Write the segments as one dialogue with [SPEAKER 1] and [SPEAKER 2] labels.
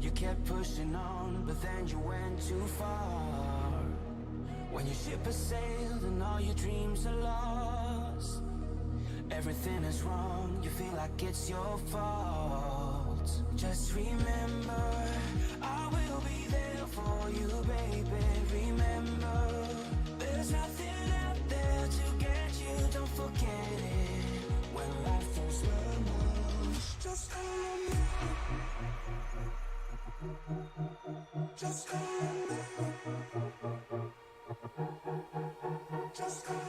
[SPEAKER 1] You kept pushing on, but then you went too far. When your ship has sailed and all your dreams are lost, everything is wrong, you feel like it's your fault. Just remember, I will be there for you, baby. Remember, there's nothing out there to get you, don't forget it. When life throws lemons, just call me. Just call me. Just call me.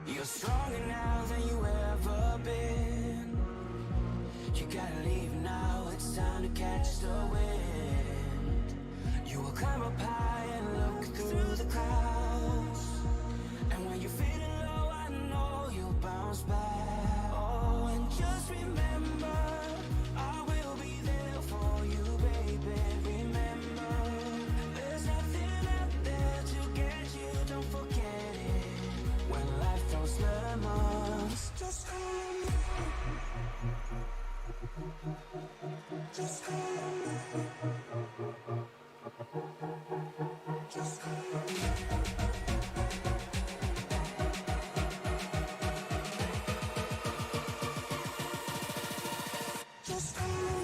[SPEAKER 1] You're stronger now than you ever been. You gotta leave now, it's time to catch the wind. You will climb up high and look through the clouds. And when you're feeling low, I know you'll bounce back. Oh, and just remember, I will be there for you, baby. Remember, there's nothing out there to get you, don't forget it. When life throws lemons, just call me. Just call me. Just call me. Just call me.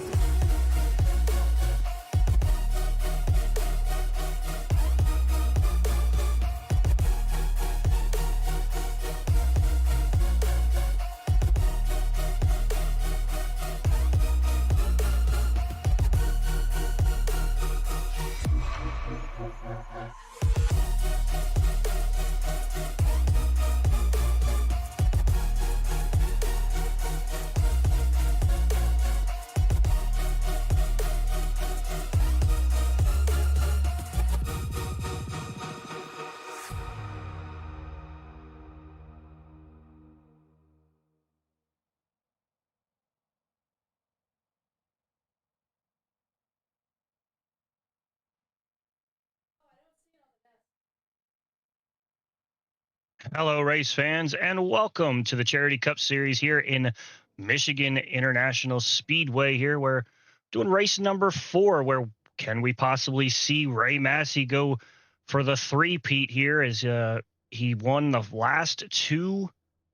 [SPEAKER 2] Hello, race fans, and welcome to the Charity Cup Series here in Michigan International Speedway. Here we're doing race number 4, where can we possibly see Ray Massey go for the three-peat here, as he won the last 2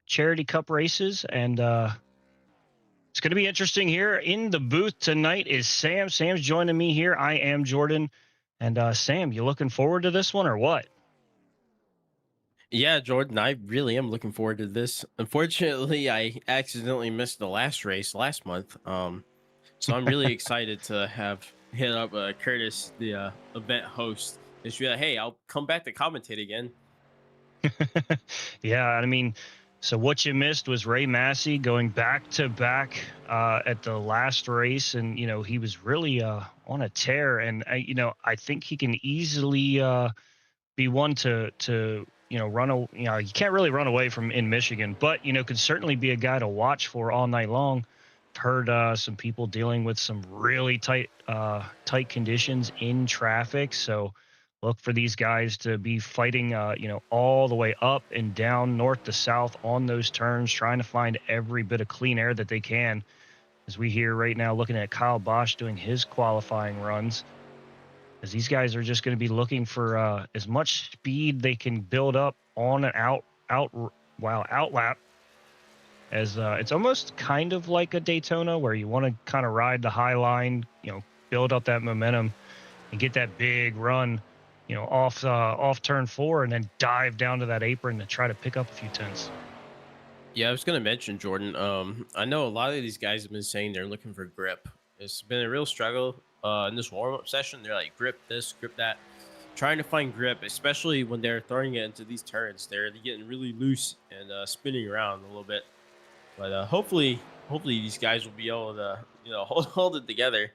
[SPEAKER 2] Charity Cup races, and it's going to be interesting here. In the booth tonight is Sam. Sam's joining me here. I am Jordan, and Sam, you looking forward to this one or what?
[SPEAKER 3] Yeah, Jordan, I really am looking forward to this. Unfortunately, I accidentally missed the last race last month. So I'm really excited to have hit up Curtis, the event host, and she's like, "Hey, I'll come back to commentate again."
[SPEAKER 2] Yeah, I mean, so what you missed was Ray Massey going back to back at the last race, and he was really on a tear, and I think he can easily be one to run. You can't really run away from in Michigan, but could certainly be a guy to watch for all night long. I've heard some people dealing with some really tight conditions in traffic, so look for these guys to be fighting all the way up and down, north to south on those turns, trying to find every bit of clean air that they can. As we hear right now, looking at Kyle Bosch doing his qualifying runs, as these guys are just going to be looking for as much speed they can build up on an outlap, as it's almost kind of like a Daytona, where you want to kind of ride the high line, build up that momentum and get that big run, off turn 4, and then dive down to that apron to try to pick up a few tenths.
[SPEAKER 3] Yeah, I was gonna mention Jordan. I know a lot of these guys have been saying they're looking for grip. It's been a real struggle in this warm up session. They're like grip this, grip that, trying to find grip, especially when they're throwing it into these turns. They're getting really loose and spinning around a little bit. But hopefully these guys will be able to hold it together.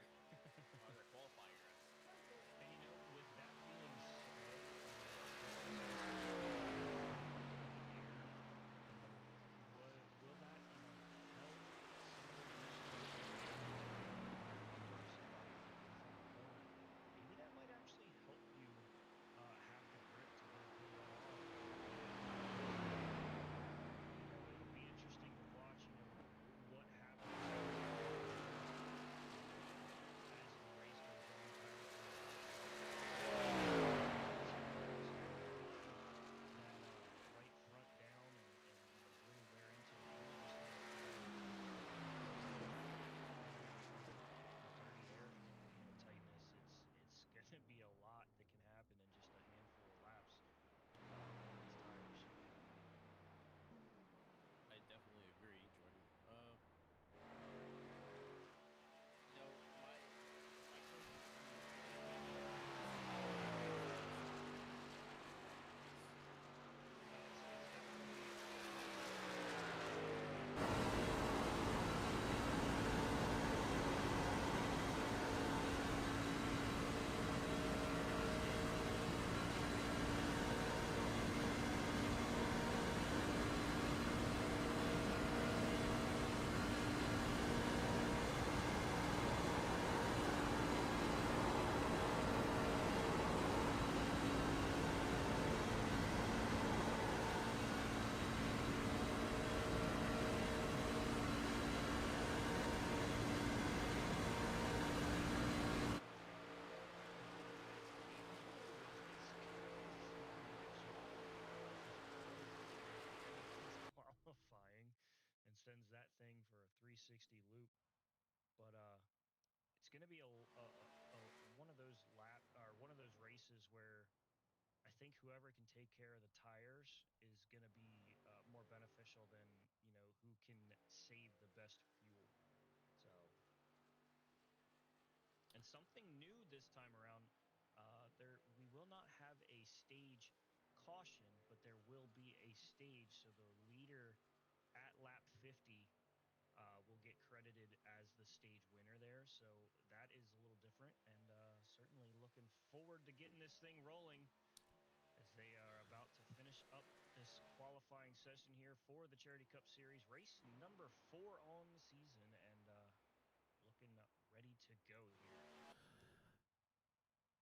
[SPEAKER 3] I definitely agree, Jordan. My question to you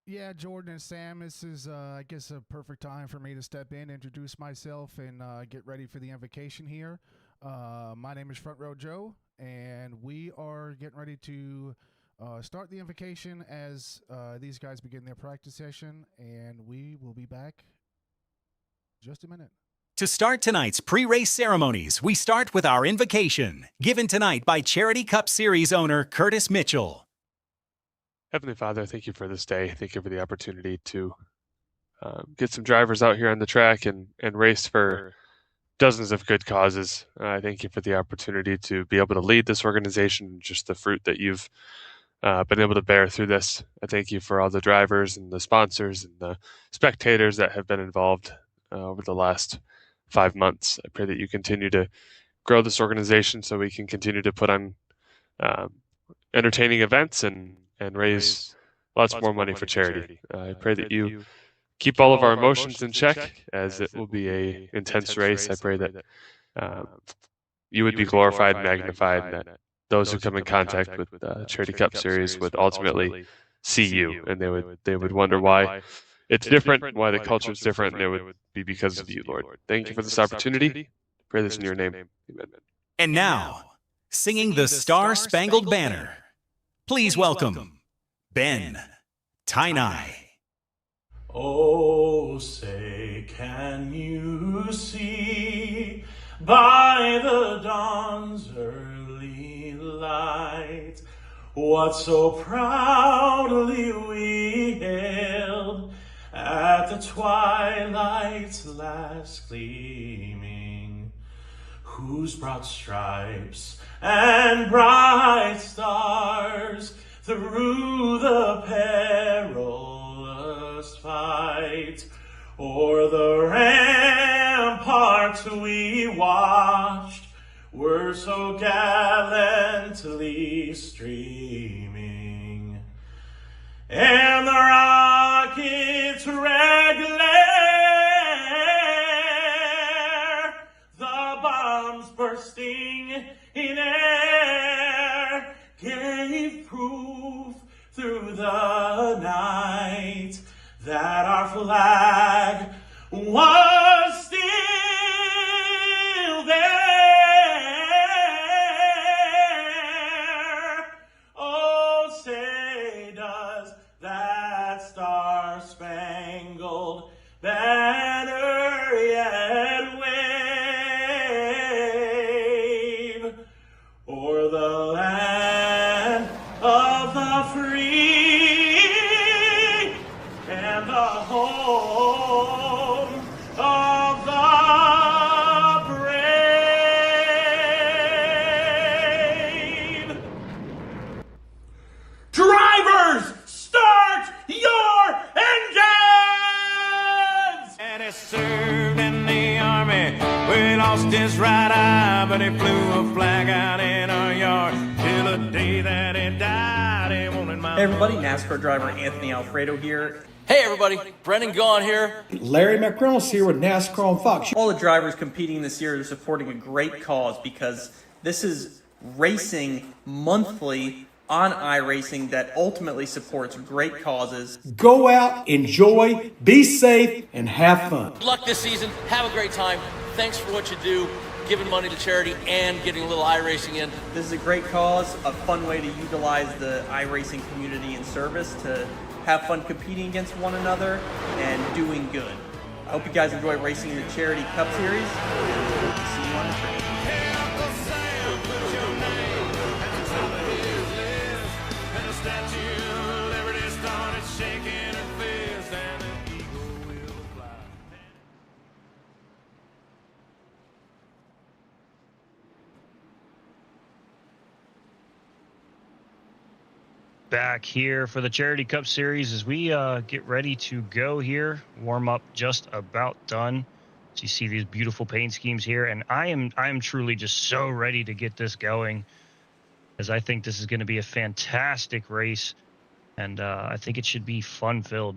[SPEAKER 4] Yeah, Jordan and Sam, this is, I guess, a perfect time for me to step in, introduce myself, and get ready for the invocation here. My name is Front Row Joe, and we are getting ready to start the invocation as these guys begin their practice session, and we will be back just a minute.
[SPEAKER 5] To start tonight's pre-race ceremonies, we start with our invocation, given tonight by Charity Cup Series owner Curtis Mitchell.
[SPEAKER 6] Heavenly Father, thank you for this day. Thank you for the opportunity to get some drivers out here on the track and race for dozens of good causes. I thank you for the opportunity to be able to lead this organization, just the fruit that you've been able to bear through this. I thank you for all the drivers and the sponsors and the spectators that have been involved over the last 5 months. I pray that you continue to grow this organization so we can continue to put on entertaining events and raise lots more money for charity. I pray that you keep all of our emotions in check, as it will be a intense race. I pray that you would be glorified and magnified, and that those who come in contact with Charity Cup Series would ultimately see you, and they would wonder why it's different, why the culture is different, and it would be because of you, Lord. Thank you for this opportunity. Pray this in your name. Amen.
[SPEAKER 5] And now, singing the Star-Spangled Banner, please welcome Ben Tainai.
[SPEAKER 7] Oh, say, can you see by the dawn's early light what so proudly we hailed at the twilight's last gleaming? whose broad stripes and bright stars through the perilous fight o'er the ramparts we watched were so gallantly streaming, and the rocket's red glare, the bombs bursting in air, gave proof through the night that our flag was still there. Oh, say does that star-spangled banner yet wave o'er the land of the free and the home of the brave. Drivers, start your engines!
[SPEAKER 1] And he served in the army, we lost his right eye, but he flew a flag out in our yard till the day that he died. He wanted my
[SPEAKER 8] Hey everybody, NASCAR driver Anthony Alfredo here.
[SPEAKER 9] Hey everybody, Brendan Gaughan here.
[SPEAKER 10] Larry McReynolds here with NASCAR on Fox.
[SPEAKER 8] All the drivers competing this year are supporting a great cause because this is racing monthly on iRacing that ultimately supports great causes.
[SPEAKER 10] Go out, enjoy, be safe, and have fun.
[SPEAKER 9] Good luck this season. Have a great time. Thanks for what you do, giving money to charity and getting a little iRacing in.
[SPEAKER 8] This is a great cause, a fun way to utilize the iRacing community in service to have fun competing against one another and doing good. I hope you guys enjoy racing in the Charity Cup Series. See you on the track.
[SPEAKER 2] Back here for the Charity Cup Series as we get ready to go here. Warm up just about done. So you see these beautiful paint schemes here, and I am truly just so ready to get this going, as I think this is going to be a fantastic race, and I think it should be fun filled.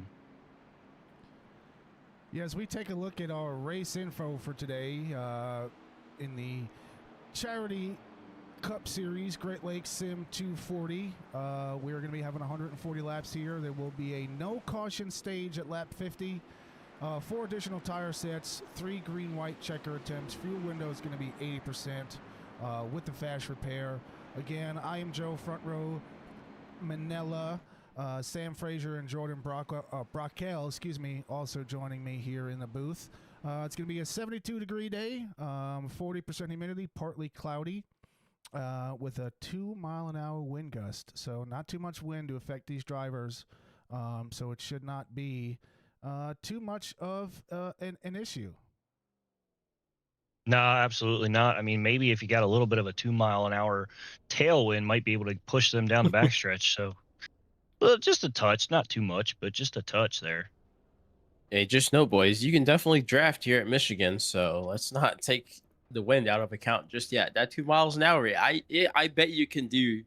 [SPEAKER 4] Yeah, as we take a look at our race info for today, in the Charity Cup Series, Great Lakes Sim 240. We're going to be having 140 laps here. There will be a no caution stage at lap 50. 4 additional tire sets, 3 green-white checker attempts. Fuel window is going to be 80% with the fast repair. Again, I am Joe, front row, Manila, Sam Frazier and Jordan Brockel, also joining me here in the booth. It's going to be a 72-degree day, 40% humidity, partly cloudy. With a 2-mile-an-hour wind gust, so not too much wind to affect these drivers, so it should not be too much of an issue.
[SPEAKER 2] No, absolutely not. I mean, maybe if you got a little bit of a 2-mile-an-hour tailwind, might be able to push them down the backstretch. So, well, just a touch, not too much, but just a touch there.
[SPEAKER 3] Hey, just know, boys, you can definitely draft here at Michigan, so let's not take the wind out of account just yet. That 2 miles an hour, I bet you can do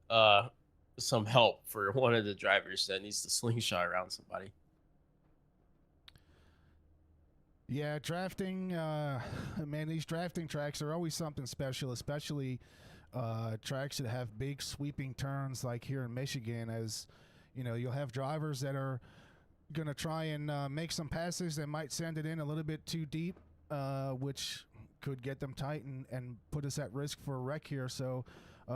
[SPEAKER 3] some help for one of the drivers that needs to slingshot around somebody.
[SPEAKER 4] Yeah, drafting, man, these drafting tracks are always something special, especially tracks that have big sweeping turns like here in Michigan. As you know, you'll have drivers that are going to try and make some passes that might send it in a little bit too deep, which could get them tight and put us at risk for a wreck here. So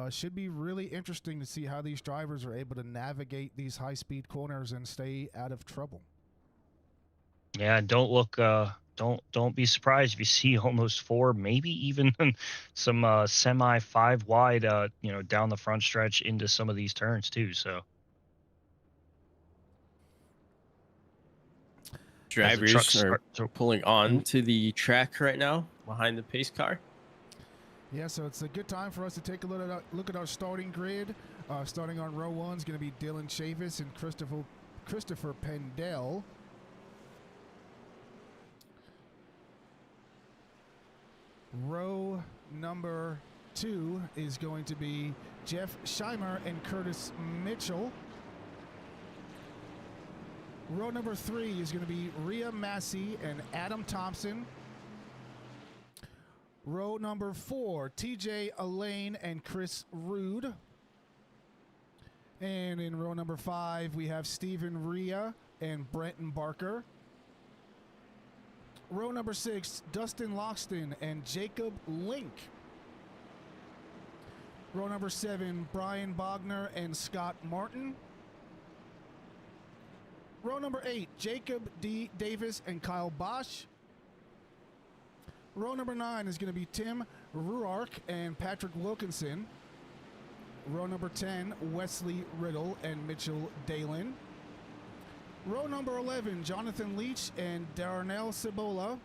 [SPEAKER 4] should be really interesting to see how these drivers are able to navigate these high-speed corners and stay out of trouble.
[SPEAKER 2] Yeah, don't look don't be surprised if you see almost 4, maybe even some semi 5 wide down the front stretch into some of these turns too. So
[SPEAKER 3] drivers are pulling on to the track right now behind the pace car.
[SPEAKER 4] Yeah, so it's a good time for us to take a look at our starting grid. Starting on row 1 is going to be Dylan Chavis and Christopher Pendel. Row number 2 is going to be Jeff Scheimer and Curtis Mitchell. Row number 3 is going to be Rhea Massey and Adam Thompson. Row number 4, TJ Elaine and Chris Rude. And in row number 5, we have Stephen Rhea and Brenton Barker. Row number 6, Dustin Loxton and Jacob Link. Row number 7, Brian Bogner and Scott Martin. Row number 8, Jacob D. Davis and Kyle Bosch. Row number 9 is going to be Tim Ruark and Patrick Wilkinson. Row number 10, Wesley Riddle and Mitchell Dalen. Row number 11, Jonathan Leach and Darnell Cibola.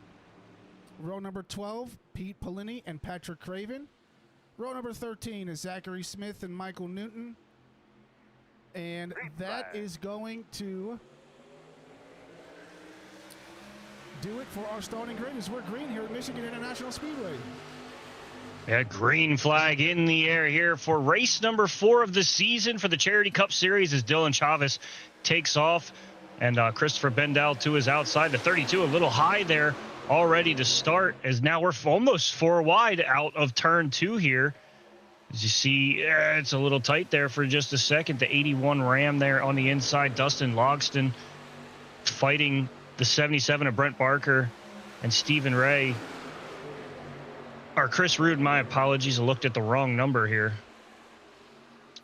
[SPEAKER 4] Row number 12, Pete Polini and Patrick Craven. Row number 13 is Zachary Smith and Michael Newton. And that is going to do it for our starting grid as we're green here at Michigan International Speedway.
[SPEAKER 2] Yeah, green flag in the air here for race number 4 of the season for the Charity Cup Series as Dylan Chavis takes off. And Christopher Bendel to his outside, the 32, a little high there, all ready to start, as now we're almost 4 wide out of turn 2 here. As you see, it's a little tight there for just a second. The 81 Ram there on the inside, Dustin Logston fighting the 77 of Brent Barker and Stephen Ray. Or Chris Rude, my apologies, I looked at the wrong number here.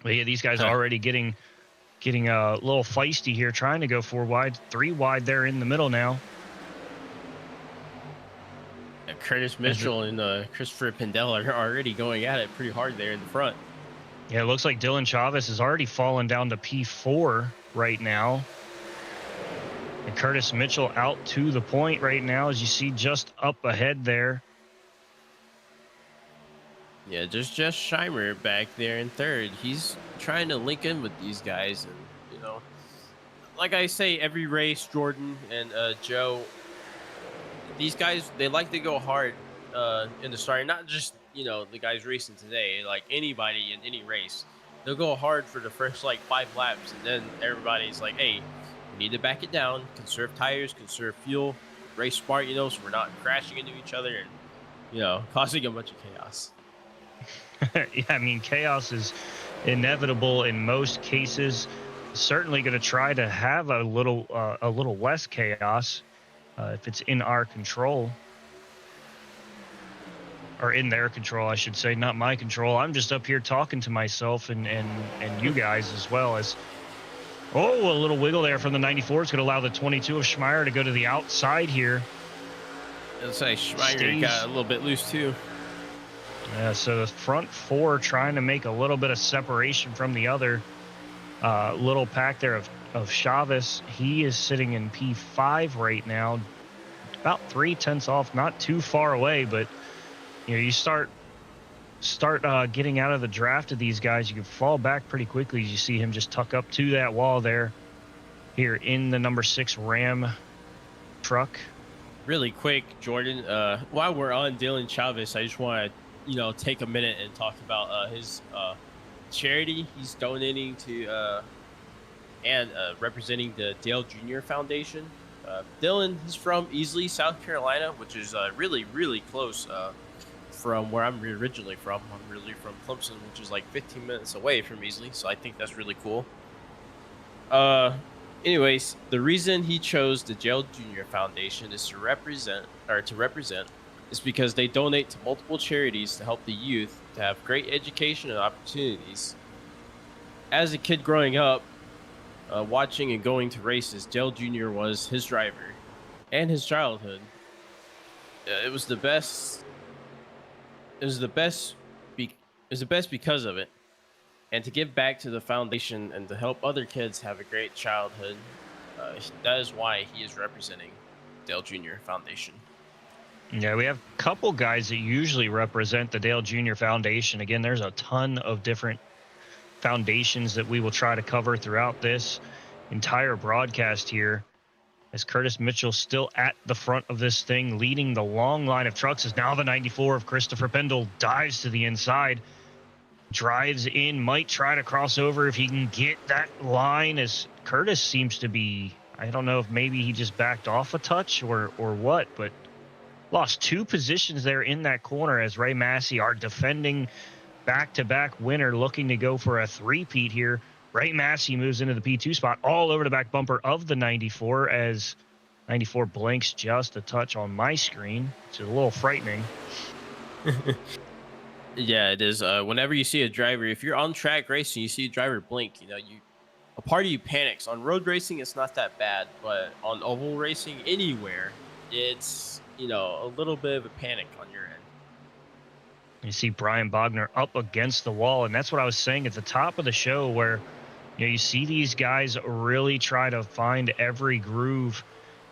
[SPEAKER 2] But yeah, these guys are already getting a little feisty here, trying to go 4 wide, 3 wide there in the middle now.
[SPEAKER 3] Curtis Mitchell and Christopher Pendel are already going at it pretty hard there in the front.
[SPEAKER 2] Yeah, it looks like Dylan Chavis has already fallen down to P4 right now. And Curtis Mitchell out to the point right now, as you see just up ahead there.
[SPEAKER 3] Yeah, just Scheimer back there in third. He's trying to link in with these guys. And, you know, like I say, every race, Jordan and Joe, these guys, they like to go hard in the start. Not just, you know, the guys racing today. Like anybody in any race, they'll go hard for the first, like, 5 laps. And then everybody's like, hey, we need to back it down, conserve tires, conserve fuel, race smart, you know, so we're not crashing into each other and, you know, causing a bunch of chaos.
[SPEAKER 2] Yeah, I mean, chaos is inevitable in most cases. Certainly going to try to have a little less chaos if it's in our control, or in their control, I should say, not my control. I'm just up here talking to myself and you guys as well. As a little wiggle there from the 94 is going to allow the 22 of Schmeier to go to the outside here.
[SPEAKER 3] Let's say Schmeier got a little bit loose too.
[SPEAKER 2] Yeah, so the front 4 trying to make a little bit of separation from the other little pack there of Chavis. He is sitting in P5 right now, about 3/10 off, not too far away, but you know, you start getting out of the draft of these guys, you can fall back pretty quickly as you see him just tuck up to that wall there here in the number 6 Ram truck.
[SPEAKER 3] Really quick, Jordan, while we're on Dylan Chavis, I just want to, you know, take a minute and talk about his charity he's donating to and representing the Dale Jr. Foundation. Dylan, he's from Easley, South Carolina, which is really, really close from where I'm originally from. I'm really from Clemson, which is like 15 minutes away from Easley, so I think that's really cool. Anyways, the reason he chose the Dale Jr. Foundation is to represent is because they donate to multiple charities to help the youth to have great education and opportunities. As a kid growing up, watching and going to races, Dale Jr. was his driver and his childhood. It was the best. It was the best because of it. And to give back to the foundation and to help other kids have a great childhood, that is why he is representing Dale Jr. Foundation.
[SPEAKER 2] Yeah, we have a couple guys that usually represent the Dale Jr. Foundation. Again, there's a ton of different foundations that we will try to cover throughout this entire broadcast here. As Curtis Mitchell still at the front of this thing, leading the long line of trucks, is now the 94 of Christopher Pendle dives to the inside, drives in, might try to cross over if he can get that line, as Curtis seems to be, I don't know if maybe he just backed off a touch or what, but lost 2 positions there in that corner as Ray Massey, our defending back-to-back winner, looking to go for a three-peat here. Ray Massey moves into the P2 spot all over the back bumper of the 94 as 94 blinks just a touch on my screen, which is a little frightening.
[SPEAKER 3] Yeah, it is. Whenever you see a driver, if you're on track racing, you see a driver blink, a part of you panics. On road racing, it's not that bad, but on oval racing, anywhere, it's, a little bit of a panic on your end.
[SPEAKER 2] You see Brian Bogner up against the wall, and that's what I was saying at the top of the show, where you see these guys really try to find every groove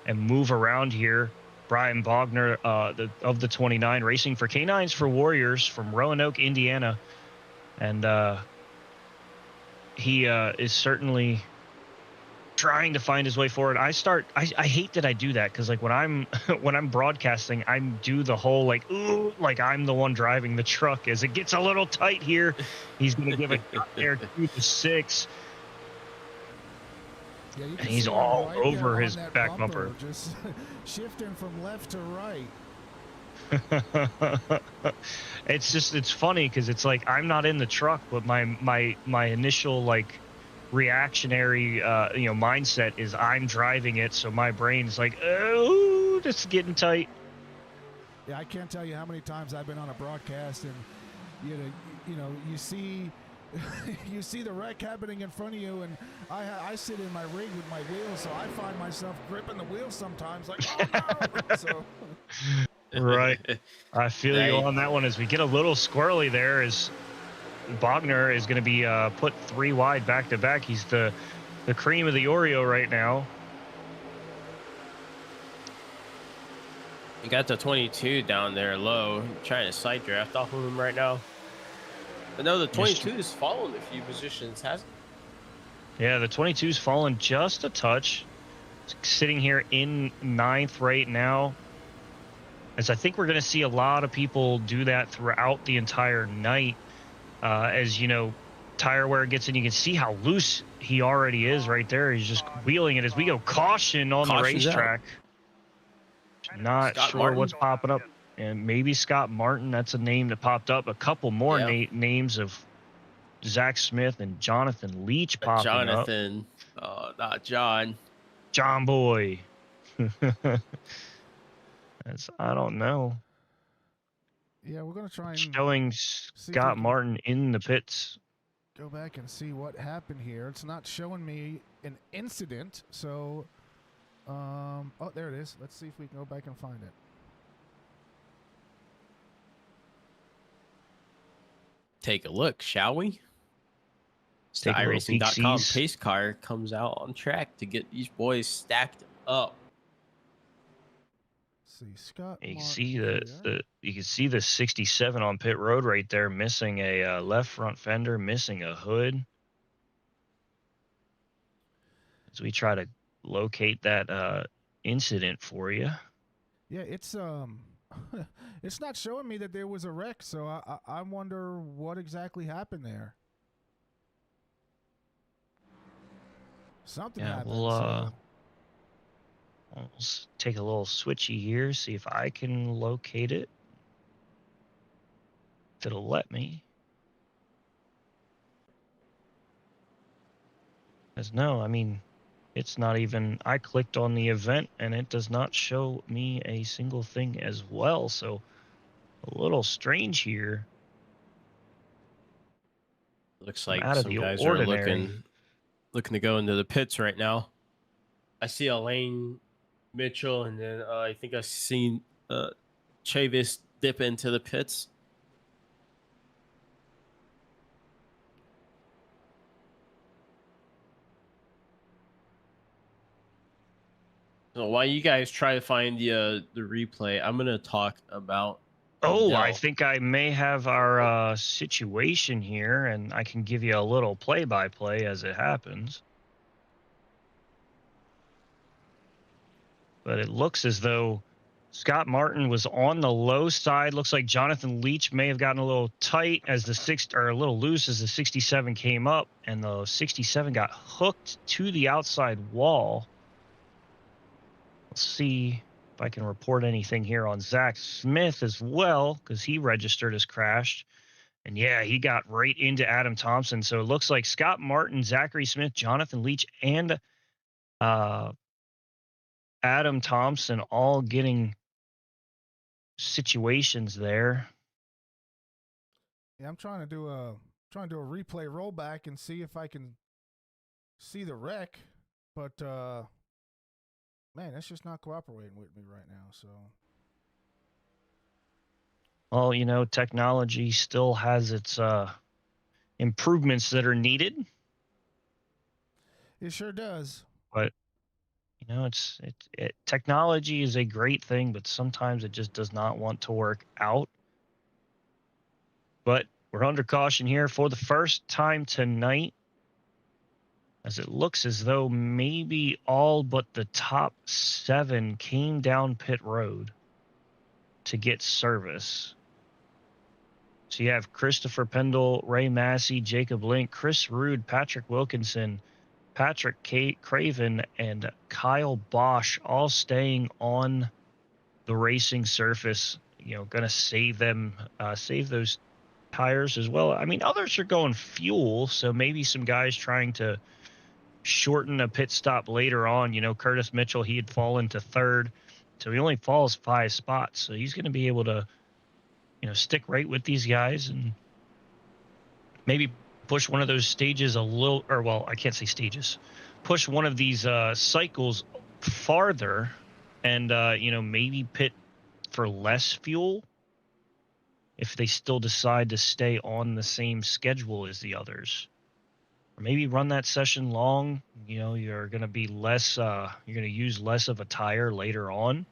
[SPEAKER 2] and move around here. Brian Bogner, of the 29, racing for K9s for Warriors from Roanoke, Indiana, and he is certainly trying to find his way forward. I hate that I do that, because like when I'm broadcasting, I do the whole like, ooh, like I'm the one driving the truck. As it gets a little tight here, he's going to give it there 2 to 6.
[SPEAKER 4] Yeah,
[SPEAKER 2] and he's all
[SPEAKER 4] right
[SPEAKER 2] over his
[SPEAKER 4] that
[SPEAKER 2] back bumper.
[SPEAKER 4] Just shifting from left to right.
[SPEAKER 2] It's funny because it's like I'm not in the truck, but my initial like reactionary mindset is I'm driving it, so my brain's like, oh, this is getting tight.
[SPEAKER 4] Yeah, I can't tell you how many times I've been on a broadcast and you see you see the wreck happening in front of you, and I sit in my rig with my wheels, so I find myself gripping the wheels sometimes, like, oh no. So.
[SPEAKER 2] Right, I feel you on that one. As we get a little squirrely there, as Bogner is going to be put 3 wide back to back. He's the cream of the Oreo right now.
[SPEAKER 3] You got the 22 down there low, trying to side draft off of him right now. But no, the 22 is fallen a few positions, hasn't it?
[SPEAKER 2] Yeah, the 22's fallen just a touch. Sitting here in 9th right now. As I think we're going to see a lot of people do that throughout the entire night. As tire wear gets in, you can see how loose he already is right there. He's just wheeling it as we go caution on the racetrack. Not
[SPEAKER 3] Scott
[SPEAKER 2] sure
[SPEAKER 3] Martin.
[SPEAKER 2] what's popping up. And maybe Scott Martin, that's a name that popped up. A couple more names of Zach Smith and Jonathan Leach popping up.
[SPEAKER 3] Jonathan, not John.
[SPEAKER 2] John Boy. I don't know.
[SPEAKER 4] Yeah, we're going to try and
[SPEAKER 2] showing Scott Martin in the pits.
[SPEAKER 4] Go back and see what happened here. It's not showing me an incident, so oh, there it is. Let's see if we can go back and find it.
[SPEAKER 3] Take a look, shall we? The iRacing.com pace car comes out on track to get these boys stacked up.
[SPEAKER 4] See Scott.
[SPEAKER 2] You can see the 67 on pit road right there, missing a left front fender, missing a hood. As we try to locate that incident for you.
[SPEAKER 4] Yeah, it's it's not showing me that there was a wreck, so I wonder what exactly happened there. Something happened.
[SPEAKER 2] We'll take a little switchy here, see if I can locate it. If it'll let me. No, I mean, it's not even, I clicked on the event and it does not show me a single thing as well. So a little strange here.
[SPEAKER 3] Looks like some guys are looking to go into the pits right now. I see Elaine Mitchell, and then I think I've seen Chavis dip into the pits. So while you guys try to find the replay, I'm gonna talk about.
[SPEAKER 2] Oh, I
[SPEAKER 3] Pendel.
[SPEAKER 2] think I may have our situation here, and I can give you a little play-by-play as it happens. But it looks as though Scott Martin was on the low side. Looks like Jonathan Leach may have gotten a little tight as a little loose as the 67 came up, and the 67 got hooked to the outside wall. Let's see if I can report anything here on Zach Smith as well, because he registered as crashed. And yeah, he got right into Adam Thompson. So it looks like Scott Martin, Zachary Smith, Jonathan Leach, and Adam Thompson all getting situations there.
[SPEAKER 4] Yeah, I'm trying to do a replay rollback and see if I can see the wreck, but man, that's just not cooperating with me right now. So,
[SPEAKER 2] Well, you know, technology still has its improvements that are needed,
[SPEAKER 4] it sure does.
[SPEAKER 2] but you know, technology is a great thing, but sometimes it just does not want to work out. But we're under caution here for the first time tonight, as it looks as though maybe all but the top 7 came down pit road to get service. So you have Christopher Pendle, Ray Massey, Jacob Link, Chris Rude, Patrick Wilkinson, Patrick Craven, and Kyle Bosch all staying on the racing surface. You know, going to save those tires as well. I mean, others are going fuel, so maybe some guys trying to shorten a pit stop later on. You know, Curtis Mitchell, he had fallen to 3rd, so he only falls 5 spots. So he's going to be able to, you know, stick right with these guys and maybe push one of those stages a little, or well, I can't say stages, push one of these cycles farther and, you know, maybe pit for less fuel if they still decide to stay on the same schedule as the others. Or maybe run that session long. You know, you're going to be less, you're going to use less of a tire later on.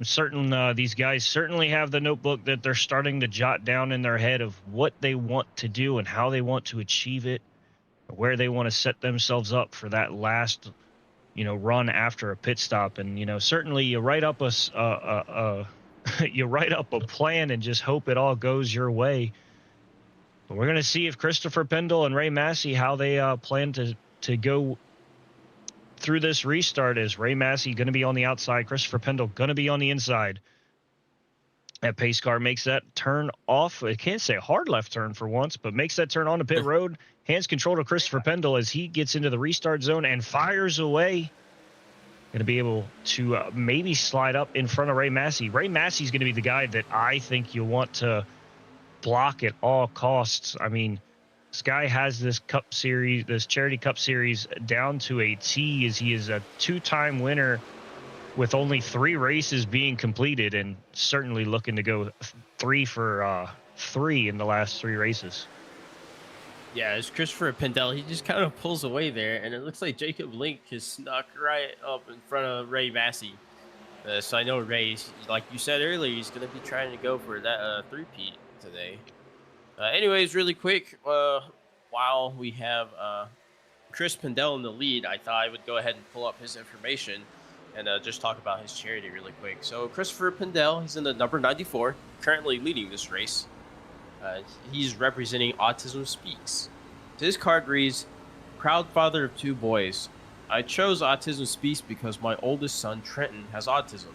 [SPEAKER 2] I'm certain these guys certainly have the notebook that they're starting to jot down in their head of what they want to do and how they want to achieve it, or where they want to set themselves up for that last, you know, run after a pit stop. And, you know, certainly you write up you write up a plan and just hope it all goes your way. But we're going to see if Christopher Pendle and Ray Massey, how they plan to go through this restart. Is Ray Massey going to be on the outside? Christopher Pendle going to be on the inside? That pace car makes that turn off. I can't say a hard left turn for once, but makes that turn onto pit road. Hands control to Christopher Pendle as he gets into the restart zone and fires away. Going to be able to maybe slide up in front of Ray Massey. Ray Massey's going to be the guy that I think you want to block at all costs. I mean, this guy has this Cup Series, this Charity Cup Series down to a T, as he is a 2-time winner with only 3 races being completed, and certainly looking to go 3 for 3 in the last 3 races.
[SPEAKER 3] Yeah, it's Christopher Pendle. He just kind of pulls away there, and it looks like Jacob Link has snuck right up in front of Ray Massey. So I know Ray, like you said earlier, he's going to be trying to go for that 3-peat today. Anyways, really quick, while we have Chris Pendle in the lead, I thought I would go ahead and pull up his information and just talk about his charity really quick. So Christopher Pendle, he's in the number 94, currently leading this race. He's representing Autism Speaks. His card reads, "Proud father of 2 boys. I chose Autism Speaks because my oldest son, Trenton, has autism.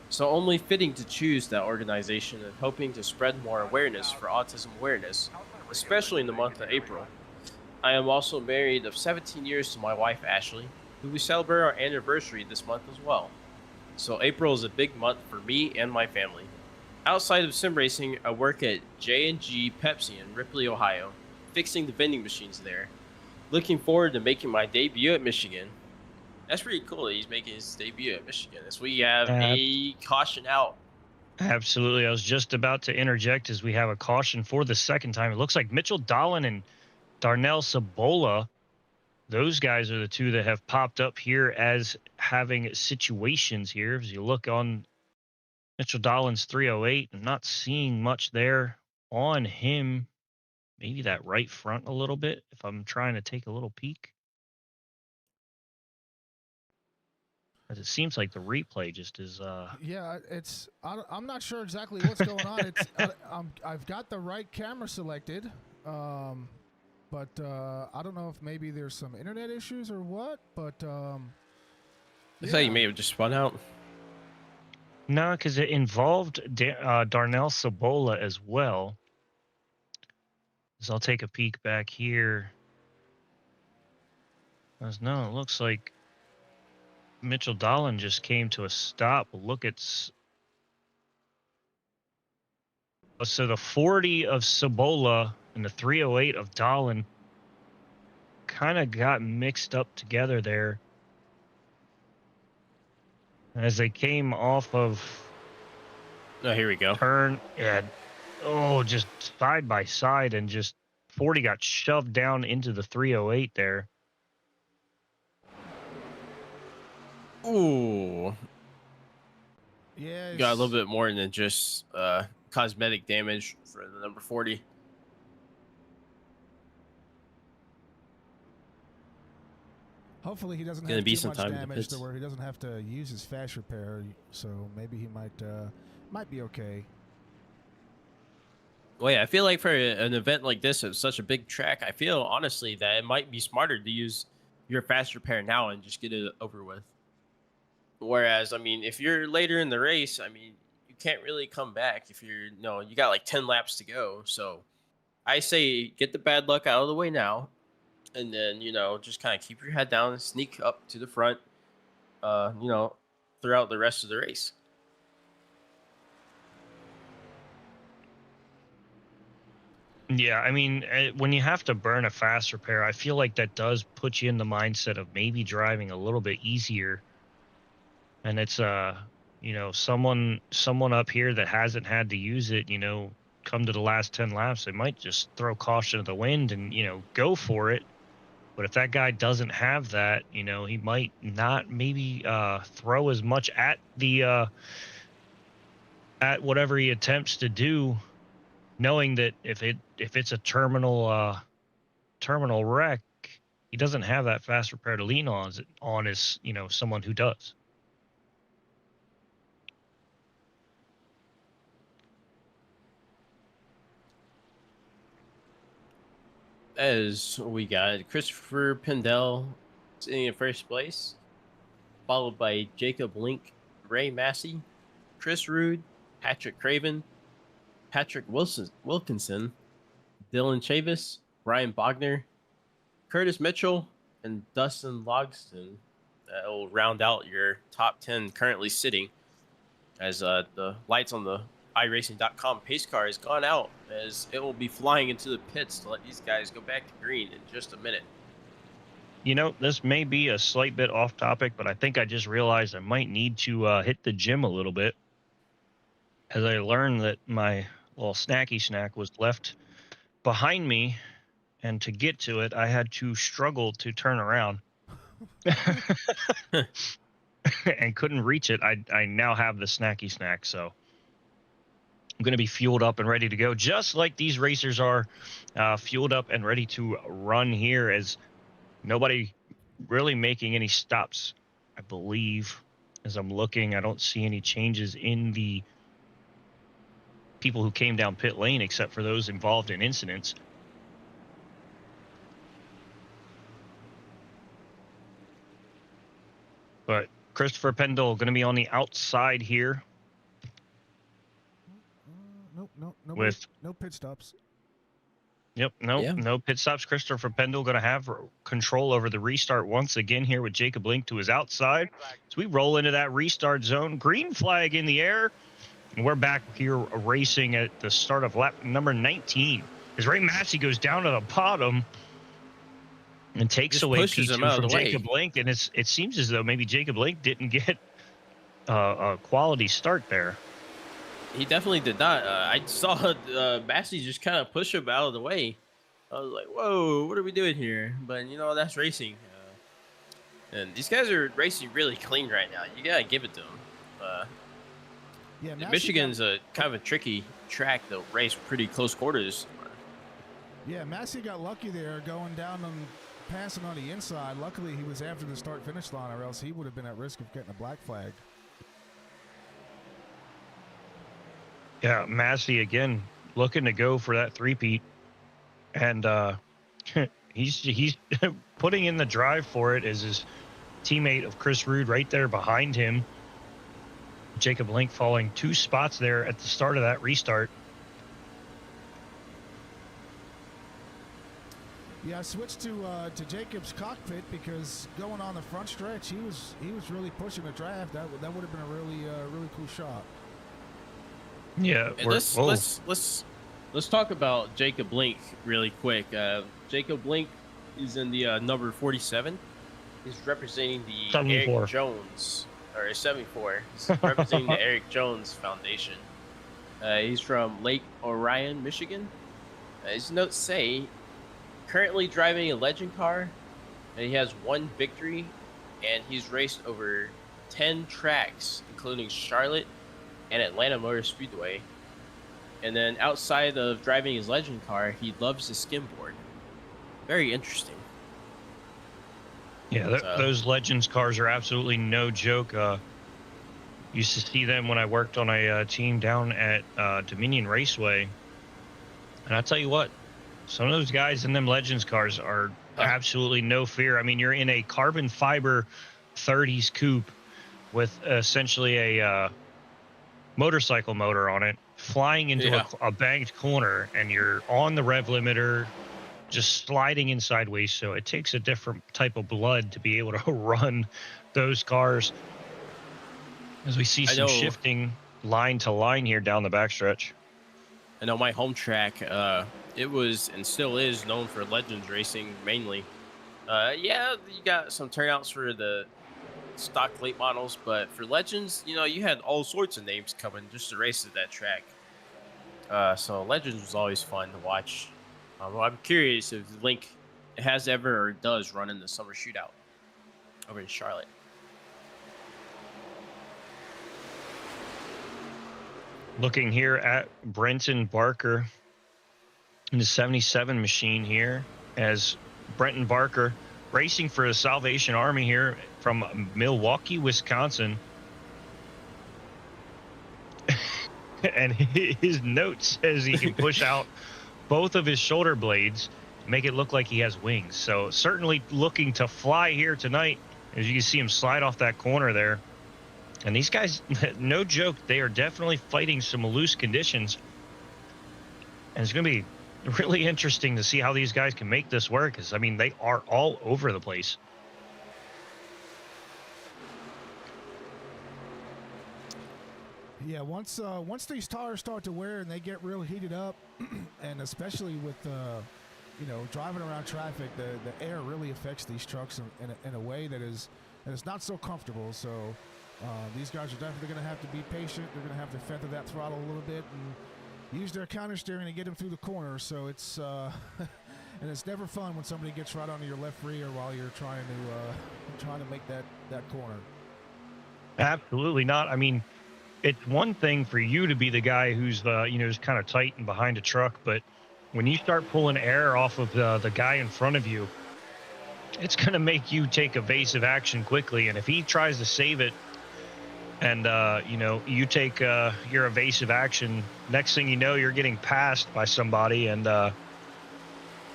[SPEAKER 3] So only fitting to choose that organization and hoping to spread more awareness for autism awareness, especially in the month of April. I am also married of 17 years to my wife, Ashley, who we celebrate our anniversary this month as well. So April is a big month for me and my family. Outside of sim racing, I work at J&G Pepsi in Ripley, Ohio, fixing the vending machines there. Looking forward to making my debut at Michigan." That's pretty cool that he's making his debut at Michigan. As we have a caution out.
[SPEAKER 2] Absolutely. I was just about to interject as we have a caution for the second time. It looks like Mitchell Dolan and Darnell Sabola those guys are the two that have popped up here as having situations here. As you look on Mitchell Dolan's 308, I'm not seeing much there on him. Maybe that right front a little bit if I'm trying to take a little peek. As it seems like the replay just is
[SPEAKER 4] Yeah, I'm not sure exactly what's going on. I've got the right camera selected, but I don't know if maybe there's some internet issues or what. But
[SPEAKER 3] I thought you may have just spun out.
[SPEAKER 2] no, because it involved Darnell Sabola as well. So I'll take a peek back here. No, it looks like Mitchell Dolan just came to a stop. Look at so the 40 of Sabola and the 308 of Dolan kind of got mixed up together there as they came off of.
[SPEAKER 3] Oh, here we go.
[SPEAKER 2] Turn and just side by side, and just 40 got shoved down into the 308 there.
[SPEAKER 3] Ooh.
[SPEAKER 4] yeah,
[SPEAKER 3] Got a little bit more than just cosmetic damage for the number 40.
[SPEAKER 4] Hopefully he doesn't
[SPEAKER 3] Gonna
[SPEAKER 4] have
[SPEAKER 3] be
[SPEAKER 4] too
[SPEAKER 3] some
[SPEAKER 4] much
[SPEAKER 3] time in the
[SPEAKER 4] damage
[SPEAKER 3] pits.
[SPEAKER 4] to where he doesn't have to use his fast repair. So maybe he might be okay.
[SPEAKER 3] Well, yeah, I feel like for an event like this, it's such a big track. I feel honestly that it might be smarter to use your fast repair now and just get it over with. Whereas, I mean, if you're later in the race, I mean, you can't really come back if you got like 10 laps to go. So I say get the bad luck out of the way now, and then, just kind of keep your head down and sneak up to the front, throughout the rest of the race.
[SPEAKER 2] Yeah, I mean, when you have to burn a fast repair, I feel like that does put you in the mindset of maybe driving a little bit easier. And it's someone up here that hasn't had to use it, come to the last 10 laps, they might just throw caution to the wind and, go for it. But if that guy doesn't have that, he might not maybe throw as much at the at whatever he attempts to do, knowing that if it's a terminal wreck, he doesn't have that fast repair to lean on as someone who does.
[SPEAKER 3] As we got Christopher Pendel sitting in first place, followed by Jacob Link, Ray Massey, Chris Rude, Patrick Craven, Patrick Wilkinson, Dylan Chavis, Ryan Bogner, Curtis Mitchell, and Dustin Logston. That will round out your top 10 currently sitting, as the lights on the iRacing.com pace car has gone out, as it will be flying into the pits to let these guys go back to green in just a minute.
[SPEAKER 2] This may be a slight bit off topic, but I think I just realized I might need to hit the gym a little bit, as I learned that my little snacky snack was left behind me, and to get to it, I had to struggle to turn around and couldn't reach it. I now have the snacky snack, so I'm going to be fueled up and ready to go, just like these racers are fueled up and ready to run here, as nobody really making any stops, I believe. As I'm looking, I don't see any changes in the people who came down pit lane, except for those involved in incidents. But Christopher Pendle going to be on the outside here.
[SPEAKER 4] No pit stops.
[SPEAKER 2] Yep, no pit stops. Christopher Pendle going to have control over the restart once again here with Jacob Link to his outside. So we roll into that restart zone. Green flag in the air. And we're back here racing at the start of lap number 19. As Ray Massey goes down to the bottom and takes away P2 from Jacob Link. And it seems as though maybe Jacob Link didn't get a quality start there.
[SPEAKER 3] He definitely did not. I saw Massey just kind of push him out of the way. I was like, whoa, what are we doing here? But you know, that's racing. And these guys are racing really clean right now. You gotta give it to them.
[SPEAKER 4] Yeah,
[SPEAKER 3] Michigan's a kind of a tricky track to race pretty close quarters.
[SPEAKER 4] Yeah, Massey got lucky there going down and passing on the inside. Luckily, he was after the start-finish line, or else he would have been at risk of getting a black flag.
[SPEAKER 2] Yeah, Massey again looking to go for that three-peat, and he's putting in the drive for it as his teammate of Chris Rude right there behind him. Jacob Link falling 2 spots there at the start of that restart.
[SPEAKER 4] Yeah, I switched to Jacob's cockpit because going on the front stretch, he was really pushing the draft. That would have been a really cool shot.
[SPEAKER 2] Yeah,
[SPEAKER 3] let's talk about Jacob Link really quick. Jacob Link is in the number 47. He's representing the
[SPEAKER 2] 74.
[SPEAKER 3] Eric Jones, or 74. He's representing the Eric Jones Foundation. He's from Lake Orion, Michigan. His notes say currently driving a legend car, and he has 1 victory, and he's raced over 10 tracks, including Charlotte and Atlanta Motor Speedway. And then outside of driving his legend car, he loves his skimboard. Very interesting.
[SPEAKER 2] Yeah, those Legends cars are absolutely no joke. Used to see them when I worked on a team down at Dominion Raceway. And I'll tell you what, some of those guys in them Legends cars are absolutely no fear. I mean, you're in a carbon fiber 30s coupe with essentially a motorcycle motor on it, flying into a banked corner, and you're on the rev limiter, just sliding in sideways. So it takes a different type of blood to be able to run those cars. As we see some shifting line to line here down the backstretch.
[SPEAKER 3] I know my home track, it was and still is known for Legends racing mainly. Yeah, you got some turnouts for the stock late models, but for Legends, you know, you had all sorts of names coming just to race at that track. So Legends was always fun to watch. I'm curious if Link has ever or does run in the summer shootout over in Charlotte.
[SPEAKER 2] Looking here at Brenton Barker in the 77 machine here, as Brenton Barker racing for the Salvation Army here from Milwaukee, Wisconsin. And his note says he can push out both of his shoulder blades to make it look like he has wings. So certainly looking to fly here tonight, as you can see him slide off that corner there. And these guys, no joke, they are definitely fighting some loose conditions. And it's going to be really interesting to see how these guys can make this work, because, I mean, they are all over the place.
[SPEAKER 4] Yeah, once these tires start to wear and they get real heated up, and especially with driving around traffic, the air really affects these trucks in a way that is not so comfortable. So these guys are definitely going to have to be patient. They're going to have to feather that throttle a little bit and use their counter steering to get them through the corner. So it's and it's never fun when somebody gets right onto your left rear while you're trying to make that corner.
[SPEAKER 2] Absolutely not. I mean, it's one thing for you to be the guy who's just kind of tight and behind a truck, but when you start pulling air off of the guy in front of you, it's going to make you take evasive action quickly. And if he tries to save it, and you take your evasive action, next thing you know, you're getting passed by somebody, and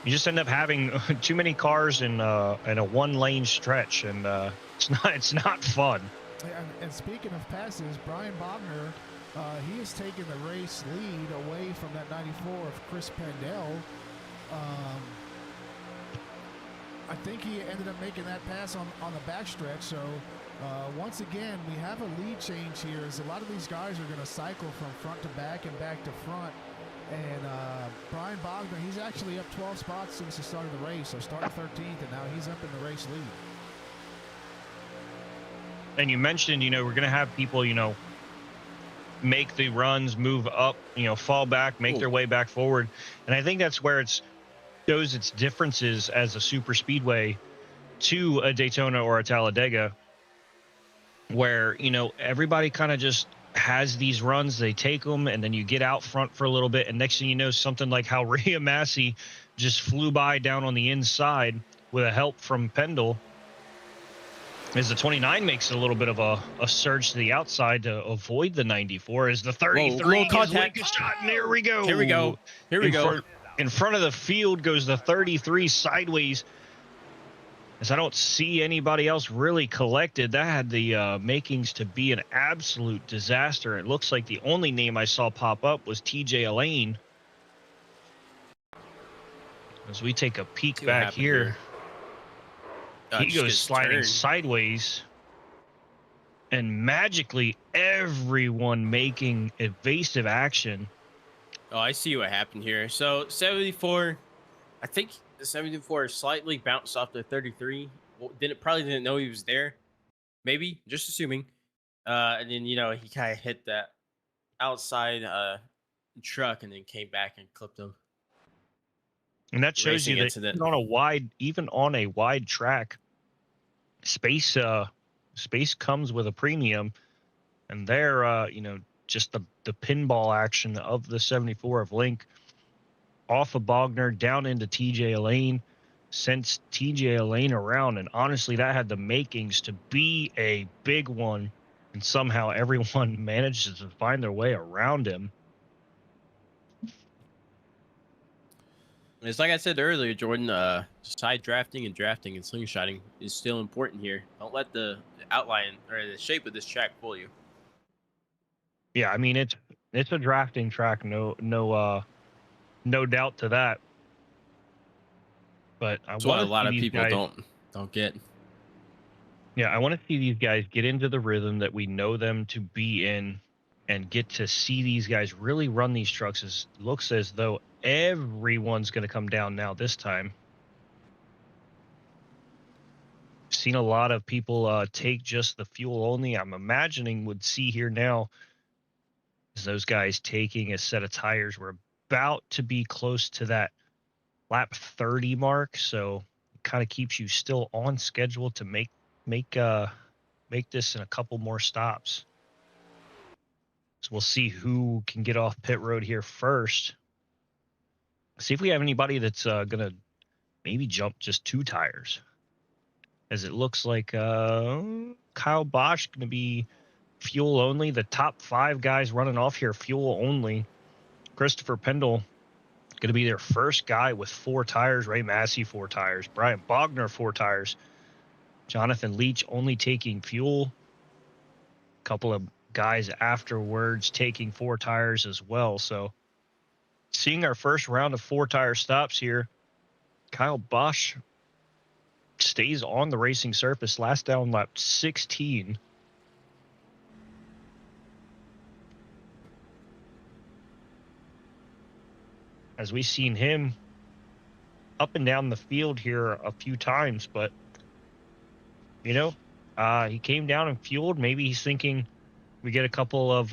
[SPEAKER 2] you just end up having too many cars in a one-lane stretch, and it's not fun.
[SPEAKER 4] And speaking of passes, Brian Bogner, he has taken the race lead away from that 94 of Chris Pendell. I think he ended up making that pass on the backstretch. So once again, we have a lead change here, as a lot of these guys are going to cycle from front to back and back to front. And Brian Bogner, he's actually up 12 spots since the start of the race. So starting 13th, and now he's up in the race lead.
[SPEAKER 2] And you mentioned, we're going to have people, make the runs, move up, fall back, make their way back forward. And I think that's where it's shows its differences as a super speedway to a Daytona or a Talladega, where, you know, everybody kind of just has these runs, they take them, and then you get out front for a little bit, and next thing you know, something like how Ray Massey just flew by down on the inside with a help from Pendle, as the 29 makes a little bit of a surge to the outside to avoid the 94, as the 33 gives Link a shot, and there we go.
[SPEAKER 3] Here we go. Here we go.
[SPEAKER 2] In front of the field goes the 33 sideways, as I don't see anybody else really collected. That had the makings to be an absolute disaster. It looks like the only name I saw pop up was TJ Elaine. As we take a peek back here, he goes sliding sideways, and magically everyone making evasive action.
[SPEAKER 3] Oh, I see what happened here. So 74, I think the 74 slightly bounced off the 33. Well, probably didn't know he was there. Maybe, just assuming. And then, you know, he kind of hit that outside truck and then came back and clipped him.
[SPEAKER 2] And that shows you that even on a wide track, space comes with a premium. And there, you know, just the pinball action of the 74 of Link off of Bogner down into TJ Elaine, sends TJ Elaine around, and honestly that had the makings to be a big one, and somehow everyone manages to find their way around him.
[SPEAKER 3] It's like I said earlier, Jordan, side drafting and slingshotting is still important here. Don't let the outline or the shape of this track fool you.
[SPEAKER 2] Yeah, I mean it's a drafting track, no doubt to that. But
[SPEAKER 3] that's what a lot of people don't get.
[SPEAKER 2] Yeah, I want to see these guys get into the rhythm that we know them to be in, and get to see these guys really run these trucks. It looks as though everyone's going to come down now this time. Seen a lot of people take just the fuel only. I'm imagining would see here now is those guys taking a set of tires. We're about to be close to that lap 30 mark, so it kind of keeps you still on schedule to make this in a couple more stops. So we'll see who can get off pit road here first. See if we have anybody that's gonna maybe jump just 2 tires, as it looks like Kyle Bosch gonna be fuel only. The top 5 guys running off here fuel only. Christopher Pendle going to be their first guy with 4 tires. Ray Massey 4 tires. Brian Bogner 4 tires. Jonathan Leach only taking fuel. A couple of guys afterwards taking 4 tires as well. So seeing our first round of 4 tire stops here. Kyle Bosch stays on the racing surface. Last down lap 16. As we've seen him up and down the field here a few times, but you know, he came down and fueled. Maybe he's thinking we get a couple of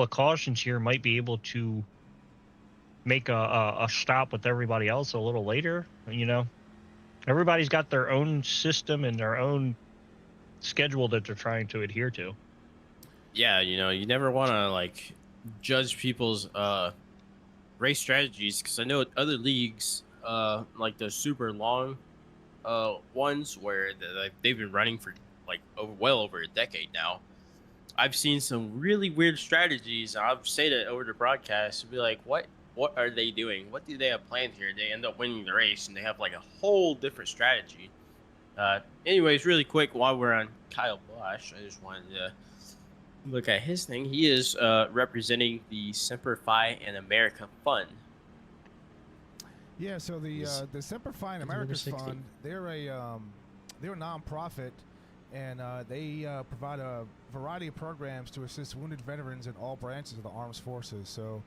[SPEAKER 2] cautions here, might be able to make a stop with everybody else a little later. You know, everybody's got their own system and their own schedule that they're trying to adhere to.
[SPEAKER 3] Yeah, you know, you never want to like judge people's race strategies, because I know other leagues, like the super long ones where they've been running for like well over a decade now. I've seen some really weird strategies. I've said it over the broadcast and be like, what are they doing? What do they have planned here? They end up winning the race and they have like a whole different strategy. Anyways, really quick, while we're on Kyle Bosch, I just wanted to look at his thing. He is representing the Semper Fi and America Fund.
[SPEAKER 4] Yeah, so the Semper Fi and America's Fund, they're a nonprofit, and they provide a variety of programs to assist wounded veterans in all branches of the armed forces. So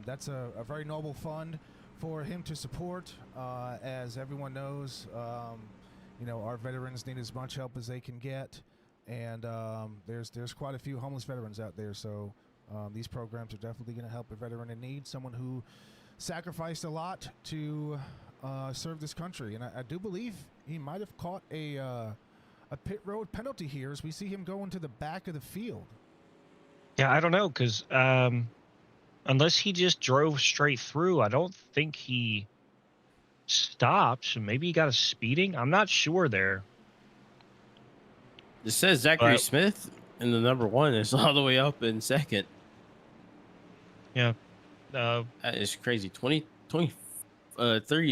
[SPEAKER 4] that's a very noble fund for him to support. As everyone knows, you know, our veterans need as much help as they can get. And there's quite a few homeless veterans out there, so these programs are definitely going to help a veteran in need, someone who sacrificed a lot to serve this country, and I do believe he might have caught a pit road penalty here as we see him go into the back of the field.
[SPEAKER 2] Yeah, I don't know, because unless he just drove straight through, I don't think he stopped. Maybe he got a speeding. I'm not sure there.
[SPEAKER 3] It says Zachary Smith in the number 1 is all the way up in second.
[SPEAKER 2] Yeah.
[SPEAKER 3] That is crazy. 30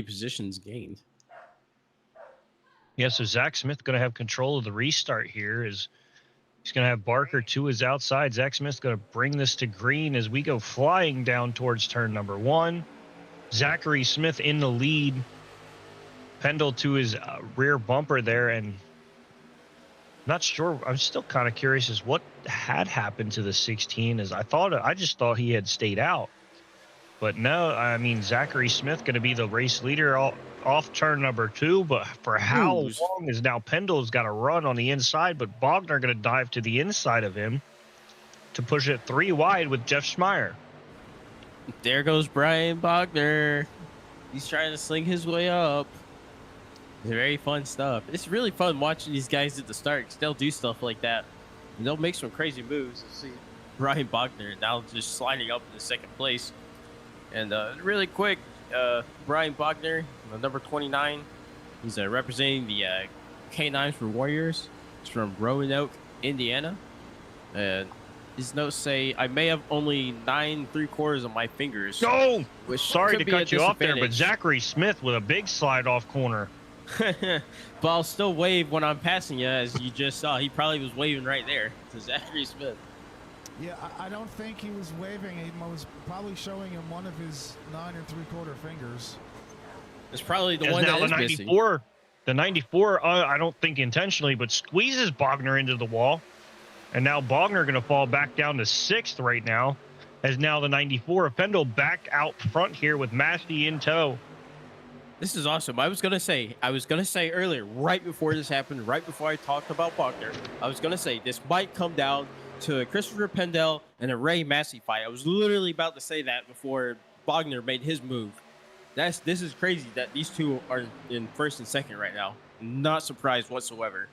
[SPEAKER 3] positions gained.
[SPEAKER 2] Yeah, so Zach Smith going to have control of the restart here. He's going to have Barker to his outside. Zach Smith's going to bring this to green as we go flying down towards turn number 1. Zachary Smith in the lead. Pendle to his rear bumper there, and not sure. I'm still kind of curious as what had happened to the 16. As I just thought he had stayed out, but no. I mean, Zachary Smith going to be the race leader off turn number 2. But for how long is now Pendle's got to run on the inside? But Bogner going to dive to the inside of him to push it 3 wide with Jeff Schmeier.
[SPEAKER 3] There goes Brian Bogner. He's trying to sling his way up. Very fun stuff. It's really fun watching these guys at the start, because they'll do stuff like that. And they'll make some crazy moves. You see Brian Bogner now just sliding up in second place. And really quick, Brian Bogner, number 29. He's representing the K9s for Warriors. He's from Roanoke, Indiana. And his notes say, I may have only 9 3/4 of my fingers.
[SPEAKER 2] No! Sorry to cut you off there, but Zachary Smith with a big slide off corner.
[SPEAKER 3] But I'll still wave when I'm passing you, as you just saw. He probably was waving right there to Zachary Smith.
[SPEAKER 4] Yeah, I don't think he was waving. He was probably showing him one of his 9 3/4 fingers.
[SPEAKER 3] It's probably the one that is missing.
[SPEAKER 2] The 94, I don't think intentionally, but squeezes Bogner into the wall. And now Bogner going to fall back down to 6th right now, as now the 94 of Pendle back out front here with Massey in tow.
[SPEAKER 3] This is awesome. I was gonna say earlier, right before this happened, right before I talked about Bogner, I was gonna say this might come down to a Christopher Pendle and a Ray Massey fight. I was literally about to say that before Bogner made his move. This is crazy that these two are in 1st and 2nd right now. Not surprised whatsoever.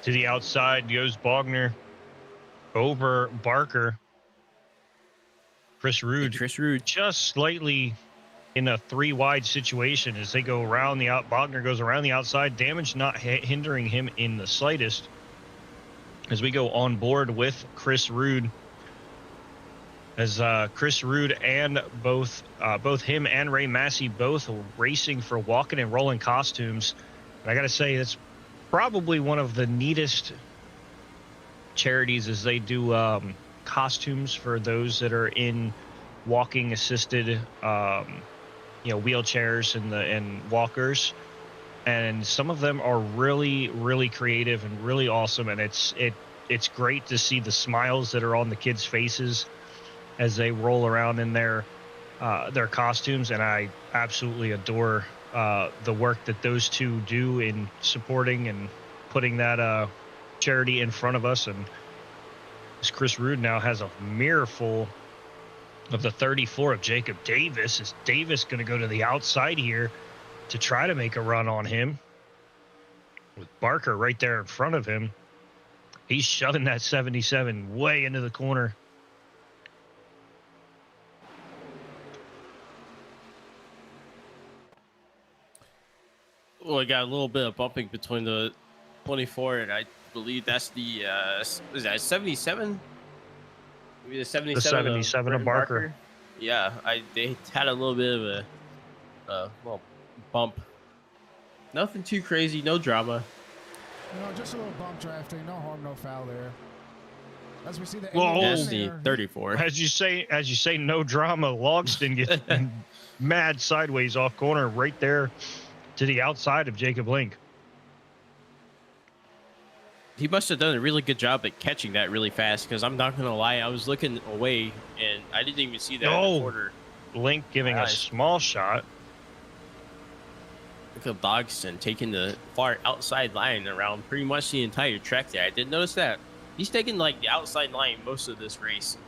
[SPEAKER 2] To the outside goes Bogner over Barker. Chris Rude just slightly in a 3 wide situation as they go around the out. Bogner goes around the outside. Damage not hindering him in the slightest. As we go on board with Chris Rude, as Chris Rude and both him and Ray Massey both racing for walking and rolling costumes. And I got to say, it's probably one of the neatest charities as they do costumes for those that are in walking assisted wheelchairs and walkers, and some of them are really creative and really awesome, and it's great to see the smiles that are on the kids' faces as they roll around in their costumes. And I absolutely adore the work that those two do in supporting and putting that charity in front of us. And Chris Rude now has a mirror full of the 34 of Jacob Davis. Is Davis going to go to the outside here to try to make a run on him? With Barker right there in front of him. He's shoving that 77 way into the corner.
[SPEAKER 3] Well, I got a little bit of bumping between the 24, and I believe that's the is that 77? Maybe the 77.
[SPEAKER 2] The 77 of Barker.
[SPEAKER 3] Yeah, they had a little bit of a bump. Nothing too crazy, no drama.
[SPEAKER 4] Just a little bump drafting, no harm, no foul there. As we see the
[SPEAKER 3] that's the 34.
[SPEAKER 2] As you say, no drama. Logston gets mad sideways off corner right there to the outside of Jacob Link.
[SPEAKER 3] He must have done a really good job at catching that really fast, because I'm not going to lie, I was looking away and I didn't even see that in the quarter.
[SPEAKER 2] Link giving a small shot.
[SPEAKER 3] Look at Logston taking the far outside line around pretty much the entire track there. I didn't notice that. He's taking like the outside line most of this race.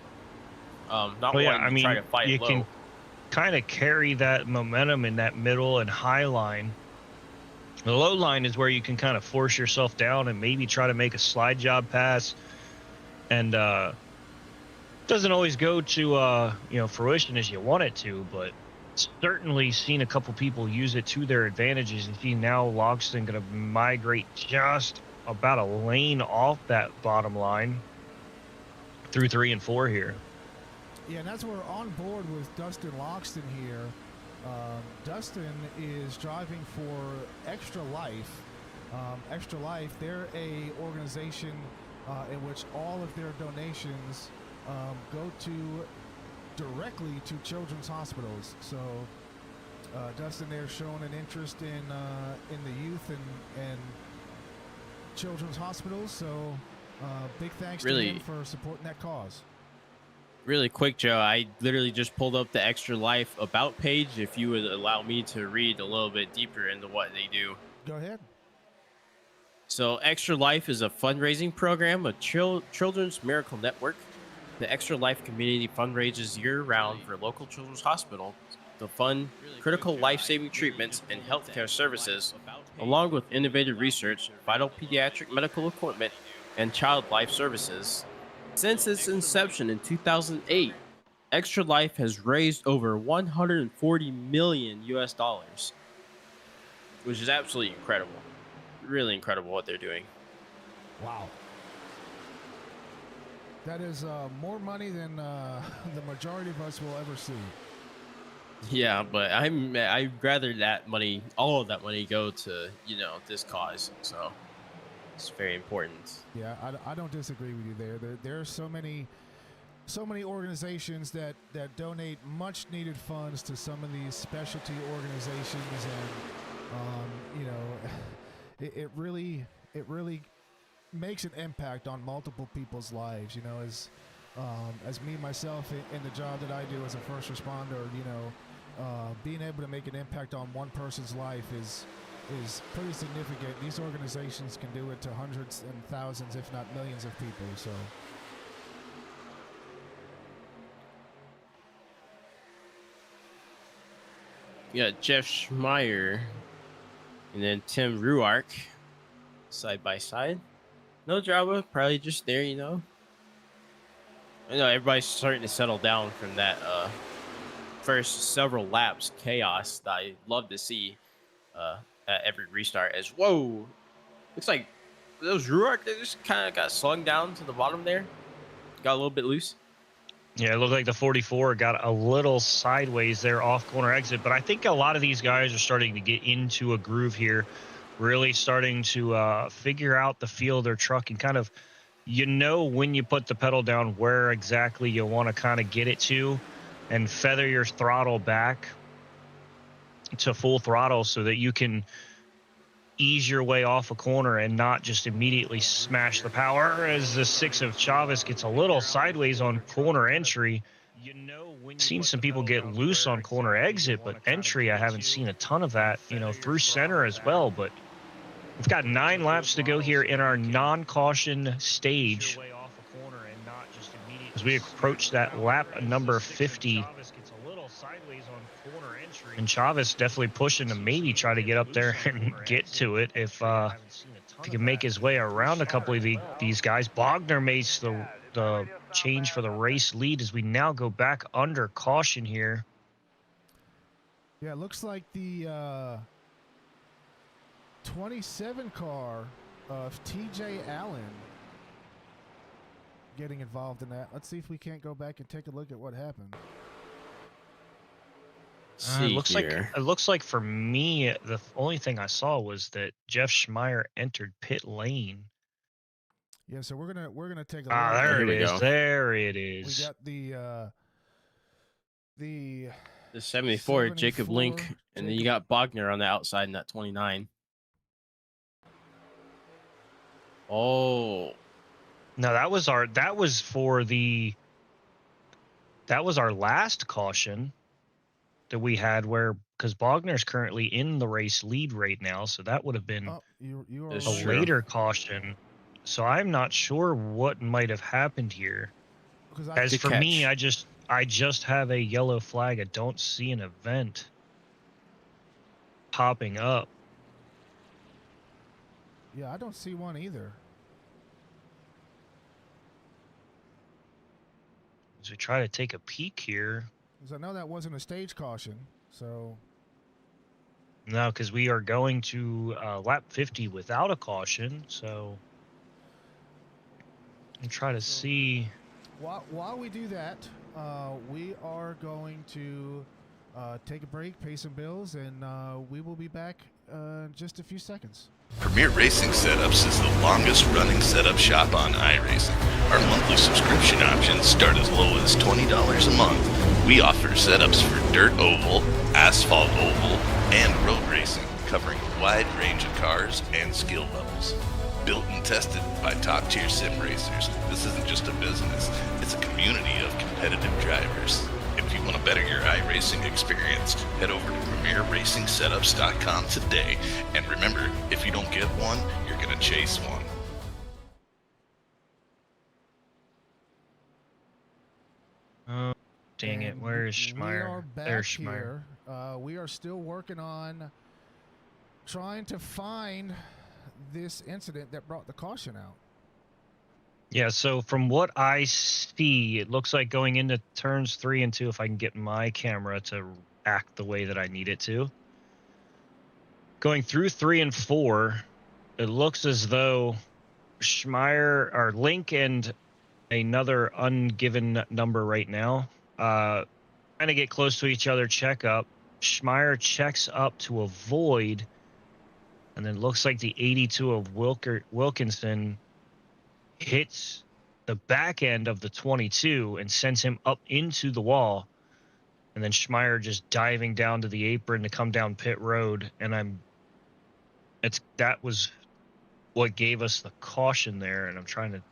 [SPEAKER 3] Not
[SPEAKER 2] Well, yeah,
[SPEAKER 3] wanting
[SPEAKER 2] I
[SPEAKER 3] to try
[SPEAKER 2] mean,
[SPEAKER 3] to fight
[SPEAKER 2] you
[SPEAKER 3] low.
[SPEAKER 2] can kind of carry that momentum in that middle and high line. The low line is where you can kind of force yourself down and maybe try to make a slide job pass, and doesn't always go to fruition as you want it to, but certainly seen a couple people use it to their advantages. And see now Logston going to migrate just about a lane off that bottom line through 3 and 4 here.
[SPEAKER 4] Yeah, and that's where we're on board with Dustin Loxton here. Dustin is driving for Extra Life. Extra Life, they're a organization in which all of their donations go directly to children's hospitals. So Dustin there showing an interest in the youth and children's hospitals. So big thanks to him for supporting that cause.
[SPEAKER 3] Really quick, Joe, I literally just pulled up the Extra Life About page. If you would allow me to read a little bit deeper into what they do.
[SPEAKER 4] Go ahead.
[SPEAKER 3] So Extra Life is a fundraising program of Children's Miracle Network. The Extra Life community fundraises year-round for local children's hospitals to fund critical life-saving treatments and healthcare services, along with innovative research, vital pediatric medical equipment, and child life services. Since its inception in 2008, Extra Life has raised over $140 million US, which is absolutely incredible. Really incredible what they're doing.
[SPEAKER 4] Wow. That is more money than the majority of us will ever see.
[SPEAKER 3] Yeah, but I'd rather that money, all of that money, go to this cause. So it's very important.
[SPEAKER 4] Yeah, I don't disagree with you there. There are so many organizations that donate much needed funds to some of these specialty organizations, and it really makes an impact on multiple people's lives. As me myself in the job that I do as a first responder, being able to make an impact on one person's life is pretty significant. These organizations can do it to hundreds and thousands, if not millions of people. So
[SPEAKER 3] you got Jeff Schmeier and then Tim Ruark side by side. No drama, probably just there, I know everybody's starting to settle down from that first several laps chaos that I love to see at every restart. As whoa, looks like those Ruark, they just kind of got slung down to the bottom there, got a little bit loose.
[SPEAKER 2] Yeah, it looked like the 44 got a little sideways there off corner exit, but I think a lot of these guys are starting to get into a groove here, really starting to figure out the feel of their truck and kind of, when you put the pedal down, where exactly you want to kind of get it to and feather your throttle back to full throttle so that you can ease your way off a corner and not just immediately smash the power. As the 6 of Chavez gets a little sideways on corner entry. Seen some people get loose on corner exit, but entry I haven't seen a ton of that, through center as well. But we've got 9 laps to go here in our non-caution stage as we approach that lap number 50. And Chavez definitely pushing to maybe try to get up there and get to it if he can make his way around a couple of these guys. Bogner makes the change for the race lead as we now go back under caution here.
[SPEAKER 4] Yeah, it looks like the 27 car of TJ Allen getting involved in that. Let's see if we can't go back and take a look at what happened.
[SPEAKER 2] It looks like for me, the only thing I saw was that Jeff Schmeier entered pit lane.
[SPEAKER 4] Yeah, so we're gonna take a look.
[SPEAKER 2] There it is. There it is.
[SPEAKER 4] We got the
[SPEAKER 3] 74 Jacob Link, and then you got Bogner on the outside in that 29. Oh,
[SPEAKER 2] no, that was our last caution that we had, because Bogner's currently in the race lead right now, so that would have been a later caution. So I'm not sure what might have happened here. As for me, I just I just have a yellow flag. I don't see an event popping up.
[SPEAKER 4] Yeah, I don't see one either.
[SPEAKER 2] As we try to take a peek here.
[SPEAKER 4] Because I know that wasn't a stage caution, so...
[SPEAKER 2] No, because we are going to lap 50 without a caution, so... And try to see...
[SPEAKER 4] While we do that, we are going to take a break, pay some bills, and we will be back in just a few seconds.
[SPEAKER 11] Premier Racing Setups is the longest running setup shop on iRacing. Our monthly subscription options start as low as $20 a month. We offer setups for dirt oval, asphalt oval, and road racing, covering a wide range of cars and skill levels. Built and tested by top-tier sim racers, this isn't just a business, it's a community of competitive drivers. If you want to better your iRacing experience, head over to PremierRacingSetups.com today. And remember, if you don't get one, you're going to chase one.
[SPEAKER 2] Oh, dang it. Where is Schmeier?
[SPEAKER 4] We are back
[SPEAKER 2] There's Schmeier.
[SPEAKER 4] here. We are still working on trying to find this incident that brought the caution out.
[SPEAKER 2] Yeah, so from what I see, it looks like going into turns 3 and 2, if I can get my camera to act the way that I need it to. Going through 3 and 4, it looks as though Schmeier, or Link, and another ungiven number right now, kind of get close to each other, check up. Schmeier checks up to avoid, and then looks like the 82 of Wilkinson hits the back end of the 22 and sends him up into the wall, and then Schmeier just diving down to the apron to come down pit road. And that was what gave us the caution there. And I'm trying to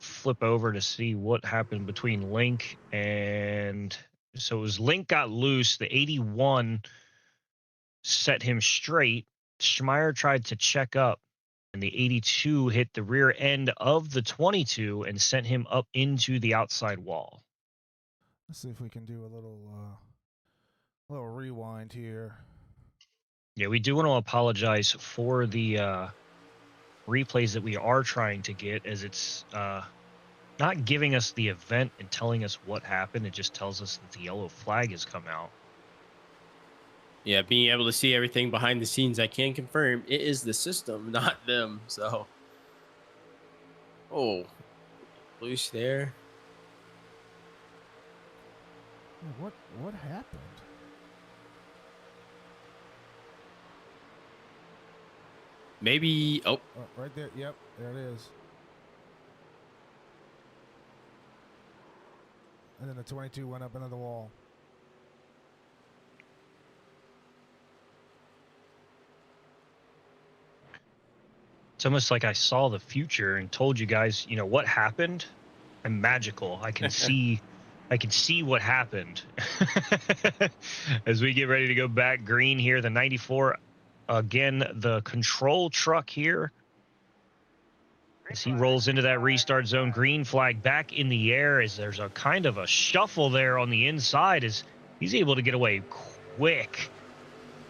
[SPEAKER 2] flip over to see what happened between Link and, so it was Link got loose, the 81 set him straight. Schmeier tried to check up, and the 82 hit the rear end of the 22 and sent him up into the outside wall.
[SPEAKER 4] Let's see if we can do a little rewind here.
[SPEAKER 2] Yeah, we do want to apologize for the replays that we are trying to get, as it's not giving us the event and telling us what happened. It just tells us that the yellow flag has come out.
[SPEAKER 3] Yeah, being able to see everything behind the scenes, I can confirm it is the system, not them. So, oh, loose there.
[SPEAKER 4] What happened?
[SPEAKER 3] Maybe, oh,
[SPEAKER 4] Right there. Yep, there it is. And then the 22 went up into the wall.
[SPEAKER 2] It's almost like I saw the future and told you guys, you know, what happened. I'm magical. I can see what happened. As we get ready to go back green here, the 94, again, the control truck here. As he rolls into that restart zone, green flag back in the air, as there's a kind of a shuffle there on the inside, as he's able to get away quick.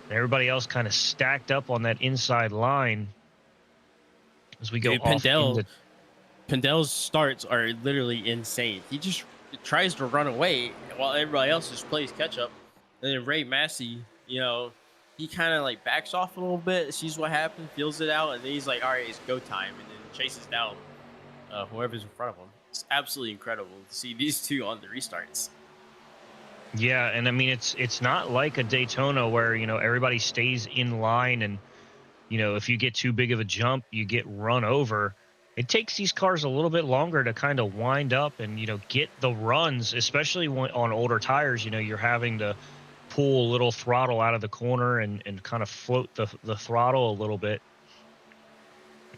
[SPEAKER 2] And everybody else kind of stacked up on that inside line. As we go off
[SPEAKER 3] Pendel's starts are literally insane. He just tries to run away while everybody else just plays catch up. And then Ray Massey, you know, he kind of like backs off a little bit, sees what happened, feels it out, and then he's like, all right, it's go time, and then chases down whoever's in front of him. It's absolutely incredible to see these two on the restarts.
[SPEAKER 2] Yeah, and I mean, it's not like a Daytona where, you know, everybody stays in line and, you know, if you get too big of a jump, you get run over. It takes these cars a little bit longer to kind of wind up and, you know, get the runs, especially on older tires. You know, you're having to pull a little throttle out of the corner and kind of float the throttle a little bit.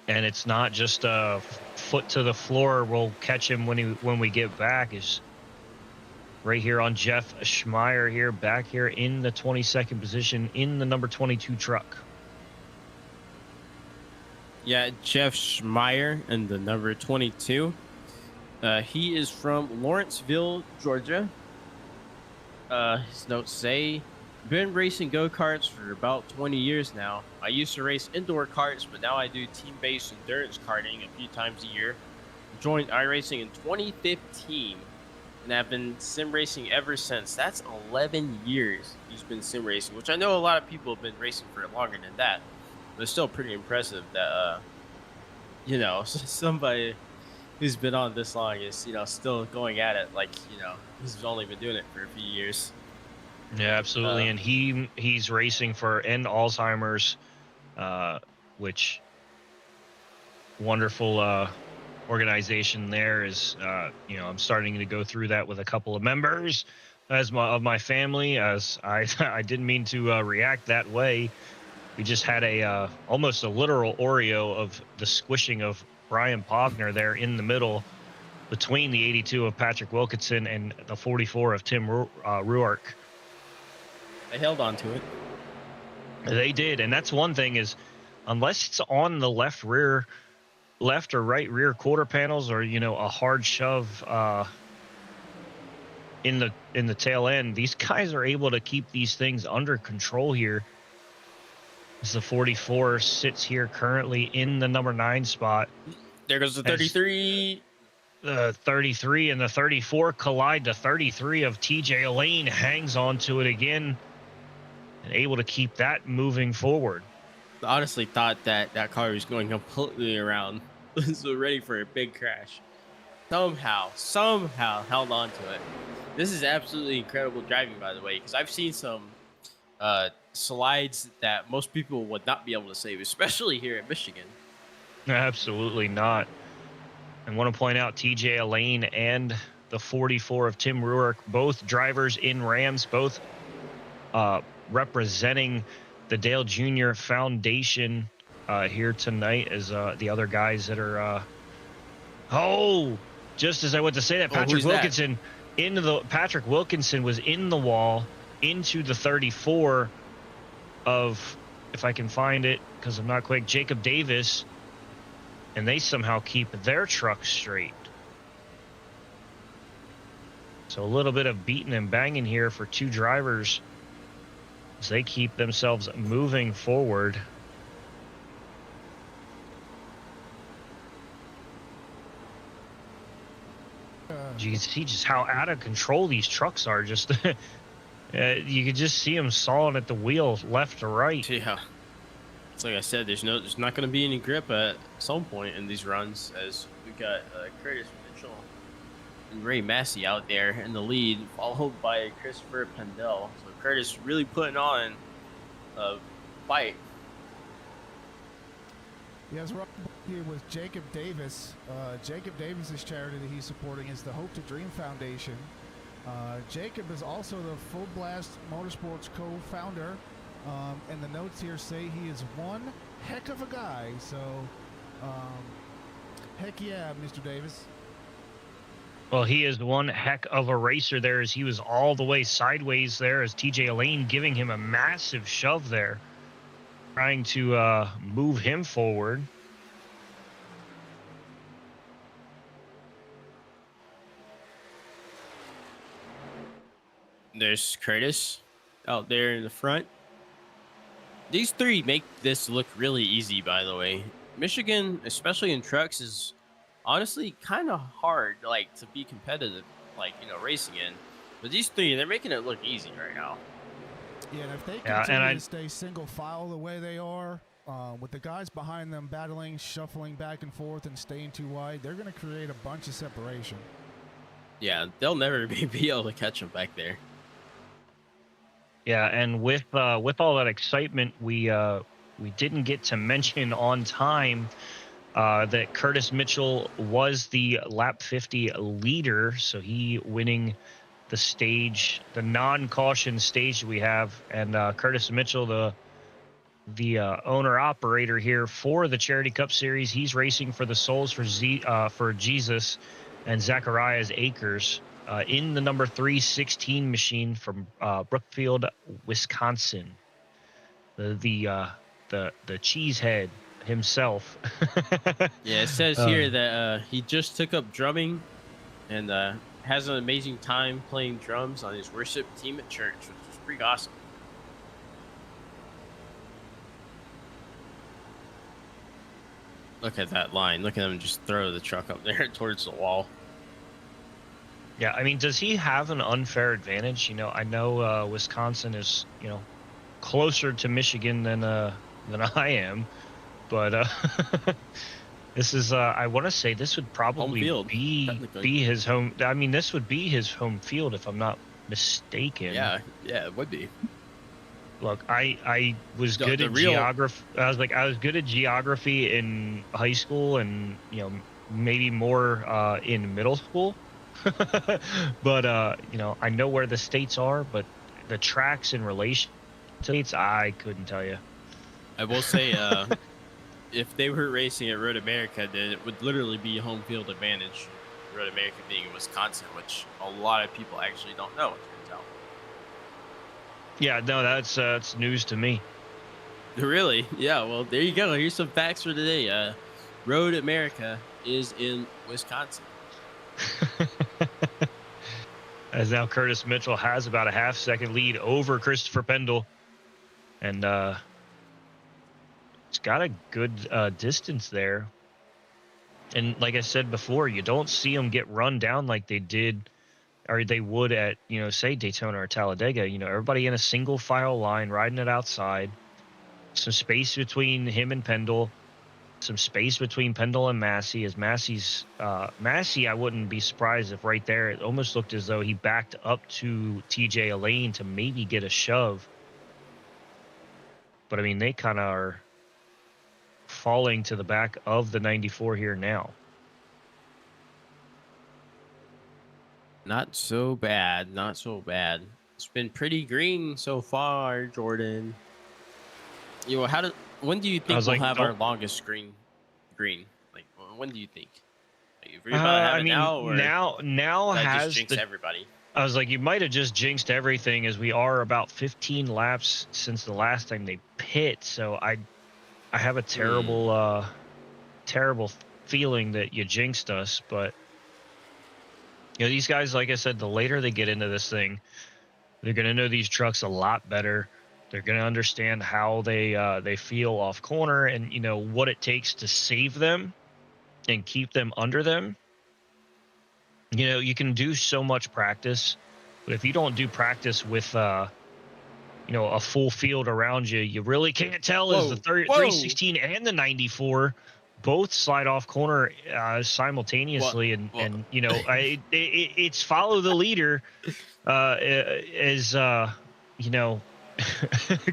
[SPEAKER 2] And it's not just a foot to the floor. We'll catch him when we get back. Is right here on Jeff Schmeier here, back here in the 22nd position in the number 22 truck.
[SPEAKER 3] Yeah, Jeff Schmeier and the number 22. He is from Lawrenceville, Georgia. His notes say, been racing go-karts for about 20 years now. I used to race indoor karts, but now I do team-based endurance karting a few times a year. Joined iRacing in 2015 and have been sim racing ever since. That's 11 years he's been sim racing, which I know a lot of people have been racing for longer than that. But it's still pretty impressive that, somebody who's been on this long is, still going at it like, he's only been doing it for a few years.
[SPEAKER 2] Yeah, absolutely. And he's racing for End Alzheimer's, which wonderful organization there is. I'm starting to go through that with a couple of members of my family, as I didn't mean to react that way. We just had almost a literal Oreo of the squishing of Brian Pogner there in the middle between the 82 of Patrick Wilkinson and the 44 of Tim Ruark.
[SPEAKER 3] They held on to it.
[SPEAKER 2] They did, and that's one thing is, unless it's on the left or right rear quarter panels, or a hard shove in the tail end, these guys are able to keep these things under control here. As the 44 sits here currently in the number 9 spot.
[SPEAKER 3] There goes the 33.
[SPEAKER 2] The 33 and the 34 collide. The 33 of TJ Elaine hangs on to it again and able to keep that moving forward.
[SPEAKER 3] I honestly thought that car was going completely around. So ready for a big crash. Somehow held on to it. This is absolutely incredible driving, by the way, because I've seen some slides that most people would not be able to save, especially here in Michigan.
[SPEAKER 2] Absolutely not. And want to point out TJ Elaine and the 44 of Tim Ruark, both drivers in Rams, both representing the Dale Jr. Foundation here tonight as the other guys that are just as I went to say that, Patrick Wilkinson Patrick Wilkinson was in the wall into the 34 of, if I can find it because I'm not quick, Jacob Davis, and they somehow keep their truck straight. So a little bit of beating and banging here for two drivers as they keep themselves moving forward. You can see just how out of control these trucks are. Just you can just see them sawing at the wheel left to right.
[SPEAKER 3] Yeah, it's like I said. There's not going to be any grip at some point in these runs, as we got Curtis Mitchell and Ray Massey out there in the lead, followed by Christopher Pendel. So Curtis really putting on a fight.
[SPEAKER 4] Yes, we're up here with Jacob Davis. Jacob Davis's charity that he's supporting is the Hope to Dream Foundation. Jacob is also the Full Blast Motorsports co-founder, and the notes here say he is one heck of a guy. So, heck yeah, Mr. Davis.
[SPEAKER 2] Well, he is one heck of a racer there, as he was all the way sideways there, as TJ Elaine giving him a massive shove there, trying to move him forward.
[SPEAKER 3] There's Curtis out there in the front. These three make this look really easy, by the way. Michigan, especially in trucks, is honestly kind of hard, like, to be competitive, like, racing in. But these three, they're making it look easy right now.
[SPEAKER 4] Yeah, and if they continue to stay single file the way they are, with the guys behind them battling, shuffling back and forth, and staying too wide, they're going to create a bunch of separation.
[SPEAKER 3] Yeah, they'll never be able to catch them back there.
[SPEAKER 2] Yeah, and with all that excitement, we didn't get to mention on time that Curtis Mitchell was the lap 50 leader, so he winning the stage, the non-caution stage we have, and Curtis Mitchell, the owner operator here for the Charity Cup Series, he's racing for the Souls for Jesus and Zacharias Acres in the number 316 machine from Brookfield, Wisconsin. The cheesehead himself.
[SPEAKER 3] Yeah, it says here that he just took up drumming and has an amazing time playing drums on his worship team at church, which is pretty awesome. Look at that line. Look at him just throw the truck up there towards the wall.
[SPEAKER 2] Yeah, I mean, does he have an unfair advantage? You know, I know Wisconsin is, you know, closer to Michigan than I am, but this is I want to say this would probably be his home. I mean, this would be his home field if I'm not mistaken.
[SPEAKER 3] Yeah, it would be.
[SPEAKER 2] Look, I was good at geography. I was good at geography in high school, and you know, maybe more in middle school. But you know, I know where the states are, but the tracks in relation to states, I couldn't tell you.
[SPEAKER 3] I will say, if they were racing at Road America, then it would literally be home field advantage. Road America being in Wisconsin, which a lot of people actually don't know.
[SPEAKER 2] Yeah, no, that's news to me.
[SPEAKER 3] Really? Yeah, well, there you go. Here's some facts for today. Road America is in Wisconsin.
[SPEAKER 2] As now Curtis Mitchell has about a half-second lead over Christopher Pendle. And it's got a good distance there. And like I said before, you don't see them get run down like they did or they would at, you know, say Daytona or Talladega. You know, everybody in a single file line, riding it outside. Some space between him and Pendle. Some space between Pendle and Massey. As Massey, I wouldn't be surprised if right there it almost looked as though he backed up to TJ Elaine to maybe get a shove. But I mean, they kind of are falling to the back of the 94 here now.
[SPEAKER 3] Not so bad. Not so bad. It's been pretty green so far, Jordan. You know, when do you think we'll have our longest green? Like, when do you think? Like, are you about to have
[SPEAKER 2] I
[SPEAKER 3] it
[SPEAKER 2] mean,
[SPEAKER 3] now, or
[SPEAKER 2] now has
[SPEAKER 3] just jinx everybody?
[SPEAKER 2] I was like, you might have just jinxed everything, as we are about 15 laps since the last time they pit. So I have a terrible, terrible feeling that you jinxed us. But you know, these guys, like I said, the later they get into this thing, they're gonna know these trucks a lot better. They're gonna understand how they feel off corner, and you know what it takes to save them and keep them under them. You know, you can do so much practice, but if you don't do practice with, you know, a full field around you, you really can't tell as the 316 and the 94 both slide off corner simultaneously. And you know, it's follow the leader as, you know,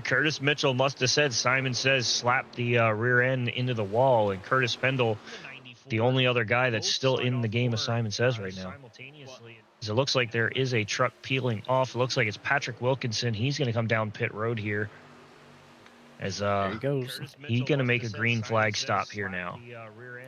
[SPEAKER 2] Curtis Mitchell must have said, Simon Says, slap the rear end into the wall, and Curtis Pendle, the only other guy that's still in the game of Simon Says right now. As it looks like there is a truck peeling off. It looks like it's Patrick Wilkinson. He's going to come down pit road here. As
[SPEAKER 3] there he goes.
[SPEAKER 2] He's going to make a green flag stop here now.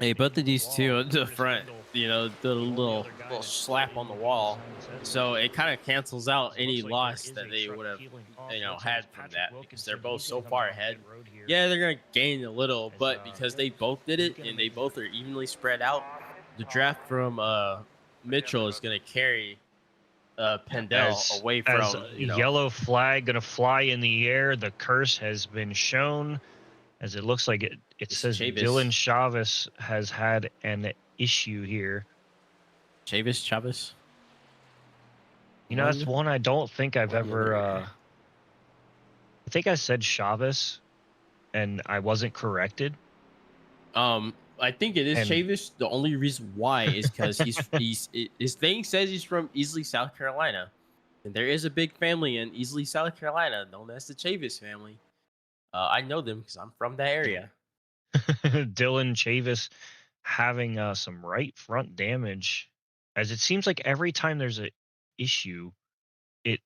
[SPEAKER 3] Hey, both of these two at the front, you know, the little slap on the wall. So it kind of cancels out any loss that they would have, you know, had from that, because they're both so far ahead. Yeah, they're going to gain a little, but because they both did it and they both are evenly spread out, the draft from Mitchell is going to carry Pendle away from, you know,
[SPEAKER 2] yellow flag going to fly in the air. The curse has been shown, as it looks like it says
[SPEAKER 3] Chavis.
[SPEAKER 2] Dylan Chavez has had an issue here.
[SPEAKER 3] Chavez.
[SPEAKER 2] You know, that's one I don't think I've ever. I think I said Chavez, and I wasn't corrected.
[SPEAKER 3] I think it is Chavis. The only reason why is because his thing says he's from Easley, South Carolina, and there is a big family in Easley, South Carolina, known as the Chavis family. I know them because I'm from that area.
[SPEAKER 2] Dylan Chavis having some right front damage, as it seems like every time there's an issue, it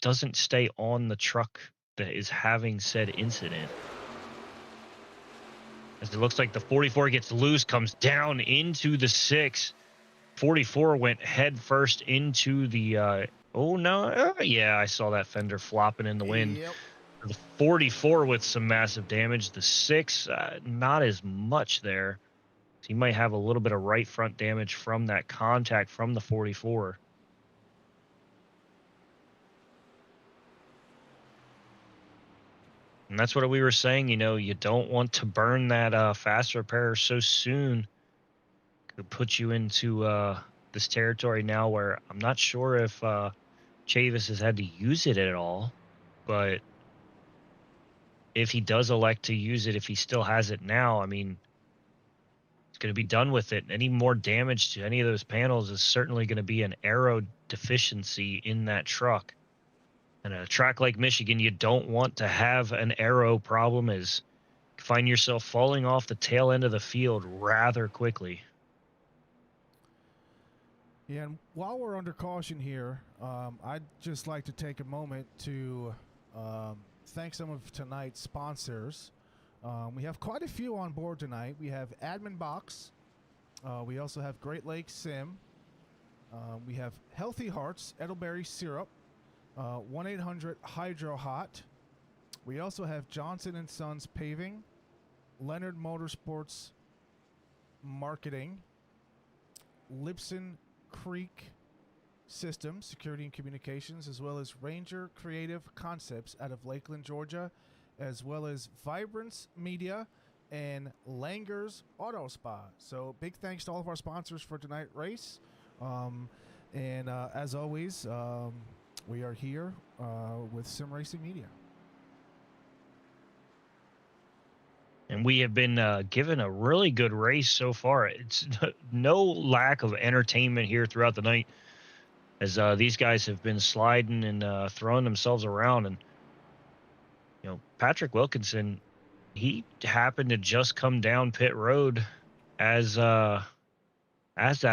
[SPEAKER 2] doesn't stay on the truck that is having said incident. As it looks like the 44 gets loose, comes down into the 6. 44 went head first into the, yeah, I saw that fender flopping in the wind.
[SPEAKER 4] Yep.
[SPEAKER 2] The 44 with some massive damage. The 6, not as much there. So he might have a little bit of right front damage from that contact from the 44. And that's what we were saying, you know, you don't want to burn that fast repair so soon. Could put you into this territory now where I'm not sure if Chavis has had to use it at all, but if he does elect to use it, if he still has it now, I mean, it's going to be done with it. Any more damage to any of those panels is certainly going to be an aero deficiency in that truck. And a track like Michigan, you don't want to have an aero problem, as you find yourself falling off the tail end of the field rather quickly.
[SPEAKER 4] Yeah, and while we're under caution here, I'd just like to take a moment to thank some of tonight's sponsors. We have quite a few on board tonight. We have AdminBoxx. We also have Great Lakes Sim. We have Healthy Hearts, Elderberry Syrup, 1-800-HydroHot. We also have Johnson & Sons Paving, Leonard Motorsports Marketing, Lisbon Creek Systems, Security and Communications, as well as Ranger Creative Concepts out of Lakeland, Georgia, as well as Vibrance Media and Langer's Auto Spa. So big thanks to all of our sponsors for tonight's race. As always, we are here with Sim Racing Media.
[SPEAKER 2] And we have been given a really good race so far. It's no lack of entertainment here throughout the night, as these guys have been sliding and throwing themselves around. And, you know, Patrick Wilkinson, he happened to just come down pit road as that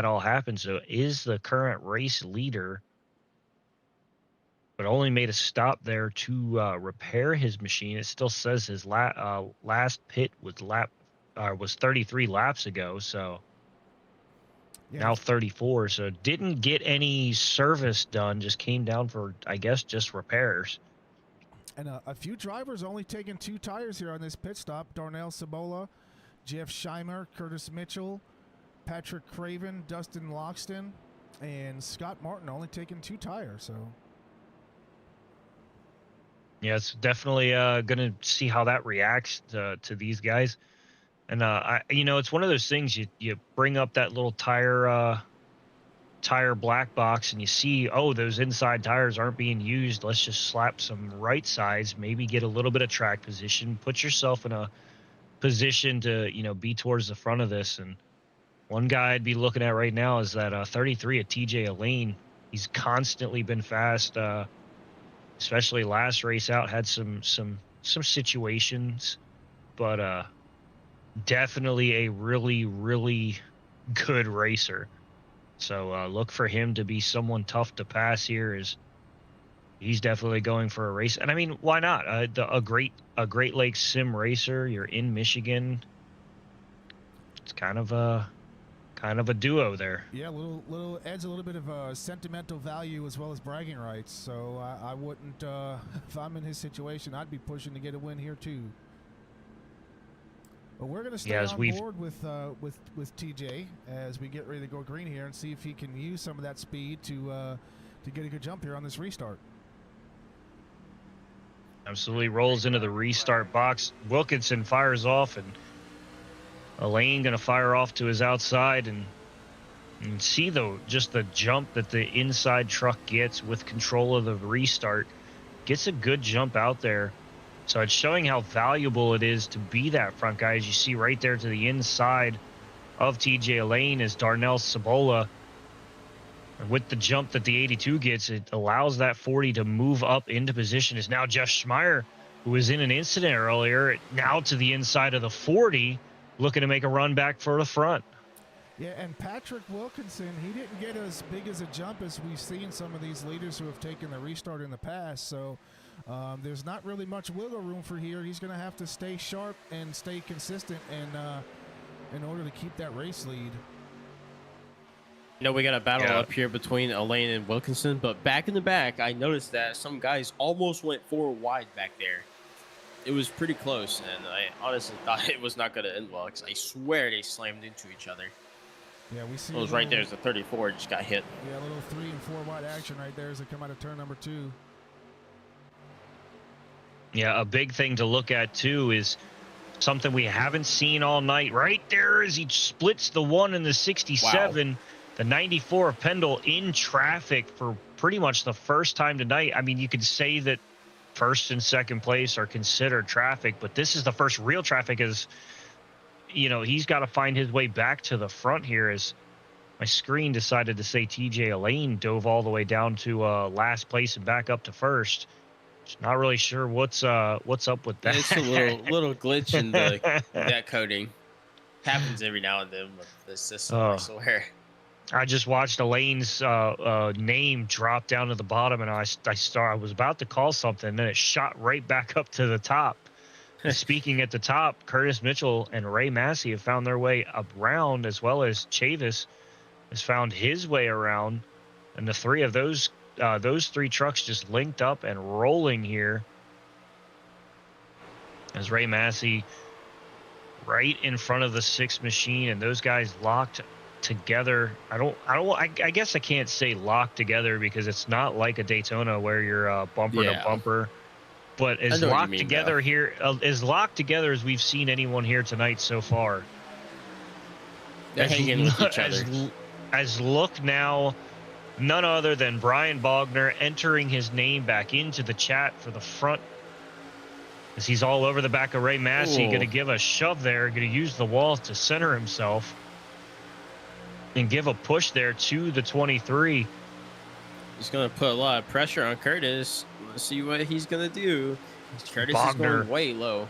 [SPEAKER 2] all happened. So is the current race leader, but only made a stop there to repair his machine. It still says his last pit was 33 laps ago, so now 34. So didn't get any service done, just came down for, I guess, just repairs.
[SPEAKER 4] And a few drivers only taking 2 tires here on this pit stop. Darnell Cibola, Jeff Scheimer, Curtis Mitchell, Patrick Craven, Dustin Loxton, and Scott Martin only taking 2 tires. So
[SPEAKER 2] yeah, it's definitely going to see how that reacts to these guys. And, it's one of those things, you bring up that little tire black box and you see, oh, those inside tires aren't being used. Let's just slap some right sides, maybe get a little bit of track position, put yourself in a position to, be towards the front of this. And one guy I'd be looking at right now is that 33 at TJ Elaine. He's constantly been fast, especially last race out, had some situations, but definitely a really, really good racer. So look for him to be someone tough to pass here, as he's definitely going for a race. And I mean, why not? A Great Lakes sim racer, you're in Michigan. It's kind of a duo there.
[SPEAKER 4] yeah, little adds a little bit of sentimental value as well as bragging rights. So I wouldn't, if I'm in his situation, I'd be pushing to get a win here too. But we're going to stay on board with TJ as we get ready to go green here and see if he can use some of that speed to get a good jump here on this restart.
[SPEAKER 2] Absolutely rolls into the restart box. Wilkinson fires off, and Elaine going to fire off to his outside, and see just the jump that the inside truck gets with control of the restart. Gets a good jump out there. So it's showing how valuable it is to be that front guy. As you see right there to the inside of TJ Elaine is Darnell Cibola. And with the jump that the 82 gets, it allows that 40 to move up into position. Is now Jeff Schmeier, who was in an incident earlier, now to the inside of the 40, looking to make a run back for the front.
[SPEAKER 4] Yeah, and Patrick Wilkinson, he didn't get as big as a jump as we've seen some of these leaders who have taken the restart in the past. So there's not really much wiggle room for here. He's going to have to stay sharp and stay consistent in order to keep that race lead.
[SPEAKER 3] We got a battle up here between Elaine and Wilkinson, but back in the back, I noticed that some guys almost went 4 wide back there. it was pretty close, and I honestly thought it was not going to end well because I swear they slammed into each other.
[SPEAKER 4] Yeah, we see.
[SPEAKER 3] It was right there as the 34 just got hit.
[SPEAKER 4] Yeah, a little 3 and 4 wide action right there as they come out of turn number 2.
[SPEAKER 2] Yeah, a big thing to look at too is something we haven't seen all night. Right there as he splits the 1 and the 67, wow. The 94 Pendle in traffic for pretty much the first time tonight. I mean, you could say that first and second place are considered traffic, but this is the first real traffic as, you know, he's got to find his way back to the front here as my screen decided to say TJ Elaine dove all the way down to last place and back up to first. Just not really sure what's up with that.
[SPEAKER 3] It's a little glitch in that coding. Happens every now and then with the system, I swear.
[SPEAKER 2] I just watched Elaine's name drop down to the bottom, and I was about to call something, and then it shot right back up to the top. Speaking at the top, Curtis Mitchell and Ray Massey have found their way around, as well as Chavis has found his way around, and the three of those 3 trucks just linked up and rolling here as Ray Massey right in front of the 6 machine, and those guys locked together. I guess I can't say locked together because it's not like a Daytona where you're bumper to bumper, but as locked together here, as locked together as we've seen anyone here tonight so far.
[SPEAKER 3] They're hanging with each other.
[SPEAKER 2] As look now, none other than Brian Bogner entering his name back into the chat for the front as he's all over the back of Ray Massey. Going to give a shove there, going to use the wall to center himself and give a push there to the 23.
[SPEAKER 3] He's going to put a lot of pressure on Curtis. Let's see what he's going to do. Curtis is going way low.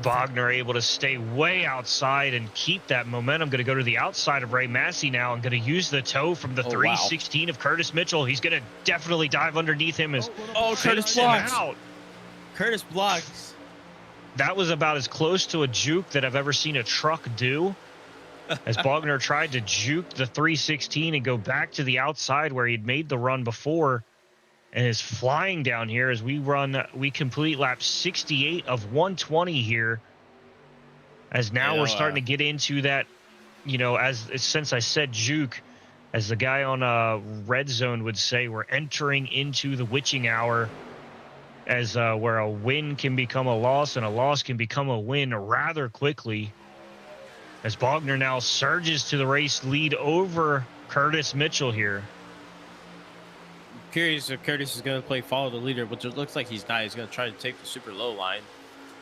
[SPEAKER 2] Bogner able to stay way outside and keep that momentum. Going to go to the outside of Ray Massey now and going to use the toe from the 316 of Curtis Mitchell. He's going to definitely dive underneath him as
[SPEAKER 3] Curtis blocks. Curtis blocks.
[SPEAKER 2] That was about as close to a juke that I've ever seen a truck do. As Bogner tried to juke the 316 and go back to the outside where he'd made the run before, and is flying down here as we complete lap 68 of 120 here. As now we're starting to get into that, you know, since I said juke, as the guy on Red Zone would say, we're entering into the witching hour, as where a win can become a loss and a loss can become a win rather quickly. As Bogner now surges to the race lead over Curtis Mitchell here.
[SPEAKER 3] Curious if Curtis is going to play follow the leader, which it looks like he's not. He's going to try to take the super low line.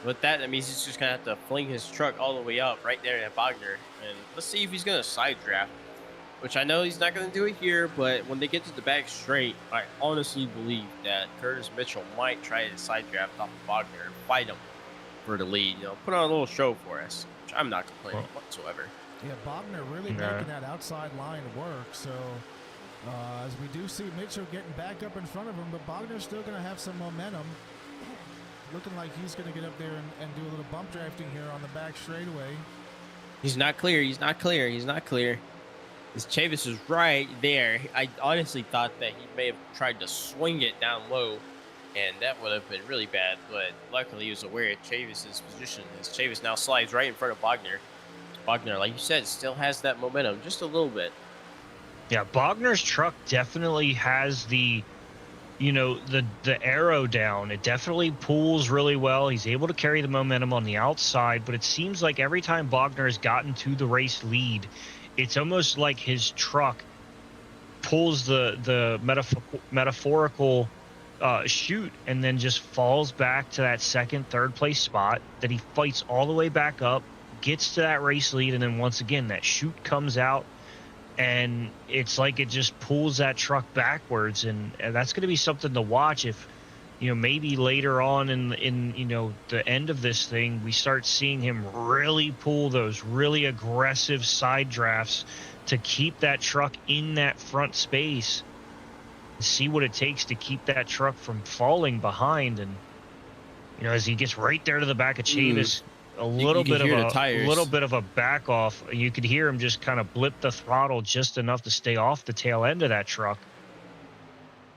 [SPEAKER 3] With that means he's just going to have to fling his truck all the way up right there at Bogner. And let's see if he's going to side draft, which I know he's not going to do it here, but when they get to the back straight, I honestly believe that Curtis Mitchell might try to side draft off of Bogner and fight him for the lead. You know, put on a little show for us. I'm not complaining whatsoever.
[SPEAKER 4] Yeah, Bogner really making that outside line work. So as we do see Mitchell getting back up in front of him, but Bogner's still going to have some momentum. Looking like he's going to get up there and do a little bump drafting here on the back straightaway.
[SPEAKER 3] He's not clear. He's not clear. He's not clear. This Chavis is right there. I honestly thought that he may have tried to swing it down low, and that would have been really bad, but luckily he was aware of Chavis's position as Chavis now slides right in front of Bogner. Bogner, like you said, still has that momentum just a little bit.
[SPEAKER 2] Yeah, Bogner's truck definitely has the, you know, the arrow down. It definitely pulls really well. He's able to carry the momentum on the outside, but it seems like every time Bogner has gotten to the race lead, it's almost like his truck pulls the metaphorical chute and then just falls back to that second, third place spot that he fights all the way back up, gets to that race lead, and then once again that chute comes out and it's like it just pulls that truck backwards, and that's going to be something to watch if, you know, maybe later on in you know, the end of this thing we start seeing him really pull those really aggressive side drafts to keep that truck in that front space. See what it takes to keep that truck from falling behind. And, you know, as he gets right there to the back of Chavis, a little bit of a back off, you could hear him just kind of blip the throttle just enough to stay off the tail end of that truck.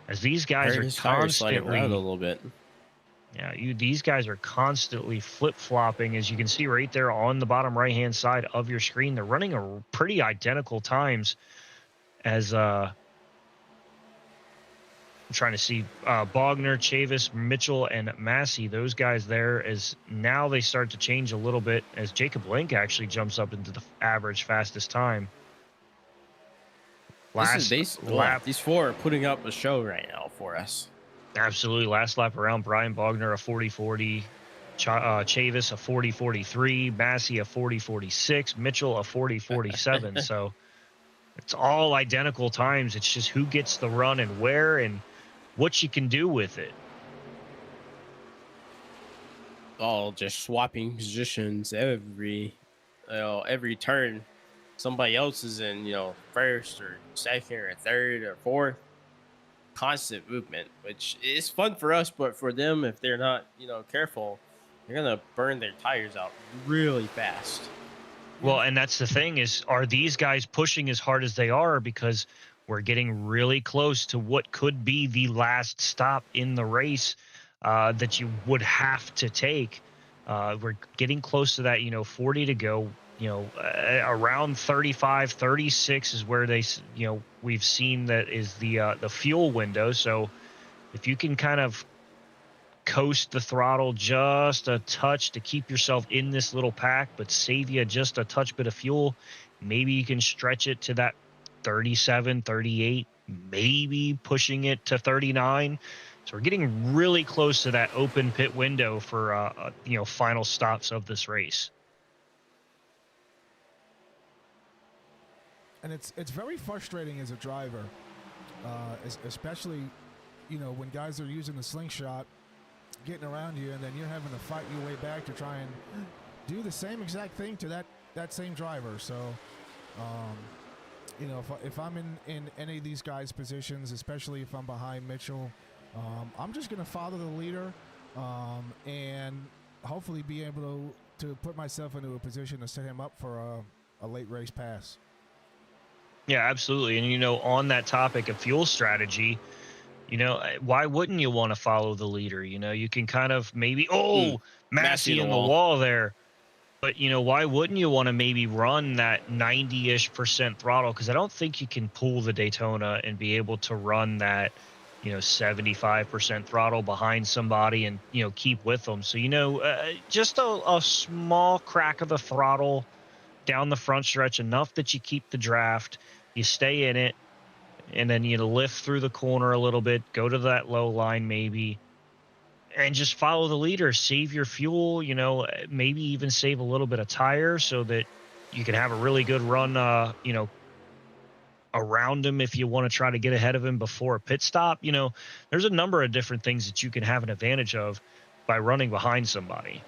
[SPEAKER 2] As these guys are constantly
[SPEAKER 3] around a little bit.
[SPEAKER 2] Yeah, these guys are constantly flip-flopping, as you can see right there on the bottom right-hand side of your screen. They're running a pretty identical times as I'm trying to see Bogner, Chavis, Mitchell, and Massey. Those guys there, as now they start to change a little bit as Jacob Link actually jumps up into the average fastest time.
[SPEAKER 3] These four are putting up a show right now for us.
[SPEAKER 2] Absolutely. Last lap around, Brian Bogner a 40-40, Chavis a 40-43, Massey a 40-46, Mitchell a 40-47. So it's all identical times. It's just who gets the run and where and what you can do with it.
[SPEAKER 3] All just swapping positions every turn. Somebody else is in, first or second or third or fourth. Constant movement, which is fun for us, but for them, if they're not, careful, they're gonna burn their tires out really fast.
[SPEAKER 2] Well, and that's the thing is, are these guys pushing as hard as they are because we're getting really close to what could be the last stop in the race that you would have to take. We're getting close to that, 40 to go. Around 35, 36 is where they, we've seen that is the fuel window. So if you can kind of coast the throttle just a touch to keep yourself in this little pack, but save you just a touch bit of fuel, maybe you can stretch it to that 37, 38, maybe pushing it to 39. So we're getting really close to that open pit window for, final stops of this race.
[SPEAKER 4] And it's very frustrating as a driver, especially, when guys are using the slingshot, getting around you, and then you're having to fight your way back to try and do the same exact thing to that same driver. So, if I'm in any of these guys' positions, especially if I'm behind Mitchell, I'm just going to follow the leader and hopefully be able to put myself into a position to set him up for a late race pass.
[SPEAKER 2] Yeah, absolutely. And, on that topic of fuel strategy, why wouldn't you want to follow the leader? You can kind of maybe, Massey in the wall there. But, why wouldn't you want to maybe run that 90-ish% throttle? Because I don't think you can pull the Daytona and be able to run that, 75% throttle behind somebody and, keep with them. So, just a small crack of the throttle down the front stretch, enough that you keep the draft, you stay in it, and then you lift through the corner a little bit, go to that low line maybe, and just follow the leader, save your fuel, maybe even save a little bit of tire so that you can have a really good run, around him if you want to try to get ahead of him before a pit stop. There's a number of different things that you can have an advantage of by running behind somebody.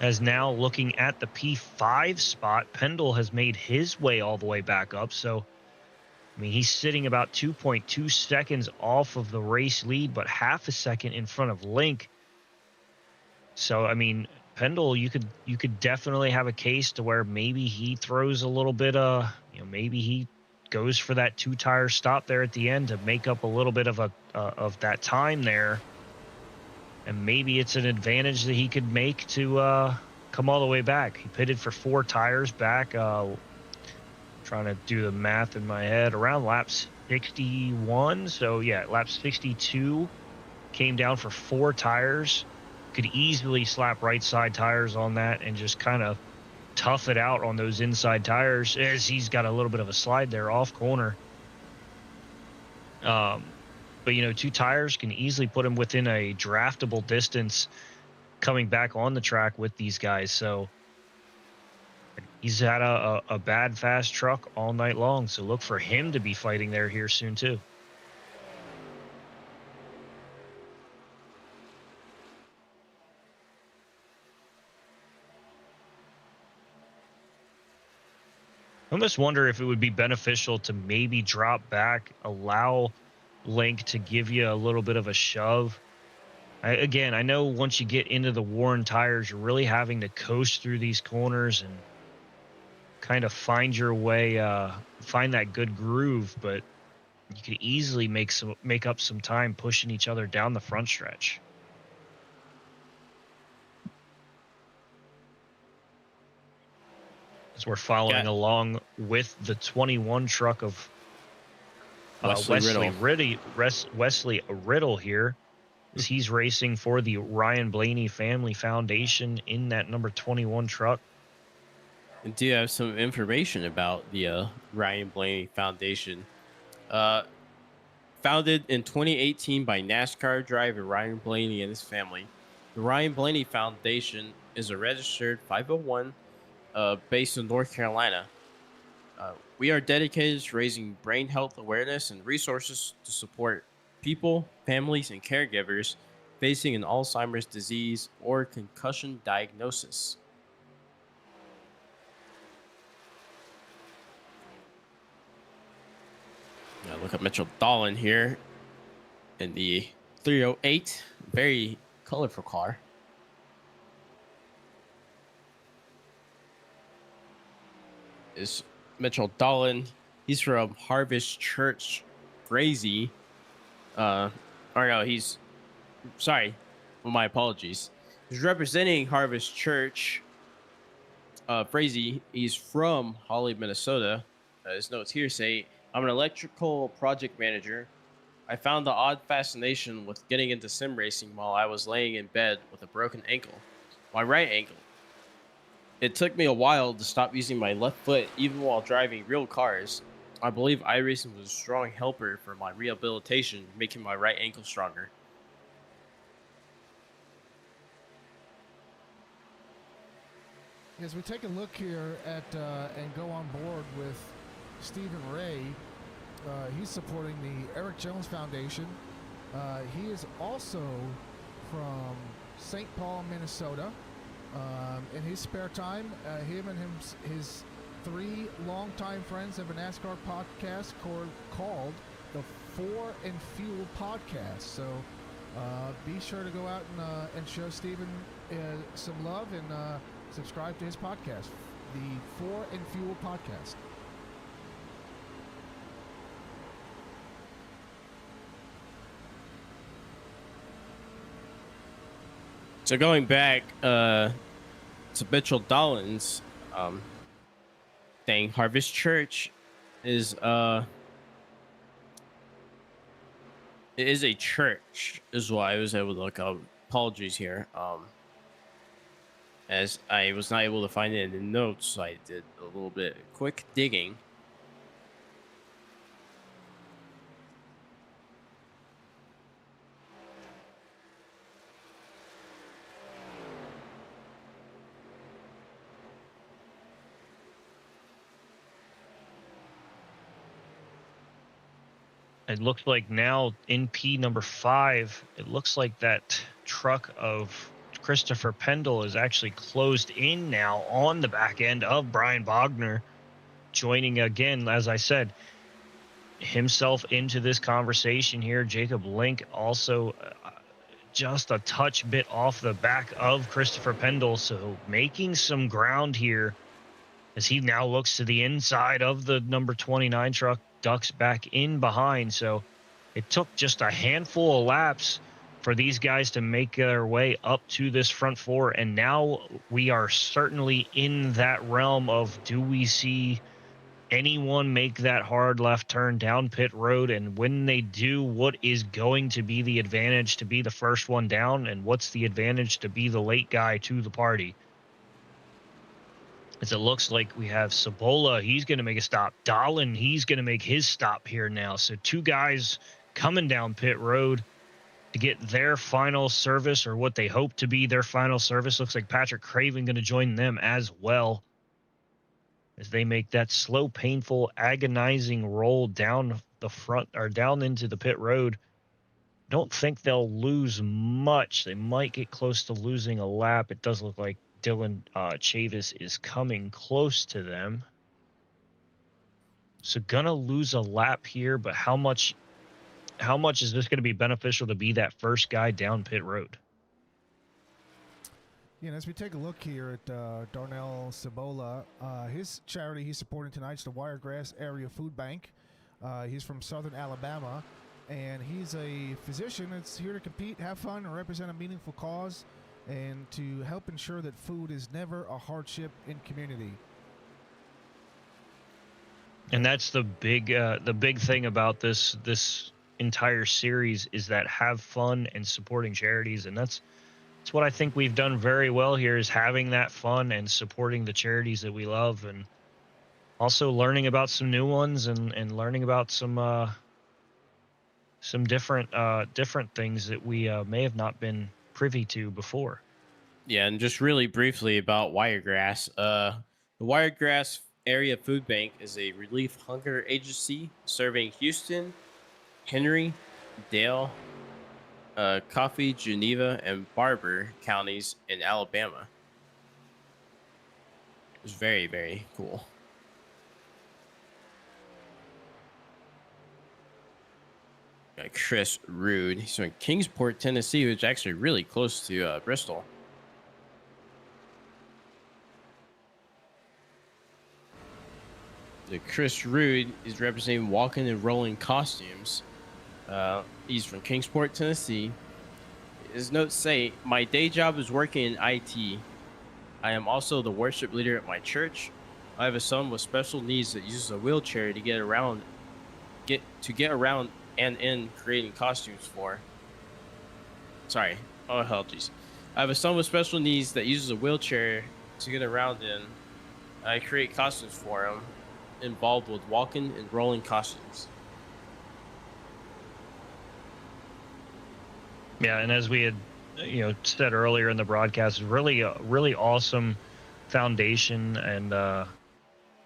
[SPEAKER 2] As now looking at the P5 spot, Pendle has made his way all the way back up. So, he's sitting about 2.2 seconds off of the race lead, but half a second in front of Link. So, Pendle, you could definitely have a case to where maybe he throws a little bit maybe he goes for that 2-tire stop there at the end to make up a little bit of that time there. And maybe it's an advantage that he could make to come all the way back. He pitted for 4 tires back. Trying to do the math in my head. Around lap 61. So, yeah, lap 62 came down for 4 tires. Could easily slap right side tires on that and just kind of tough it out on those inside tires as he's got a little bit of a slide there off corner. But, 2 tires can easily put him within a draftable distance coming back on the track with these guys. So he's had a bad, fast truck all night long. So look for him to be fighting there here soon, too. I almost wonder if it would be beneficial to maybe drop back, allow Link to give you a little bit of a shove. I know once you get into the worn tires, you're really having to coast through these corners and kind of find your way, find that good groove. But you could easily make up some time pushing each other down the front stretch. As we're following along with the 21 truck of Wesley Riddle here, as he's racing for the Ryan Blaney Family Foundation in that number 21 truck.
[SPEAKER 3] And do you have some information about the Ryan Blaney Foundation? Founded in 2018 by NASCAR driver Ryan Blaney and his family, the Ryan Blaney Foundation is a registered 501 based in North Carolina. We are dedicated to raising brain health awareness and resources to support people, families, and caregivers facing an Alzheimer's disease or concussion diagnosis. Now look at Mitchell Dahlin here in the 308. Very colorful car. Is Mitchell Dahlin. He's from Harvest Church, Frazee. Sorry. Well, my apologies. He's representing Harvest Church, Frazee. He's from Holly, Minnesota. His notes here say, I'm an electrical project manager. I found the odd fascination with getting into sim racing while I was laying in bed with a broken ankle, my right ankle. It took me a while to stop using my left foot even while driving real cars. I believe iRacing was a strong helper for my rehabilitation, making my right ankle stronger.
[SPEAKER 4] As we take a look here at and go on board with Stephen Ray, he's supporting the Eric Jones Foundation. He is also from St. Paul, Minnesota. In his spare time, him and his three longtime friends have a NASCAR podcast called the Four and Fuel Podcast. So be sure to go out and show Stephen some love and subscribe to his podcast, the Four and Fuel Podcast.
[SPEAKER 3] So going back to Mitchell Dahlin's thing, Harvest Church is it is a church, is why I was able to look up. Apologies here, as I was not able to find it in the notes, so I did a little bit quick digging.
[SPEAKER 2] It looks like now in P number 5, it looks like that truck of Christopher Pendle is actually closed in now on the back end of Brian Bogner, joining again, as I said, himself into this conversation here. Jacob Link also just a touch bit off the back of Christopher Pendle, so making some ground here as he now looks to the inside of the number 29 truck, ducks back in behind. So it took just a handful of laps for these guys to make their way up to this front four, and now we are certainly in that realm of, do we see anyone make that hard left turn down pit road? And when they do, what is going to be the advantage to be the first one down, and what's the advantage to be the late guy to the party? As it looks like we have Cibola, he's going to make a stop. Dahlin, he's going to make his stop here now. So two guys coming down pit road to get their final service, or what they hope to be their final service. Looks like Patrick Craven going to join them as well, as they make that slow, painful, agonizing roll down the front, or down into the pit road. Don't think they'll lose much. They might get close to losing a lap. It does look like Dylan Chavis is coming close to them. So gonna lose a lap here, but how much is this going to be beneficial to be that first guy down pit road?
[SPEAKER 4] Yeah, and as we take a look here at Darnell Cibola, his charity he's supporting tonight is the Wiregrass Area Food Bank. He's from Southern Alabama, and he's a physician that's here to compete, have fun, and represent a meaningful cause, and to help ensure that food is never a hardship in community.
[SPEAKER 2] And that's the big thing about this entire series is that have fun and supporting charities, and that's what I think we've done very well here, is having that fun and supporting the charities that we love, and also learning about some new ones and learning about some different things that we may have not been privy to before.
[SPEAKER 3] Yeah, and just really briefly about Wiregrass. The Wiregrass Area Food Bank is a relief hunger agency serving Houston, Henry, Dale, Coffee, Geneva, and Barber counties in Alabama. It was very, very cool. Got Chris Rude. He's from Kingsport, Tennessee, which is actually really close to Bristol. Chris Rude is representing Walking and Rolling Costumes. He's from Kingsport, Tennessee. His notes say, "My day job is working in IT. I am also the worship leader at my church. I have a son with special needs that uses a wheelchair to get around and in creating costumes for." Sorry, geez. I have a son with special needs that uses a wheelchair to get around in. I create costumes for him, involved with walking and rolling costumes.
[SPEAKER 2] Yeah, and as we had, said earlier in the broadcast, really awesome foundation and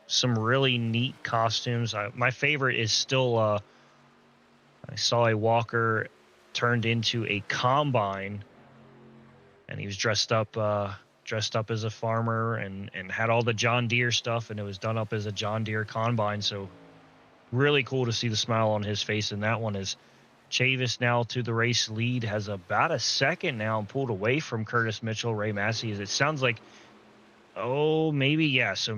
[SPEAKER 2] some really neat costumes. My favorite is still I saw a walker turned into a combine, and he was dressed up as a farmer and had all the John Deere stuff, and it was done up as a John Deere combine. So really cool to see the smile on his face in that one. Is Chavis now to the race lead, has about a second now and pulled away from Curtis Mitchell. Ray Massey, as it sounds like, maybe, yeah. So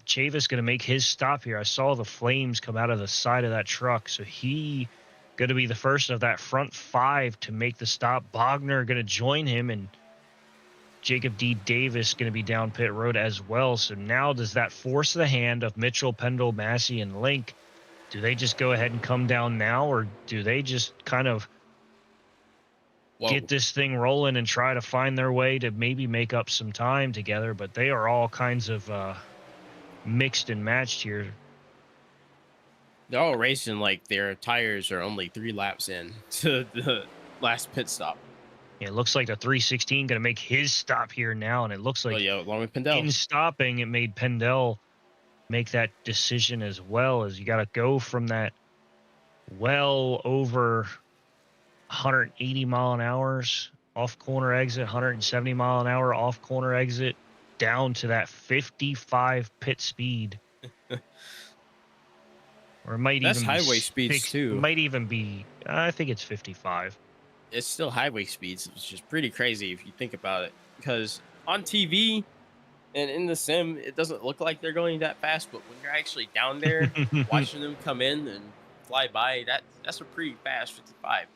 [SPEAKER 2] Chavis going to make his stop here. I saw the flames come out of the side of that truck. So he going to be the first of that front five to make the stop. Bogner going to join him, and Jacob D. Davis going to be down pit road as well. So now does that force the hand of Mitchell, Pendle, Massey, and Link? Do they just go ahead and come down now, or do they just kind of get this thing rolling and try to find their way to maybe make up some time together? But they are all kinds of mixed and matched here.
[SPEAKER 3] They're all racing like their tires are only 3 laps in to the last pit stop.
[SPEAKER 2] Yeah, it looks like the 316 going to make his stop here now, and it looks like
[SPEAKER 3] along with Pendle.
[SPEAKER 2] In stopping, it made Pendle make that decision as well, as you got to go from that well over 180 mile an hour off corner exit, 170 mile an hour off corner exit, down to that 55 pit speed. Or it might
[SPEAKER 3] That's
[SPEAKER 2] even
[SPEAKER 3] highway
[SPEAKER 2] be
[SPEAKER 3] speeds too.
[SPEAKER 2] It might even be, I think it's 55.
[SPEAKER 3] It's still highway speeds, which is pretty crazy if you think about it. Because on TV and in the sim, it doesn't look like they're going that fast, but when you're actually down there watching them come in and fly by, that's a pretty fast 55.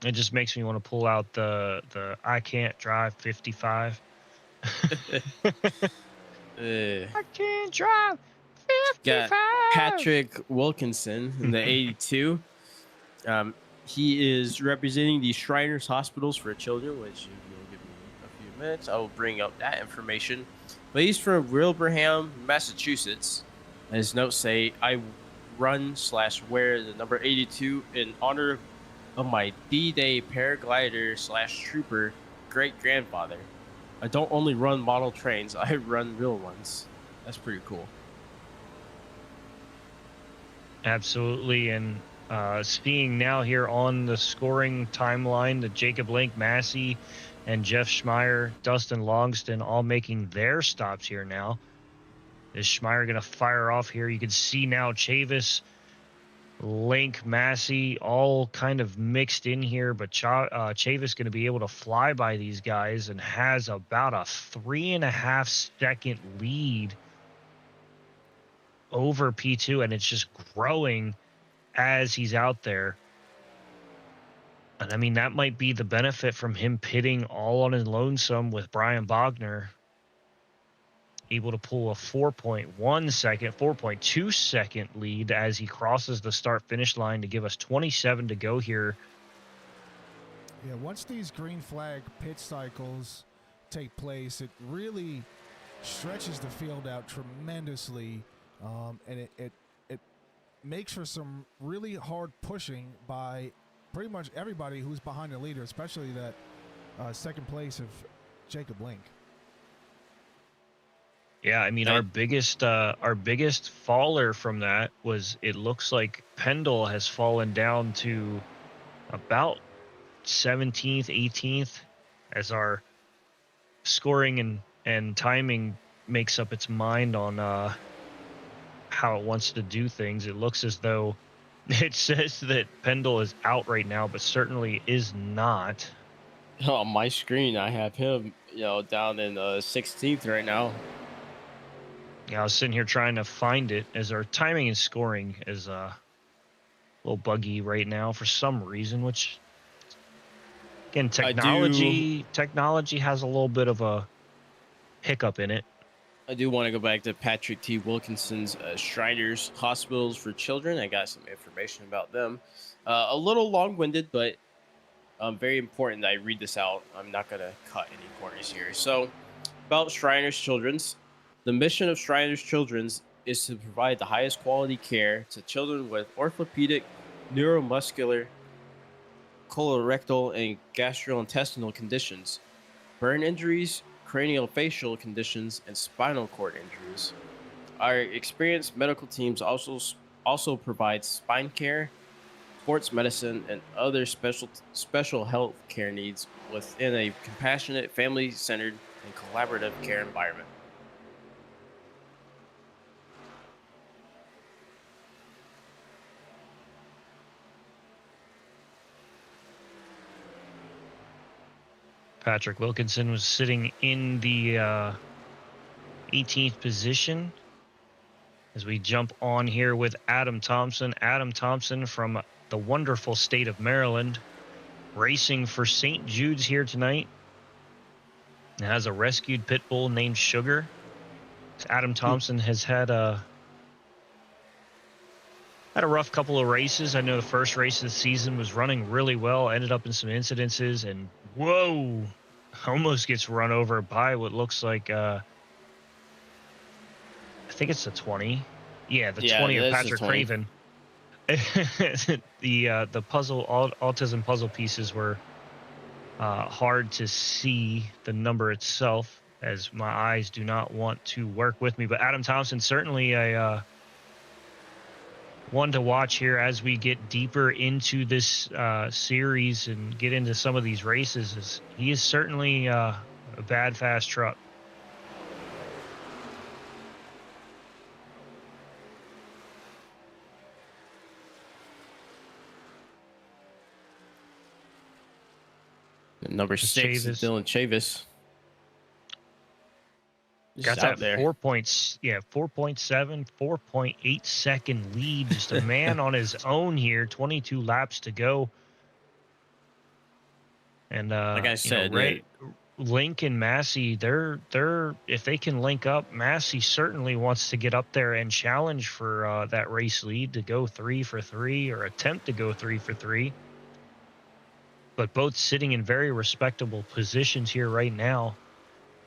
[SPEAKER 2] It just makes me want to pull out the I can't drive 55. I can't drive 55.
[SPEAKER 3] Got Patrick Wilkinson in the 82. He is representing the Shriners Hospitals for Children, which, if you'll give me a few minutes, I will bring up that information. But he's from Wilbraham, Massachusetts. And his notes say, "I run/wear the number 82 in honor of my D-Day paraglider/trooper great-grandfather. I don't only run model trains, I run real ones." That's pretty cool.
[SPEAKER 2] Absolutely. And seeing now here on the scoring timeline that Jacob Link, Massey, and Jeff Schmeier, Dustin Longston all making their stops here now. Is Schmeier going to fire off here? You can see now Chavis, Link, Massey all kind of mixed in here, but Chavis going to be able to fly by these guys and has about a 3.5 second lead over P2, and it's just growing as he's out there. And I mean, that might be the benefit from him pitting all on his lonesome with Brian Bogner, able to pull a 4.2 second lead as he crosses the start finish line to give us 27 to go here.
[SPEAKER 4] Yeah, once these green flag pit cycles take place, it really stretches the field out tremendously, and it makes for some really hard pushing by pretty much everybody who's behind the leader, especially that second place of Jacob Link.
[SPEAKER 2] Yeah, I mean, our biggest faller from that was, it looks like Pendle has fallen down to about 17th, 18th, as our scoring and timing makes up its mind on how it wants to do things. It looks as though it says that Pendle is out right now, but certainly is not.
[SPEAKER 3] On my screen, I have him, down in 16th right now.
[SPEAKER 2] Yeah, I was sitting here trying to find it, as our timing and scoring is a little buggy right now for some reason, which, again, technology has a little bit of a hiccup in it.
[SPEAKER 3] I do want to go back to Patrick T. Wilkinson's Shriners Hospitals for Children. I got some information about them. A little long-winded, but very important that I read this out. I'm not going to cut any corners here. So, about Shriners Children's. The mission of Shriners Children's is to provide the highest quality care to children with orthopedic, neuromuscular, colorectal, and gastrointestinal conditions, burn injuries, craniofacial conditions, and spinal cord injuries. Our experienced medical teams also provide spine care, sports medicine, and other special health care needs within a compassionate, family-centered, and collaborative care environment.
[SPEAKER 2] Patrick Wilkinson was sitting in the 18th position as we jump on here with Adam Thompson. Adam Thompson from the wonderful state of Maryland, racing for St. Jude's here tonight. It has a rescued pit bull named Sugar. Adam Thompson has had a rough couple of races. I know the first race of the season was running really well, ended up in some incidences, and whoa, almost gets run over by what looks like I think it's the 20. Yeah, the 20 of Patrick Craven. The puzzle, autism puzzle pieces were hard to see the number itself, as my eyes do not want to work with me. But Adam Thompson, certainly a one to watch here as we get deeper into this series and get into some of these races. He is certainly a bad, fast truck.
[SPEAKER 3] Number 6 is Dylan Chavis.
[SPEAKER 2] Got that 4.7, 4.8 second lead. Just a man on his own here. 22 laps to go. And
[SPEAKER 3] like I said,
[SPEAKER 2] Link and Massey, they're if they can link up, Massey certainly wants to get up there and challenge for that race lead, to go 3 for 3 or attempt to go 3 for 3. But both sitting in very respectable positions here right now.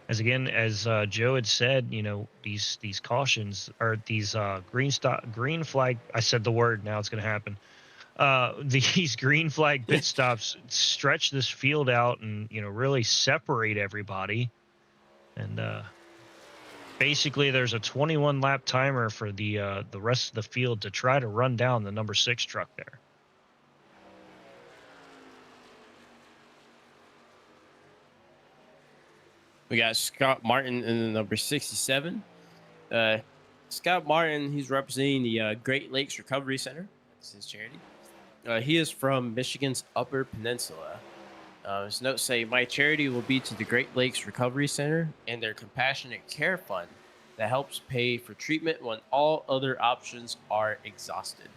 [SPEAKER 2] As again, as Joe had said, these cautions, or these green flag. I said the word. Now it's going to happen. These green flag pit stops stretch this field out and really separate everybody. And basically, there's a 21 lap timer for the rest of the field to try to run down the number 6 truck there.
[SPEAKER 3] We got Scott Martin in the number 67. Scott Martin, he's representing the Great Lakes Recovery Center. That's his charity. He is from Michigan's Upper Peninsula. His notes say, "My charity will be to the Great Lakes Recovery Center and their Compassionate Care Fund that helps pay for treatment when all other options are exhausted."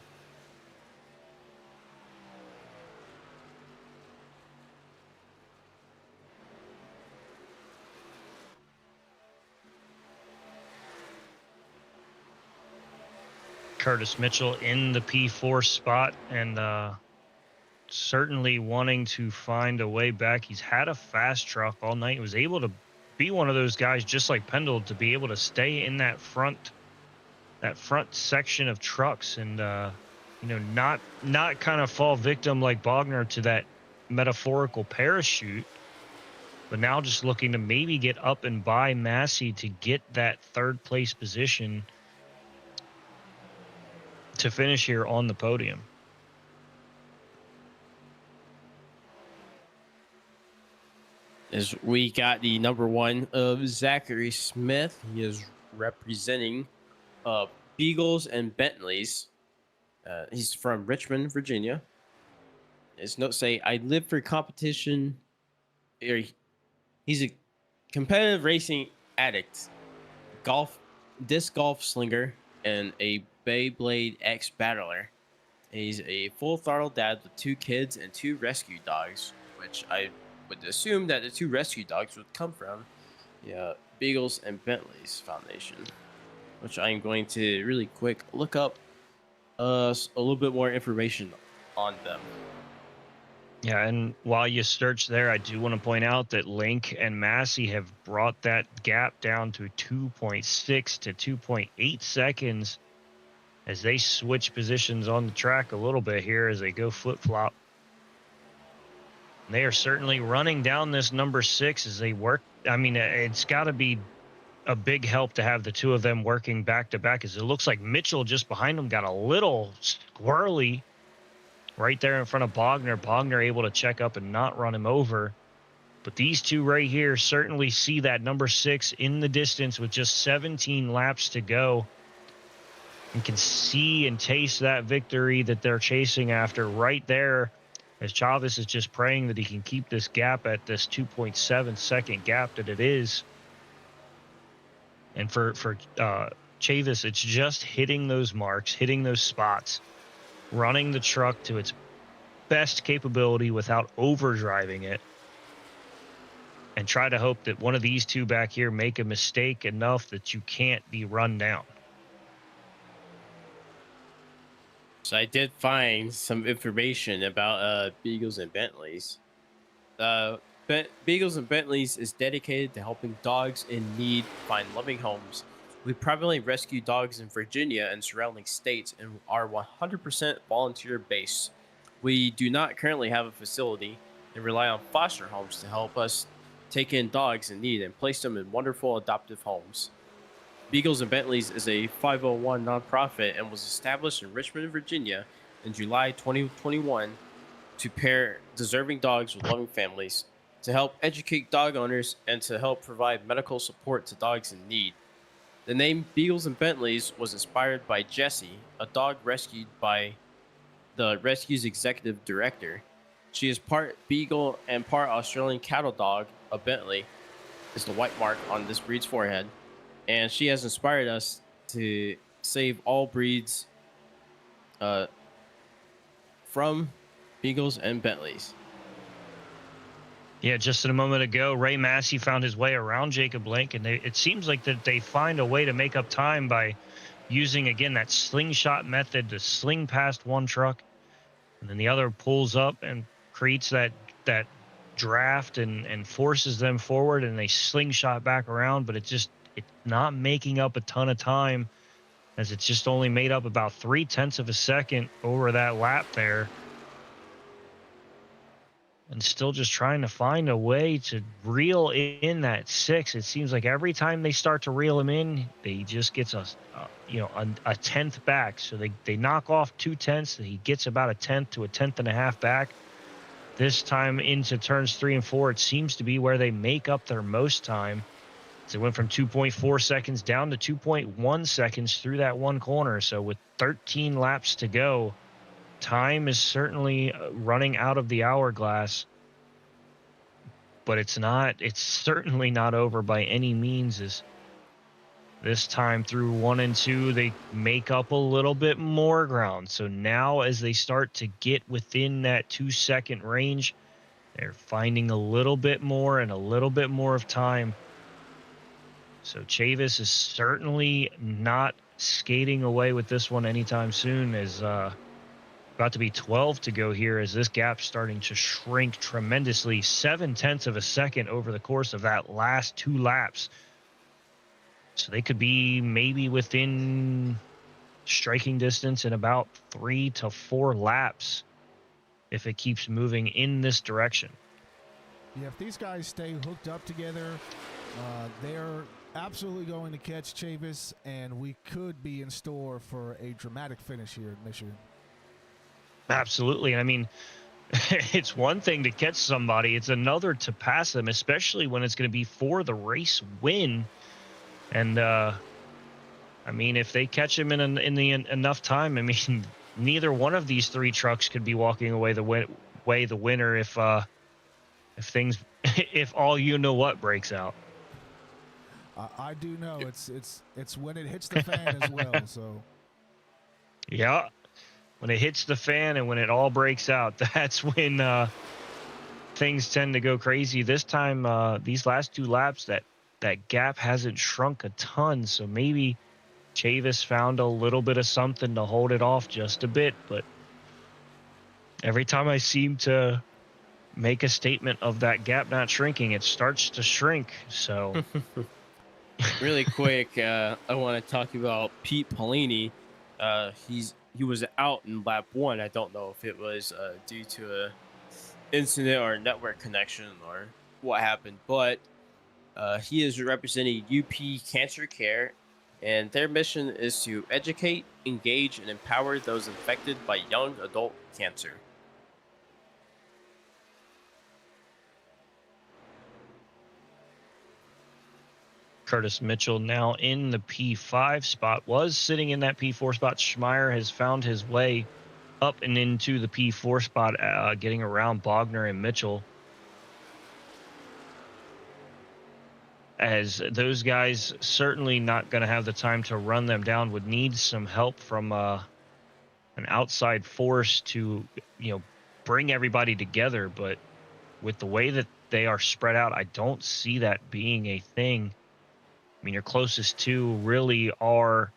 [SPEAKER 2] Curtis Mitchell in the P4 spot, and certainly wanting to find a way back. He's had a fast truck all night. He was able to be one of those guys, just like Pendle, to be able to stay in that front section of trucks and not kind of fall victim like Bogner to that metaphorical parachute, but now just looking to maybe get up and by Massey to get that third place position to finish here on the podium.
[SPEAKER 3] As we got the number 1 of Zachary Smith. He is representing Beagles and Bentleys. He's from Richmond, Virginia. His notes say, I live for competition. He's a competitive racing addict, disc golf slinger, and a Beyblade X battler. He's a full throttle dad with 2 kids and 2 rescue dogs, which I would assume that the 2 rescue dogs would come from the Beagles and Bentleys Foundation, which I'm going to really quick look up a little bit more information on them.
[SPEAKER 2] Yeah, and while you search there, I do want to point out that Link and Massey have brought that gap down to 2.6 to 2.8 seconds as they switch positions on the track a little bit here as they go flip-flop. They are certainly running down this number 6 as they work. I mean, it's got to be a big help to have the 2 of them working back-to-back, as it looks like Mitchell just behind them got a little squirrely right there in front of Bogner. Bogner able to check up and not run him over. But these 2 right here certainly see that number 6 in the distance with just 17 laps to go, and can see and taste that victory that they're chasing after right there, as Chavez is just praying that he can keep this gap at this 2.7 second gap that it is. And for Chavis, it's just hitting those marks, hitting those spots, running the truck to its best capability without overdriving it, and try to hope that one of these 2 back here make a mistake enough that you can't be run down.
[SPEAKER 3] So I did find some information about Beagles and Bentleys. Beagles and Bentleys is dedicated to helping dogs in need find loving homes. We primarily rescue dogs in Virginia and surrounding states and are 100% volunteer based. We do not currently have a facility and rely on foster homes to help us take in dogs in need and place them in wonderful adoptive homes. Beagles and Bentleys is a 501 nonprofit and was established in Richmond, Virginia in July 2021 to pair deserving dogs with loving families, to help educate dog owners, and to help provide medical support to dogs in need. The name Beagles and Bentleys was inspired by Jessie, a dog rescued by the rescue's executive director. She is part Beagle and part Australian cattle dog. A Bentley is the white mark on this breed's forehead, and she has inspired us to save all breeds from Beagles and Bentleys.
[SPEAKER 2] Yeah, just a moment ago, Ray Massey found his way around Jacob Link, and it seems like that they find a way to make up time by using, again, that slingshot method to sling past one truck, and then the other pulls up and creates that draft and forces them forward, and they slingshot back around, but it's not making up a ton of time, as it's just only made up about 0.3 of a second over that lap there. And still just trying to find a way to reel in that 6. It seems like every time they start to reel him in, they just gets a 10th back. So they knock off 0.2. He gets about a 10th to a 10.5 back. This time into turns 3 and 4, it seems to be where they make up their most time. So it went from 2.4 seconds down to 2.1 seconds through that one corner. So with 13 laps to go, time is certainly running out of the hourglass, but it's certainly not over by any means. As this time through 1 and 2, they make up a little bit more ground. So now as they start to get within that 2-second range, they're finding a little bit more and a little bit more of time. So Chavis is certainly not skating away with this one anytime soon. Is about to be 12 to go here as this gap's starting to shrink tremendously. 0.7 of a second over the course of that last 2 laps. So they could be maybe within striking distance in about 3 to 4 laps if it keeps moving in this direction.
[SPEAKER 4] Yeah, if these guys stay hooked up together, they're absolutely going to catch Chavis, and we could be in store for a dramatic finish here at Michigan.
[SPEAKER 2] Absolutely. I mean, it's one thing to catch somebody. It's another to pass them, especially when it's going to be for the race win. And, I mean, if they catch him in enough time, I mean, neither one of these 3 trucks could be walking away the winner if all you know what breaks out.
[SPEAKER 4] I do know it's when it hits the fan as well. So,
[SPEAKER 2] yeah. When it hits the fan and when it all breaks out, that's when things tend to go crazy. This time, these last 2 laps, that gap hasn't shrunk a ton, so maybe Chavis found a little bit of something to hold it off just a bit. But every time I seem to make a statement of that gap not shrinking, it starts to shrink. So,
[SPEAKER 3] really quick, I want to talk about Pete Polini. He was out in lap 1. I don't know if it was due to a incident or a network connection or what happened, but he is representing UP Cancer Care, and their mission is to educate, engage, and empower those infected by young adult cancer.
[SPEAKER 2] Curtis Mitchell now in the P5 spot, was sitting in that P4 spot. Schmeier has found his way up and into the P4 spot, getting around Bogner and Mitchell. As those guys certainly not going to have the time to run them down, would need some help from an outside force to, bring everybody together. But with the way that they are spread out, I don't see that being a thing. I mean, your closest 2 really are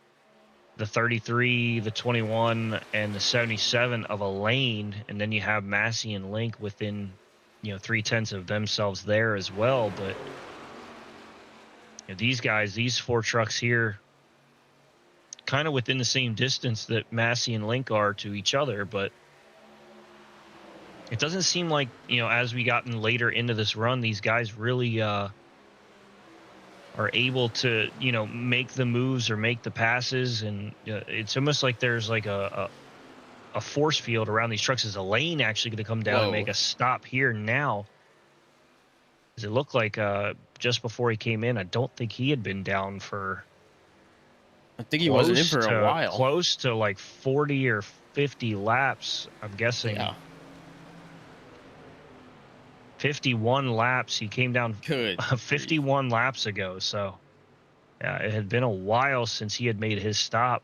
[SPEAKER 2] the 33, the 21, and the 77 of a lane, and then you have Massey and Link within, 0.3 of themselves there as well. But these guys, these 4 trucks here, kind of within the same distance that Massey and Link are to each other, but it doesn't seem like, as we gotten later into this run, these guys really are able to, make the moves or make the passes. And it's almost like there's like a force field around these trucks. Is a lane actually going to come down and make a stop here now? Does it look like just before he came in, I don't think he had been down for...
[SPEAKER 3] I think he wasn't in for a while.
[SPEAKER 2] Close to like 40 or 50 laps, I'm guessing.
[SPEAKER 3] Yeah.
[SPEAKER 2] 51 laps. He came down 51 laps ago. So, yeah, it had been a while since he had made his stop.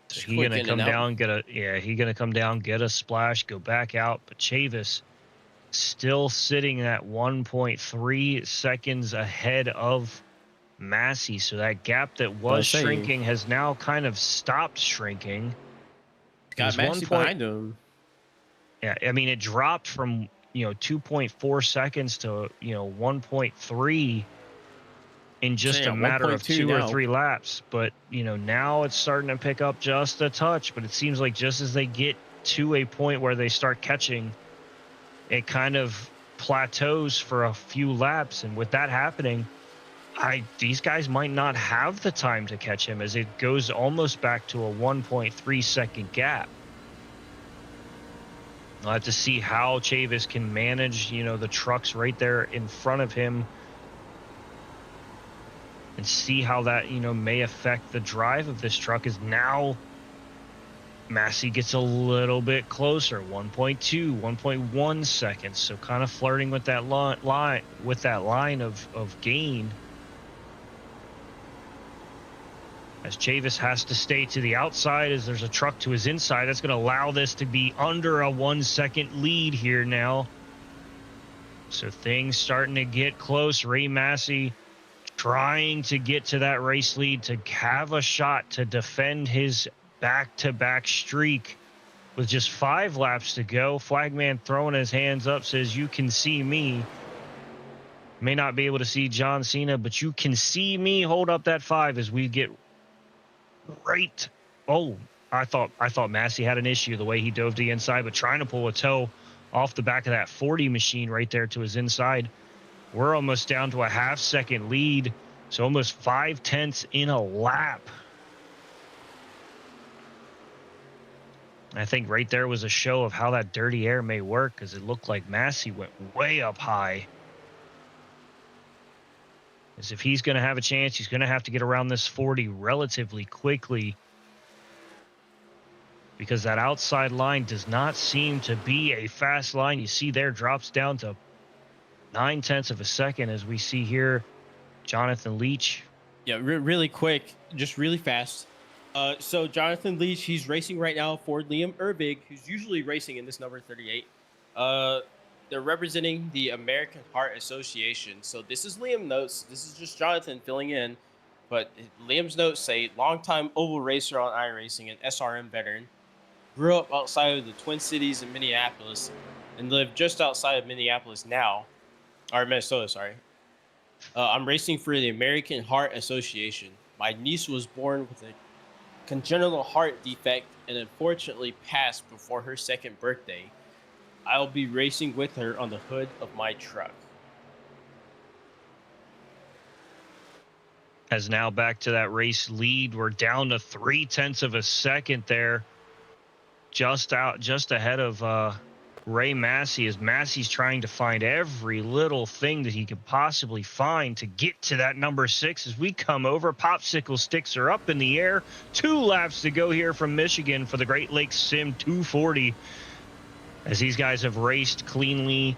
[SPEAKER 2] So he's gonna come down, he's gonna come down, get a splash, go back out. But Chavis still sitting at 1.3 seconds ahead of Massey. So that gap that was shrinking has now kind of stopped shrinking.
[SPEAKER 3] Got Massey behind him.
[SPEAKER 2] Yeah, I mean, it dropped from 2.4 seconds to 1.3 in just a matter of 2 or 3 laps. But now it's starting to pick up just a touch. But it seems like just as they get to a point where they start catching, it kind of plateaus for a few laps. And with that happening, these guys might not have the time to catch him, as it goes almost back to a 1.3 second gap. I'll have to see how Chavis can manage, the trucks right there in front of him, and see how that, may affect the drive of this truck. Is now Massey gets a little bit closer, 1.2, 1.1 seconds. So kind of flirting with that line of gain. As Chavis has to stay to the outside, as there's a truck to his inside. That's going to allow this to be under a 1 second lead here now. So things starting to get close. Ray Massey trying to get to that race lead to have a shot to defend his back-to-back streak with just 5 laps to go. Flagman throwing his hands up says, you can see me. May not be able to see John Cena, but you can see me. Hold up that 5 as we get right. Oh, I thought Massey had an issue the way he dove to the inside, but trying to pull a toe off the back of that 40 machine right there to his inside. We're almost down to a half-second lead, so almost 5/10 in a lap. I think right there was a show of how that dirty air may work, because it looked like Massey went way up high. As if he's going to have a chance, he's going to have to get around this 40 relatively quickly, because that outside line does not seem to be a fast line. You see there, drops down to 0.9 of a second, as we see here, Jonathan Leach.
[SPEAKER 3] Yeah, really quick, just really fast. So Jonathan Leach, he's racing right now for Liam Erbig, who's usually racing in this number 38. They're representing the American Heart Association. So this is Liam notes. This is just Jonathan filling in. But Liam's notes say, longtime oval racer on iRacing and SRM veteran. Grew up outside of the Twin Cities in Minneapolis and live just outside of Minneapolis now. Or Minnesota, sorry. I'm racing for the American Heart Association. My niece was born with a congenital heart defect and unfortunately passed before her 2nd birthday. I'll be racing with her on the hood of my truck.
[SPEAKER 2] As now back to that race lead, we're down to 0.3 of a second there. Just ahead of Ray Massey, as Massey's trying to find every little thing that he could possibly find to get to that number 6. As we come over, popsicle sticks are up in the air. 2 laps to go here from Michigan for the Great Lakes Sim 240. As these guys have raced cleanly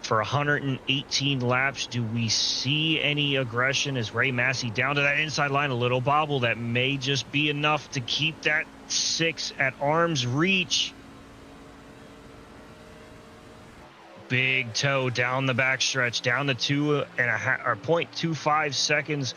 [SPEAKER 2] for 118 laps, do we see any aggression as Ray Massey down to that inside line? A little bobble that may just be enough to keep that 6 at arm's reach. Big toe down the backstretch, down to 0.25 seconds.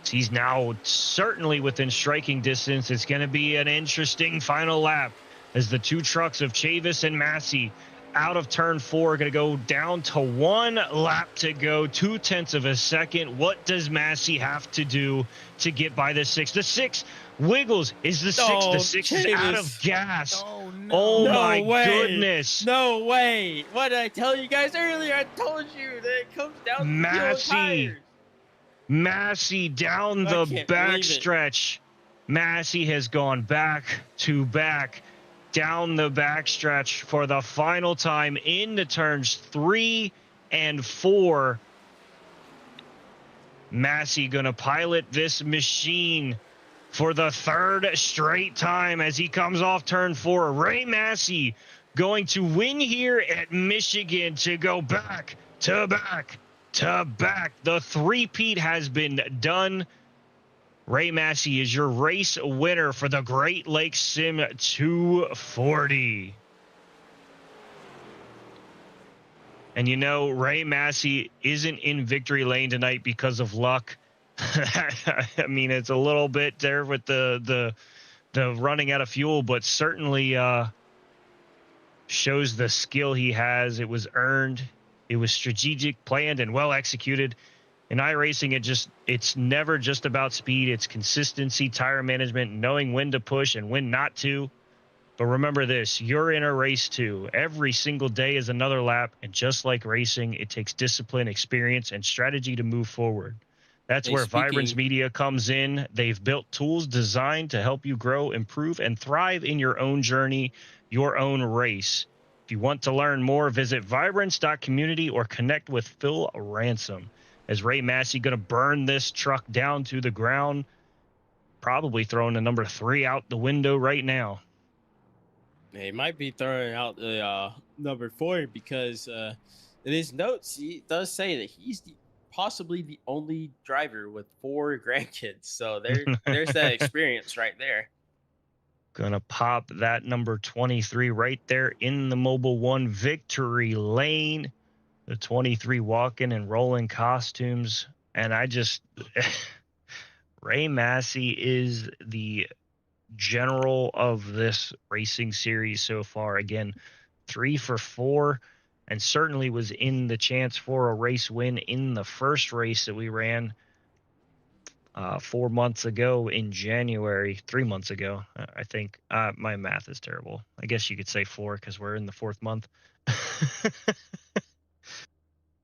[SPEAKER 2] He's now certainly within striking distance. It's going to be an interesting final lap as the 2 trucks of Chavis and Massey out of turn 4 are going to go down to 1 lap to go, 0.2 of a second. What does Massey have to do to get by the 6? The 6 wiggles. Is the 6? The 6 is out of gas.
[SPEAKER 4] Oh, no.
[SPEAKER 2] Oh,
[SPEAKER 3] No
[SPEAKER 2] my
[SPEAKER 3] way.
[SPEAKER 2] goodness.
[SPEAKER 3] No way. What did I tell you guys earlier? I told you that it comes down to
[SPEAKER 2] Massey.
[SPEAKER 3] tires.
[SPEAKER 2] Massey down
[SPEAKER 3] I
[SPEAKER 2] the
[SPEAKER 3] can't believe it.
[SPEAKER 2] backstretch. Massey has gone back to back down the backstretch for the final time into turns 3 and 4. Massey gonna pilot this machine for the 3rd straight time as he comes off turn 4. Ray Massey going to win here at Michigan to go back to back to back. The three-peat has been done. Ray Massey is your race winner for the Great Lakes Sim 240. And you know, Ray Massey isn't in victory lane tonight because of luck. I mean, it's a little bit there with the running out of fuel, but certainly shows the skill he has. It was earned. It was strategic, planned, and well executed. In iRacing, it's never just about speed. It's consistency, tire management, knowing when to push and when not to. But remember this, you're in a race too. Every single day is another lap. And just like racing, it takes discipline, experience, and strategy to move forward. That's where Vibrance Media comes in. They've built tools designed to help you grow, improve, and thrive in your own journey, your own race. If you want to learn more, visit vibrance.community or connect with Phil Ransom. As Ray Massey going to burn this truck down to the ground, probably throwing the number 3 out the window right now.
[SPEAKER 3] He might be throwing out the number 4 because in his notes, he does say that he's possibly the only driver with 4 grandkids. So there's that experience right there.
[SPEAKER 2] Gonna pop that number 23 right there in the Mobile One victory lane. the 23 walking and rolling costumes. And I just, Ray Massey is the general of this racing series so far. Again, 3 for 4, and certainly was in the chance for a race win in the first race that we ran 4 months ago in January, 3 months ago, I think. My math is terrible. I guess you could say 4 because we're in the 4th month.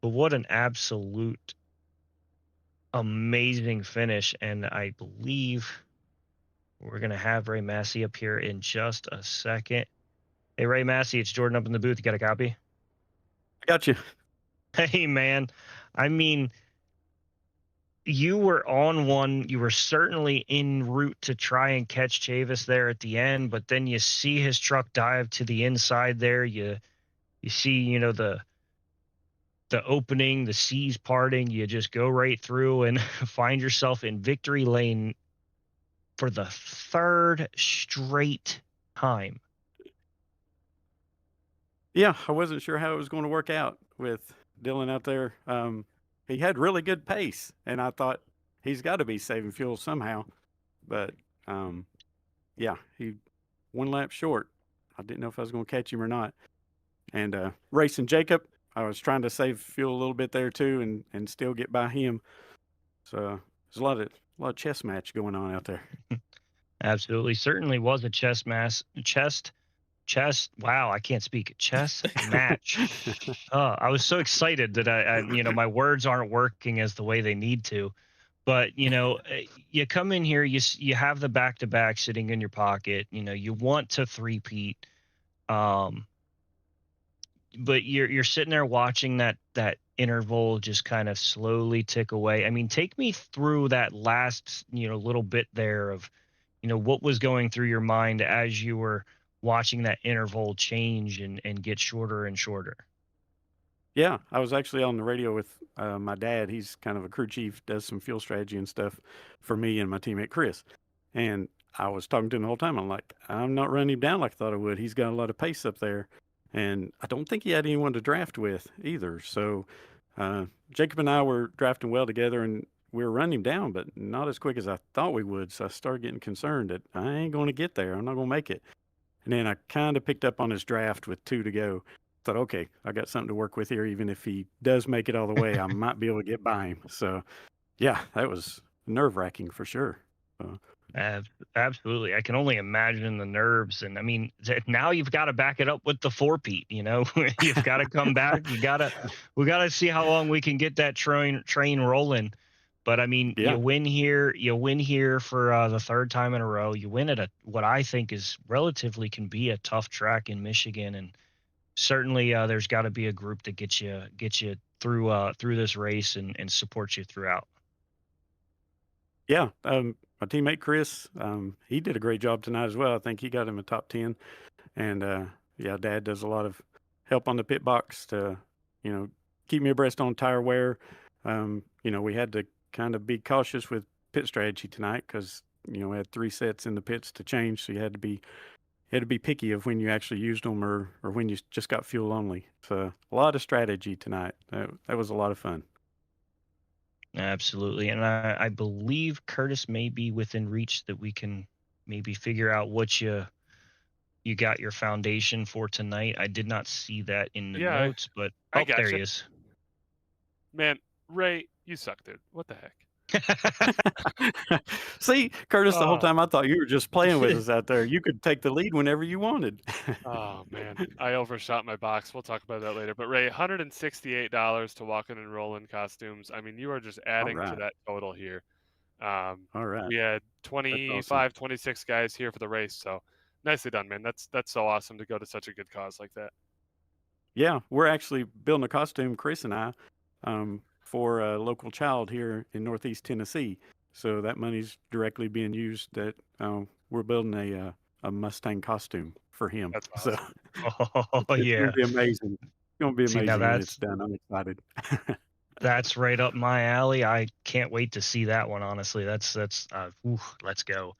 [SPEAKER 2] But what an absolute amazing finish. And I believe we're going to have Ray Massey up here in just a second. Hey, Ray Massey, it's Jordan up in the booth. You got a copy?
[SPEAKER 12] I got you.
[SPEAKER 2] Hey, man. I mean, you were on one. You were certainly en route to try and catch Chavis there at the end, but then you see his truck dive to the inside there. You see, you know, the opening, the seas parting. You just go right through and find yourself in victory lane for the 3rd straight time.
[SPEAKER 12] Yeah, I wasn't sure how it was going to work out with Dylan out there. He had really good pace, and I thought he's got to be saving fuel somehow. But yeah, he 1 lap short. I didn't know if I was going to catch him or not. And racing Jacob, I was trying to save fuel a little bit there too, and still get by him. So there's a lot of chess match going on out there.
[SPEAKER 2] Absolutely, certainly was a chess. Wow, I can't speak. Chess match. I was so excited that I you know, my words aren't working as the way they need to. But you know, you come in here, you have the back-to-back sitting in your pocket. You know, you want to three-peat, but you're sitting there watching that interval just kind of slowly tick away. I mean, take me through that last, you know, little bit there of, you know, what was going through your mind as you were watching that interval change and get shorter and shorter.
[SPEAKER 12] Yeah, I was actually on the radio with my dad. He's kind of a crew chief, does some fuel strategy and stuff for me and my teammate Chris. And I was talking to him the whole time. I'm like, I'm not running him down like I thought I would. He's got a lot of pace up there. And I don't think he had anyone to draft with either. So Jacob and I were drafting well together, and we were running him down, but not as quick as I thought we would. So I started getting concerned that I ain't going to get there. I'm not going to make it. And then I kind of picked up on his draft with 2 to go. Thought, okay, I got something to work with here. Even if he does make it all the way, I might be able to get by him. So, yeah, that was nerve-wracking for sure.
[SPEAKER 2] Absolutely. I can only imagine the nerves. And I mean, now you've got to back it up with the 4-peat, you know. You've got to come back. We got to see how long we can get that train rolling. But I mean,
[SPEAKER 12] Yeah.
[SPEAKER 2] you win here for the 3rd time in a row. You win at what I think is relatively can be a tough track in Michigan, and certainly there's got to be a group that gets you through this race and supports you throughout.
[SPEAKER 12] Yeah, my teammate Chris, he did a great job tonight as well. I think he got him a top 10. And yeah, Dad does a lot of help on the pit box to, you know, keep me abreast on tire wear. You know, we had to kind of be cautious with pit strategy tonight because, you know, we had 3 sets in the pits to change. So you had to be picky of when you actually used them or when you just got fuel only. So a lot of strategy tonight. That was a lot of fun.
[SPEAKER 2] Absolutely. And I believe Curtis may be within reach that we can maybe figure out what you got your foundation for tonight. I did not see that in the notes, but
[SPEAKER 6] I
[SPEAKER 2] there he
[SPEAKER 6] gotcha.
[SPEAKER 2] is.
[SPEAKER 6] Man, Ray, you suck, dude. What the heck?
[SPEAKER 12] See, Curtis, the whole time I thought you were just playing with us out there. You could take the lead whenever you wanted.
[SPEAKER 6] Oh man, I overshot my box. We'll talk about that later. But Ray, $168 to walk in and roll in costumes. I mean, you are just adding to
[SPEAKER 12] right.
[SPEAKER 6] that total here.
[SPEAKER 12] All right.
[SPEAKER 6] We had 25, 26 guys here for the race. So nicely done, man. That's so awesome to go to such a good cause like that.
[SPEAKER 12] Yeah, we're actually building a costume, Chris and I, for a local child here in Northeast Tennessee. So that money's directly being used that we're building a Mustang costume for him.
[SPEAKER 6] That's awesome.
[SPEAKER 12] So
[SPEAKER 2] Oh,
[SPEAKER 12] it's
[SPEAKER 2] yeah.
[SPEAKER 12] going to be amazing. It's going to be
[SPEAKER 2] See, now
[SPEAKER 12] amazing when it's done. I'm excited.
[SPEAKER 2] That's right up my alley. I can't wait to see that one. Honestly, let's go.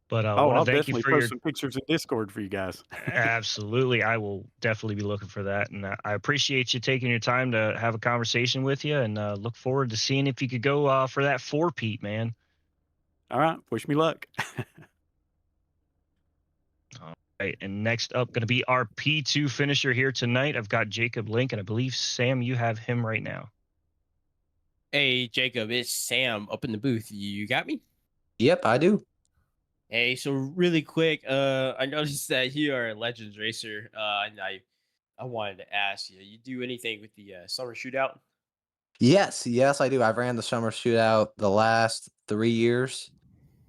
[SPEAKER 2] But I
[SPEAKER 12] Oh,
[SPEAKER 2] want to
[SPEAKER 12] I'll
[SPEAKER 2] thank you
[SPEAKER 12] definitely
[SPEAKER 2] for
[SPEAKER 12] post
[SPEAKER 2] your
[SPEAKER 12] some pictures in Discord for you guys.
[SPEAKER 2] absolutely. I will definitely be looking for that, and I appreciate you taking your time to have a conversation with you, and look forward to seeing if you could go for that 4-peat, man.
[SPEAKER 12] All right, wish me luck.
[SPEAKER 2] All right, and next up, going to be our P2 finisher here tonight. I've got Jacob Link, and I believe Sam, you have him right now.
[SPEAKER 3] Hey, Jacob, it's Sam up in the booth. You got me?
[SPEAKER 13] Yep, I do.
[SPEAKER 3] Hey, so really quick, I noticed that you are a Legends racer, and I wanted to ask you, you do anything with the summer shootout?
[SPEAKER 13] Yes, I do. I've ran the summer shootout the last 3 years.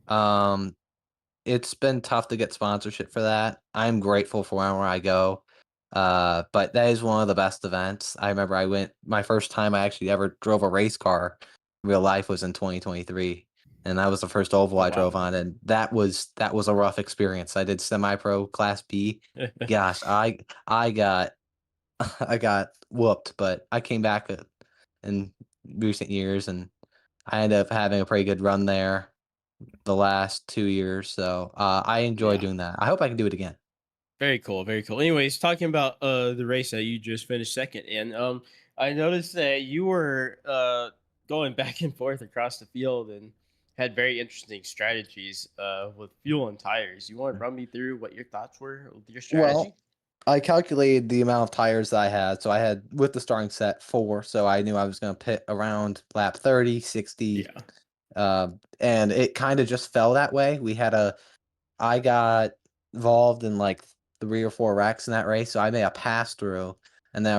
[SPEAKER 13] Um, it's been tough to get sponsorship for that. I'm grateful for wherever I go. But that is one of the best events. I remember my first time I actually ever drove a race car in real life was in 2023. And that was the first oval
[SPEAKER 3] Oh
[SPEAKER 13] I
[SPEAKER 3] wow.
[SPEAKER 13] drove on, and that was a rough experience. I did semi-pro Class B. Gosh, I got I got whooped, but I came back in recent years, and I ended up having a pretty good run there the last 2 years. So I enjoy
[SPEAKER 3] Yeah.
[SPEAKER 13] doing that. I hope I can do it again.
[SPEAKER 3] Very cool, very cool. Anyways, talking about the race that you just finished second in, I noticed that you were going back and forth across the field and had very interesting strategies with fuel and tires. You want to run me through what your thoughts were with your strategy?
[SPEAKER 13] Well, I calculated the amount of tires that I had. So I had, with the starting set, 4. So I knew I was going to pit around lap 30, 60.
[SPEAKER 3] Yeah.
[SPEAKER 13] And it kind of just fell that way. I got involved in like 3 or 4 wrecks in that race. So I made a pass through. And then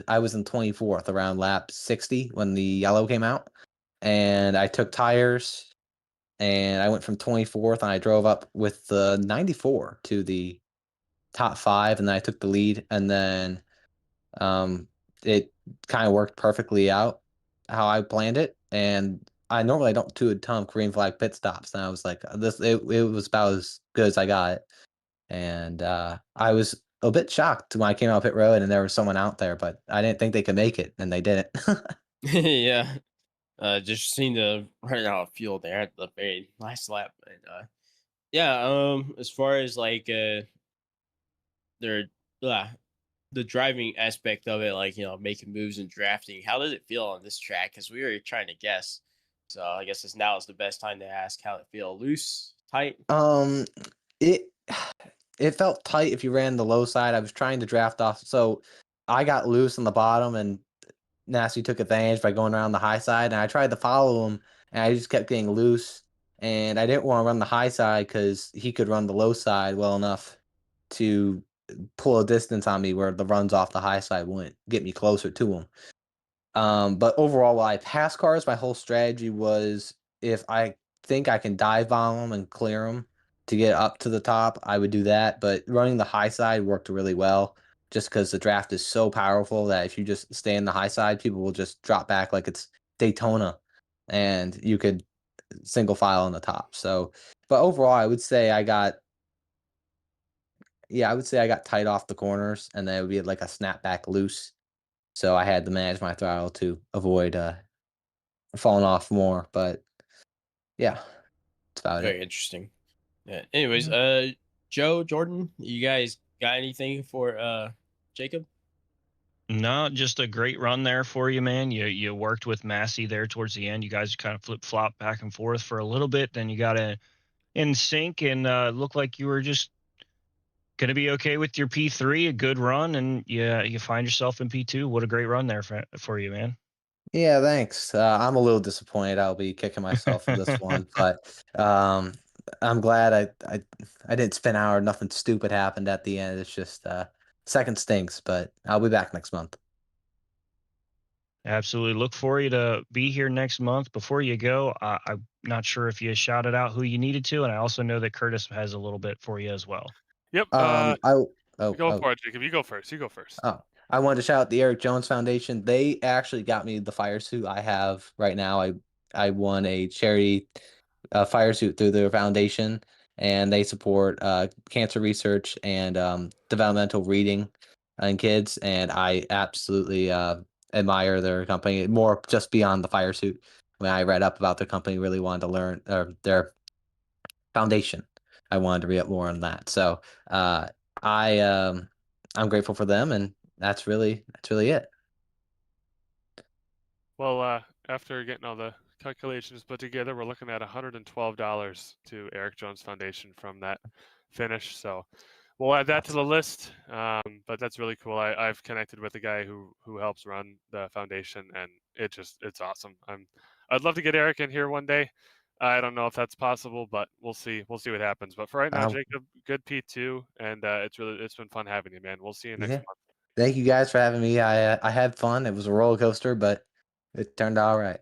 [SPEAKER 13] I was in 24th around lap 60 when the yellow came out. And I took tires and I went from 24th and I drove up with the 94 to the top 5, and then I took the lead, and then it kind of worked perfectly out how I planned it. And I normally don't do a ton of green flag pit stops, and I was like, it was about as good as I got it. And I was a bit shocked when I came out pit road and there was someone out there, but I didn't think they could make it, and they didn't.
[SPEAKER 3] Yeah. Just seemed to run out of fuel there at the very last lap. But yeah, as far as like their uh, the driving aspect of it, like making moves and drafting, how did it feel on this track? Because we were trying to guess, so I guess now is the best time to ask how it feel. Loose, tight.
[SPEAKER 13] Um, it it felt tight if you ran the low side. I was trying to draft off, so I got loose on the bottom, and Nasty took advantage by going around the high side, and I tried to follow him, and I just kept getting loose, and I didn't want to run the high side because he could run the low side well enough to pull a distance on me where the runs off the high side wouldn't get me closer to him. But overall, while I pass cars, my whole strategy was if I think I can dive bomb them and clear them to get up to the top, I would do that. But running the high side worked really well just because the draft is so powerful that if you just stay in the high side, people will just drop back like it's Daytona and you could single file on the top. So, but overall, I would say I got tight off the corners, and then it would be like a snapback loose. So I had to manage my throttle to avoid falling off more. But yeah, that's about it.
[SPEAKER 3] Very interesting. Yeah. Anyways,
[SPEAKER 4] Yeah.
[SPEAKER 3] Joe, Jordan, you guys got anything for Jacob?
[SPEAKER 2] No, just a great run there for you, man. You worked with Massey there towards the end. You guys kind of flip flop back and forth for a little bit. Then you got in sync, and looked like you were just going to be okay with your P3. A good run, and you find yourself in P2. What a great run there for you, man.
[SPEAKER 13] Yeah, thanks. I'm a little disappointed. I'll be kicking myself for this one, but I'm glad I didn't spin out or nothing stupid happened at the end. It's just second stinks, but I'll be back next month.
[SPEAKER 2] Absolutely. Look for you to be here next month. Before you go, I'm not sure if you shouted out who you needed to, and I also know that Curtis has a little bit for you as well.
[SPEAKER 6] Yep.
[SPEAKER 13] I
[SPEAKER 6] Go for it, Jacob. You go first.
[SPEAKER 13] Oh, I wanted to shout out the Eric Jones Foundation. They actually got me the fire suit I have right now. I won a charity fire suit through their foundation, and they support cancer research and developmental reading in kids. And I absolutely admire their company. More just beyond the fire suit. When I read up about their company, really wanted to learn their foundation. I wanted to re up more on that. So I'm grateful for them, and that's really it.
[SPEAKER 6] Well, after getting all the calculations put together, we're looking at $112 to Eric Jones Foundation from that finish. So we'll add that to the list. But that's really cool. I've connected with a guy who helps run the foundation, and it's awesome. I'd love to get Eric in here one day. I don't know if that's possible, but we'll see. We'll see what happens. But for right now, Jacob, good P2, and it's been fun having you, man. We'll see you next month.
[SPEAKER 13] Thank you guys for having me. I had fun. It was a roller coaster, but it turned out all right.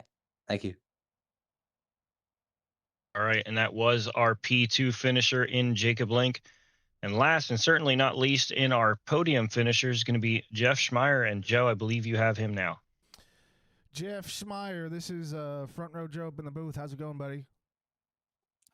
[SPEAKER 13] Thank you.
[SPEAKER 2] All right, and that was our P2 finisher in Jacob Link. And last and certainly not least in our podium finisher is going to be Jeff Schmeier. And Joe, I believe you have him now.
[SPEAKER 4] Jeff Schmeier, this is Front Row Joe up in the booth. How's it going, buddy?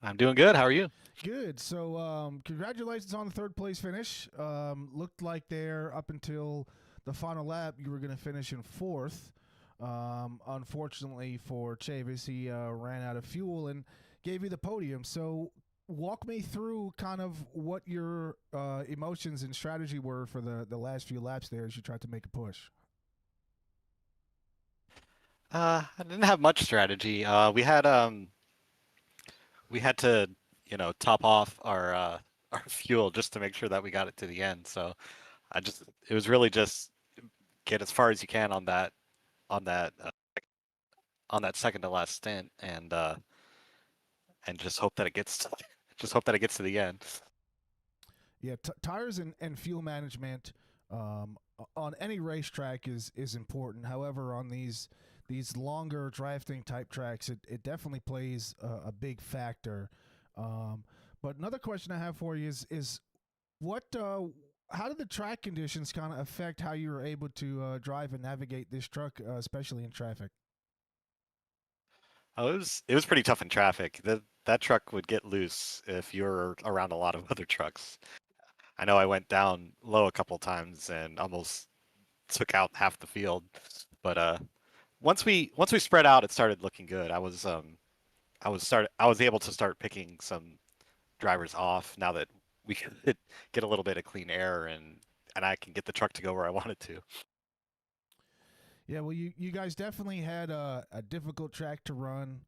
[SPEAKER 14] I'm doing good. How are you?
[SPEAKER 4] Good. So congratulations on the third place finish. Looked like there up until the final lap you were going to finish in fourth. Unfortunately for Chavis, he ran out of fuel and gave you the podium. So walk me through kind of what your emotions and strategy were for the last few laps there as you tried to make a push.
[SPEAKER 14] I didn't have much strategy. We had to, top off our fuel just to make sure that we got it to the end. So it was really just get as far as you can on that second to last stint, and just hope that it gets to the end.
[SPEAKER 4] Yeah, tires and fuel management on any racetrack is important. However, on these longer drafting type tracks, it definitely plays a big factor. But another question I have for you is what how did the track conditions kind of affect how you were able to drive and navigate this truck, especially in traffic?
[SPEAKER 14] Oh, it was pretty tough in traffic. That truck would get loose if you're around a lot of other trucks. I know I went down low a couple times and almost took out half the field, but once we spread out, it started looking good. I was able to start picking some drivers off now that we could get a little bit of clean air, and I can get the truck to go where I wanted to.
[SPEAKER 4] Yeah, well, you guys definitely had a difficult track to run.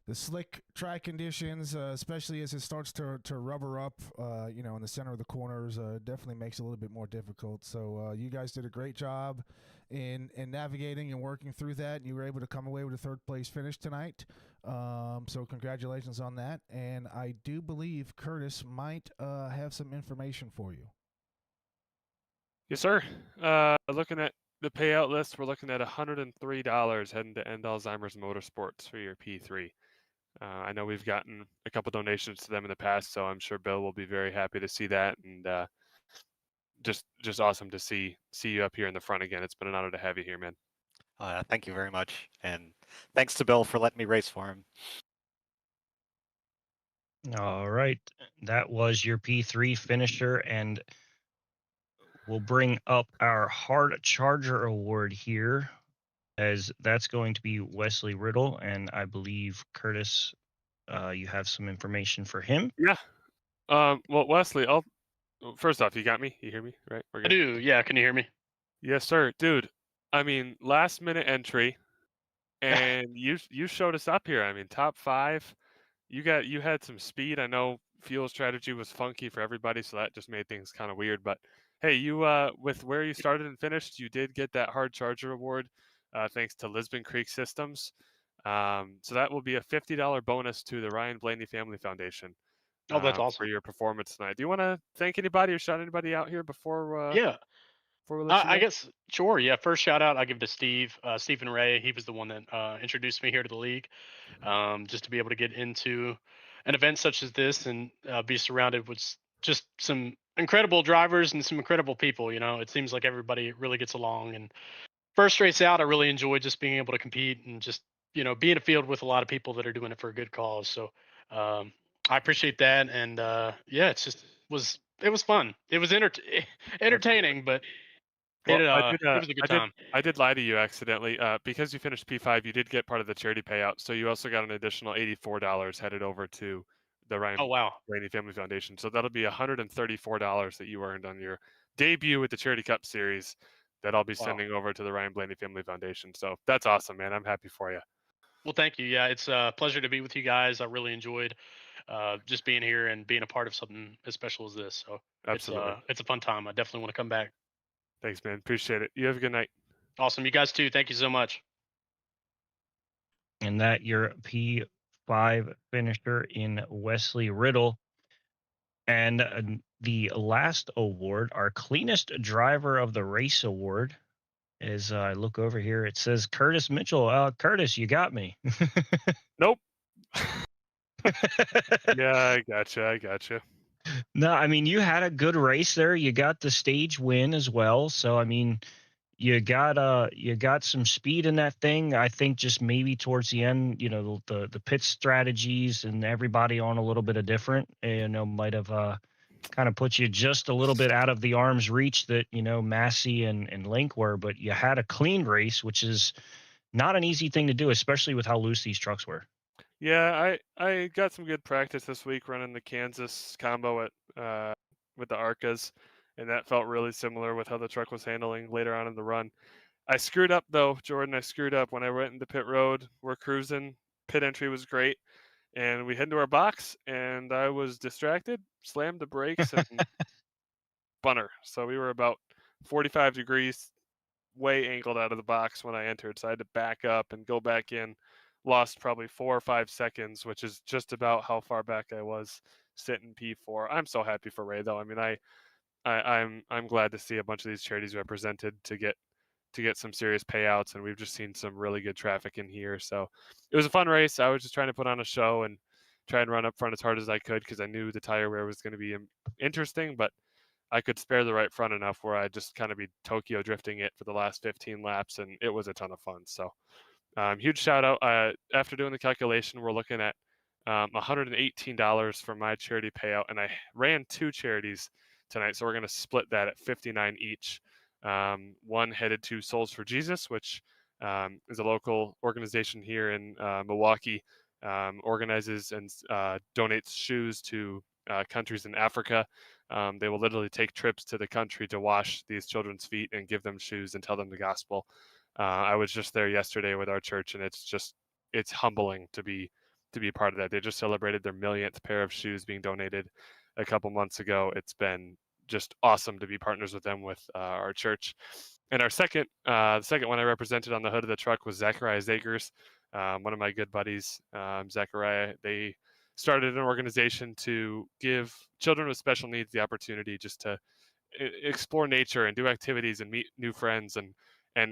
[SPEAKER 4] The slick track conditions, especially as it starts to rubber up, in the center of the corners, definitely makes it a little bit more difficult. So you guys did a great job in navigating and working through that, and you were able to come away with a third place finish tonight. So congratulations on that. And I do believe Curtis might have some information for you.
[SPEAKER 6] Yes, sir. Looking at the payout list, we're looking at $103 heading to End Alzheimer's Motorsports for your P3. I know we've gotten a couple donations to them in the past, so I'm sure Bill will be very happy to see that, and just awesome to see you up here in the front again. It's been an honor to have you here, man.
[SPEAKER 14] Thank you very much, and thanks to Bill for letting me race for him.
[SPEAKER 2] All right, that was your P3 finisher, and we'll bring up our Hard Charger Award here, as that's going to be Wesley Riddle, and I believe Curtis, you have some information for him.
[SPEAKER 6] Yeah. Well, Wesley, first off, you got me? You hear me? Right? We're good.
[SPEAKER 15] I do. Yeah. Can you hear me?
[SPEAKER 6] Yes, sir. Dude, I mean, last minute entry, and you showed us up here. I mean, top 5. You had some speed. I know fuel strategy was funky for everybody, so that just made things kind of weird. But hey, you with where you started and finished, you did get that Hard Charger Award, thanks to Lisbon Creek Systems. So that will be a $50 bonus to the Ryan Blaney Family Foundation.
[SPEAKER 15] Oh, that's awesome.
[SPEAKER 6] For your performance tonight. Do you want to thank anybody or shout anybody out here before?
[SPEAKER 15] Yeah.
[SPEAKER 6] Before we let you
[SPEAKER 15] I
[SPEAKER 6] go?
[SPEAKER 15] guess sure. Yeah. First shout out I give to Stephen Ray. He was the one that introduced me here to the league. Just to be able to get into an event such as this and be surrounded with just some incredible drivers and some incredible people. It seems like everybody really gets along. And first race out, I really enjoyed just being able to compete and just be in a field with a lot of people that are doing it for a good cause. So I appreciate that. And yeah, it was fun. It was entertaining, but
[SPEAKER 6] Well,
[SPEAKER 15] It was a good time.
[SPEAKER 6] I did lie to you accidentally. Because you finished P5, you did get part of the charity payout. So you also got an additional $84 headed over to the Ryan
[SPEAKER 15] Oh wow.
[SPEAKER 6] Blaney Family Foundation. So that'll be $134 that you earned on your debut with the Charity Cup Series that I'll be
[SPEAKER 15] Wow.
[SPEAKER 6] sending over to the Ryan Blaney Family Foundation. So that's awesome, man. I'm happy for you.
[SPEAKER 15] Well, thank you. Yeah, it's a pleasure to be with you guys. I really enjoyed just being here and being a part of something as special as this. So
[SPEAKER 6] Absolutely.
[SPEAKER 15] it's a fun time. I definitely want to come back.
[SPEAKER 6] Thanks, man. Appreciate it. You have a good night.
[SPEAKER 15] Awesome. You guys too. Thank you so much.
[SPEAKER 2] And that your P5 finisher in Wesley Riddle. And the last award, our cleanest driver of the race award, is I look over here. It says Curtis Mitchell. Curtis, you got me.
[SPEAKER 6] Nope. Yeah, I gotcha.
[SPEAKER 2] No, I mean, you had a good race there. You got the stage win as well. So I mean, you got some speed in that thing. I think just maybe towards the end, the pit strategies and everybody on a little bit of different, might have kind of put you just a little bit out of the arm's reach that, Massey and Link were, but you had a clean race, which is not an easy thing to do, especially with how loose these trucks were.
[SPEAKER 6] Yeah, I got some good practice this week running the Kansas combo at with the Arcas, and that felt really similar with how the truck was handling later on in the run. I screwed up though, Jordan. I screwed up when I went into pit road. We're cruising. Pit entry was great, and we head into our box, and I was distracted, slammed the brakes, and spun her. So we were about 45 degrees way angled out of the box when I entered. So I had to back up and go back in. Lost probably 4 or 5 seconds, which is just about how far back I was sitting P4. I'm so happy for Ray though. I mean, I'm glad to see a bunch of these charities represented to get some serious payouts, and we've just seen some really good traffic in here. So it was a fun race. I was just trying to put on a show and try and run up front as hard as I could because I knew the tire wear was going to be interesting, but I could spare the right front enough where I'd just kind of be Tokyo drifting it for the last 15 laps, and it was a ton of fun. So huge shout out. After doing the calculation, we're looking at $118 for my charity payout, and I ran 2 charities tonight, so we're going to split that at $59 each. One headed to Souls for Jesus, which is a local organization here in Milwaukee, organizes and donates shoes to countries in Africa. They will literally take trips to the country to wash these children's feet and give them shoes and tell them the gospel. I was just there yesterday with our church, and it's humbling to be part of that. They just celebrated their 1,000,000th pair of shoes being donated a couple months ago. It's been just awesome to be partners with them with our church. And our the second one I represented on the hood of the truck was Zachariah Zakers, one of my good buddies. Zachariah, they started an organization to give children with special needs the opportunity just to explore nature and do activities and meet new friends and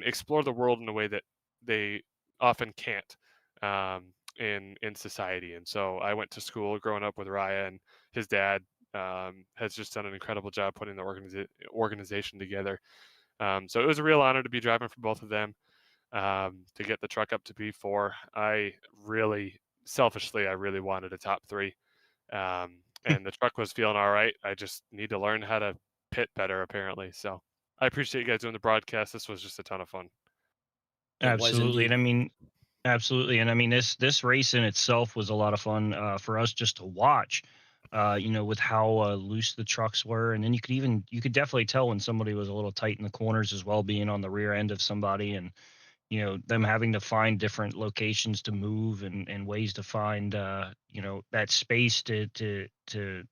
[SPEAKER 6] explore the world in a way that they often can't in society. And so I went to school growing up with Raya, and his dad has just done an incredible job putting the organization together. So it was a real honor to be driving for both of them, to get the truck up to P4. Selfishly, I really wanted a top 3. And the truck was feeling all right. I just need to learn how to pit better, apparently. So I appreciate you guys doing the broadcast. This was just a ton of fun.
[SPEAKER 2] Absolutely. And I mean, absolutely. And I mean, this race in itself was a lot of fun for us just to watch, with how loose the trucks were. And then you could definitely tell when somebody was a little tight in the corners as well, being on the rear end of somebody, and, them having to find different locations to move and ways to find, that space to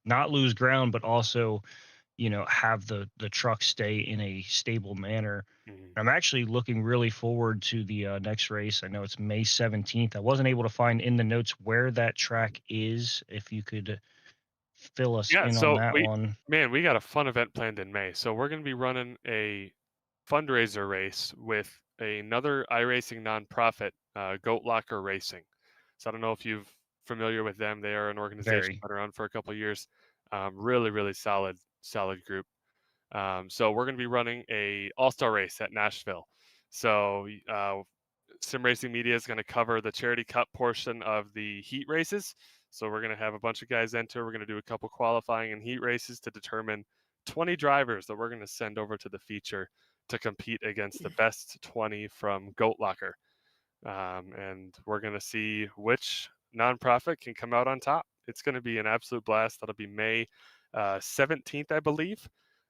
[SPEAKER 2] not lose ground, but also, have the truck stay in a stable manner. I'm actually looking really forward to the next race. I know it's May 17th. I wasn't able to find in the notes where that track is. If you could fill us in on that one.
[SPEAKER 6] Man, we got a fun event planned in May. So we're going to be running a fundraiser race with another iRacing nonprofit, Goat Locker Racing. So I don't know if you're familiar with them. They are an organization been around for a couple of years. Really, really solid group. So we're going to be running a all-star race at Nashville. So Sim Racing Media is going to cover the Charity Cup portion of the heat races. So we're going to have a bunch of guys enter. We're going to do a couple qualifying and heat races to determine 20 drivers that we're going to send over to the feature to compete against the best 20 from Goat Locker. And we're going to see which nonprofit can come out on top. It's going to be an absolute blast. That'll be May 17th, I believe.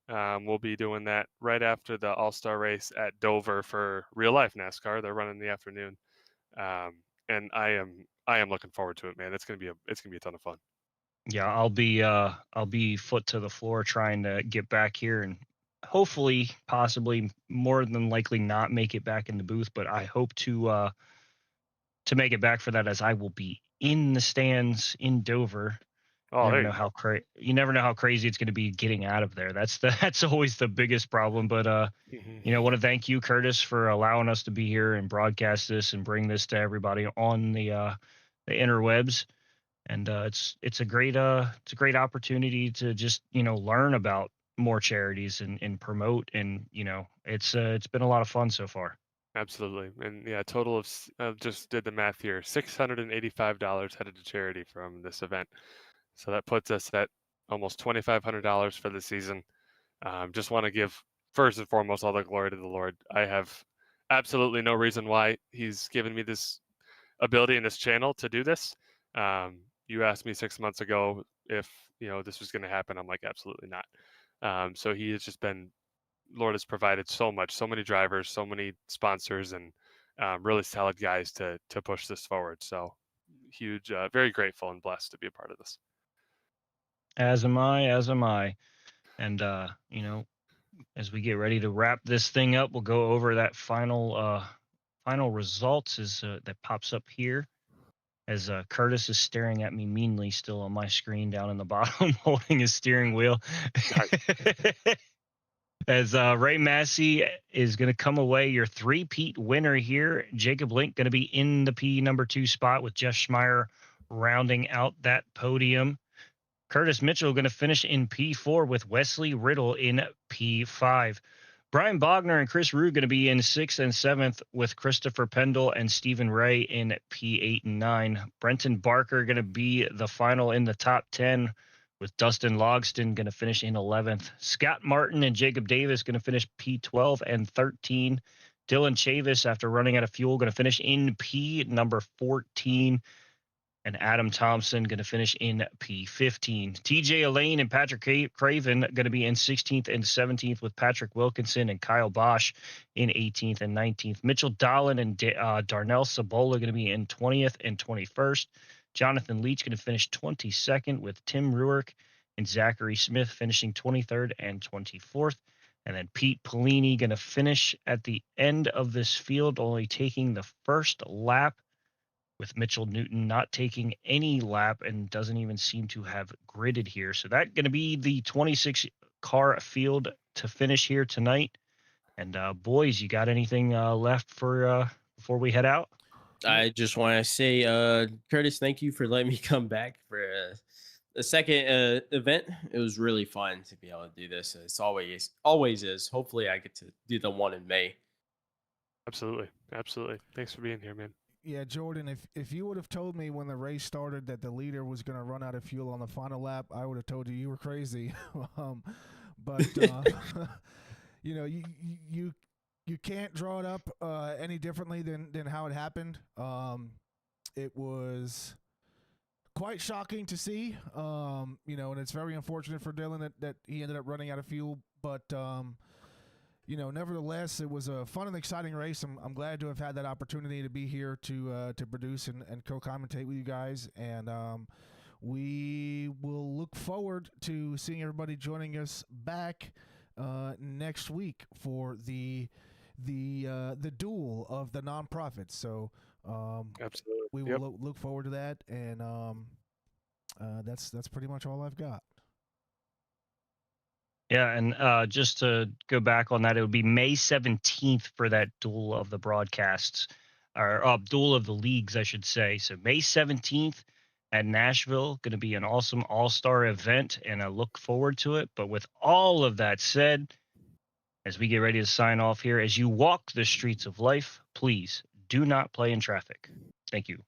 [SPEAKER 6] We'll be doing that right after the All-Star race at Dover for real life NASCAR. They're running in the afternoon. And I am looking forward to it, man. It's going to be a ton of fun.
[SPEAKER 2] Yeah, I'll be foot to the floor trying to get back here and hopefully, possibly, more than likely not make it back in the booth, but I hope to make it back for that, as I will be in the stands in Dover.
[SPEAKER 6] Oh,
[SPEAKER 2] You never know how crazy it's going to be getting out of there. That's always the biggest problem. But
[SPEAKER 6] Mm-hmm.
[SPEAKER 2] want to thank you, Curtis, for allowing us to be here and broadcast this and bring this to everybody on the interwebs. And it's a great opportunity to just learn about more charities and promote, and it's been a lot of fun so far.
[SPEAKER 6] Absolutely. And yeah, total of just did the math here, $685 headed to charity from this event. So that puts us at almost $2,500 for the season. Just want to give first and foremost all the glory to the Lord. I have absolutely no reason why He's given me this ability in this channel to do this. You asked me 6 months ago if this was going to happen. I'm like, absolutely not. So He has just been, Lord has provided so much, so many drivers, so many sponsors, and really solid guys to push this forward. So huge, very grateful and blessed to be a part of this.
[SPEAKER 2] As am I. And as we get ready to wrap this thing up, we'll go over that final results that pops up here, as Curtis is staring at me meanly still on my screen down in the bottom, holding his steering wheel. As Ray Massey is going to come away your three-peat winner here. Jacob Link going to be in the P number 2 spot, with Jeff Schmeier rounding out that podium. Curtis Mitchell going to finish in P4 with Wesley Riddle in P5. Brian Bogner and Chris Rue going to be in 6th and 7th, with Christopher Pendle and Stephen Ray in P8 and 9. Brenton Barker going to be the final in the top 10, with Dustin Logston going to finish in 11th. Scott Martin and Jacob Davis going to finish P12 and 13. Dylan Chavis, after running out of fuel, going to finish in P number 14. And Adam Thompson going to finish in P15. TJ Elaine and Patrick Craven going to be in 16th and 17th, with Patrick Wilkinson and Kyle Bosch in 18th and 19th. Mitchell Dolan and Darnell Sabola going to be in 20th and 21st. Jonathan Leach going to finish 22nd, with Tim Ruark and Zachary Smith finishing 23rd and 24th. And then Pete Polini going to finish at the end of this field, only taking the first lap, with Mitchell Newton not taking any lap and doesn't even seem to have gridded here. So that's going to be the 26 car field to finish here tonight. And boys, you got anything left for before we head out?
[SPEAKER 3] I just want to say, Curtis, thank you for letting me come back for the second event. It was really fun to be able to do this. It's always is. Hopefully I get to do the one in May.
[SPEAKER 6] Absolutely. Thanks for being here, man.
[SPEAKER 4] Yeah, Jordan, if you would have told me when the race started that the leader was going to run out of fuel on the final lap, I would have told you were crazy. But you can't draw it up any differently than how it happened. It was quite shocking to see, and it's very unfortunate for Dylan that he ended up running out of fuel. But nevertheless, it was a fun and exciting race. I'm glad to have had that opportunity to be here to produce and co-commentate with you guys. And we will look forward to seeing everybody joining us back next week for the duel of the nonprofits. So
[SPEAKER 6] absolutely,
[SPEAKER 4] we will look forward to that. And that's pretty much all I've got.
[SPEAKER 2] Yeah, and just to go back on that, it would be May 17th for that duel of the broadcasts, or duel of the leagues, I should say. So May 17th at Nashville, going to be an awesome all-star event, and I look forward to it. But with all of that said, as we get ready to sign off here, as you walk the streets of life, please do not play in traffic. Thank you.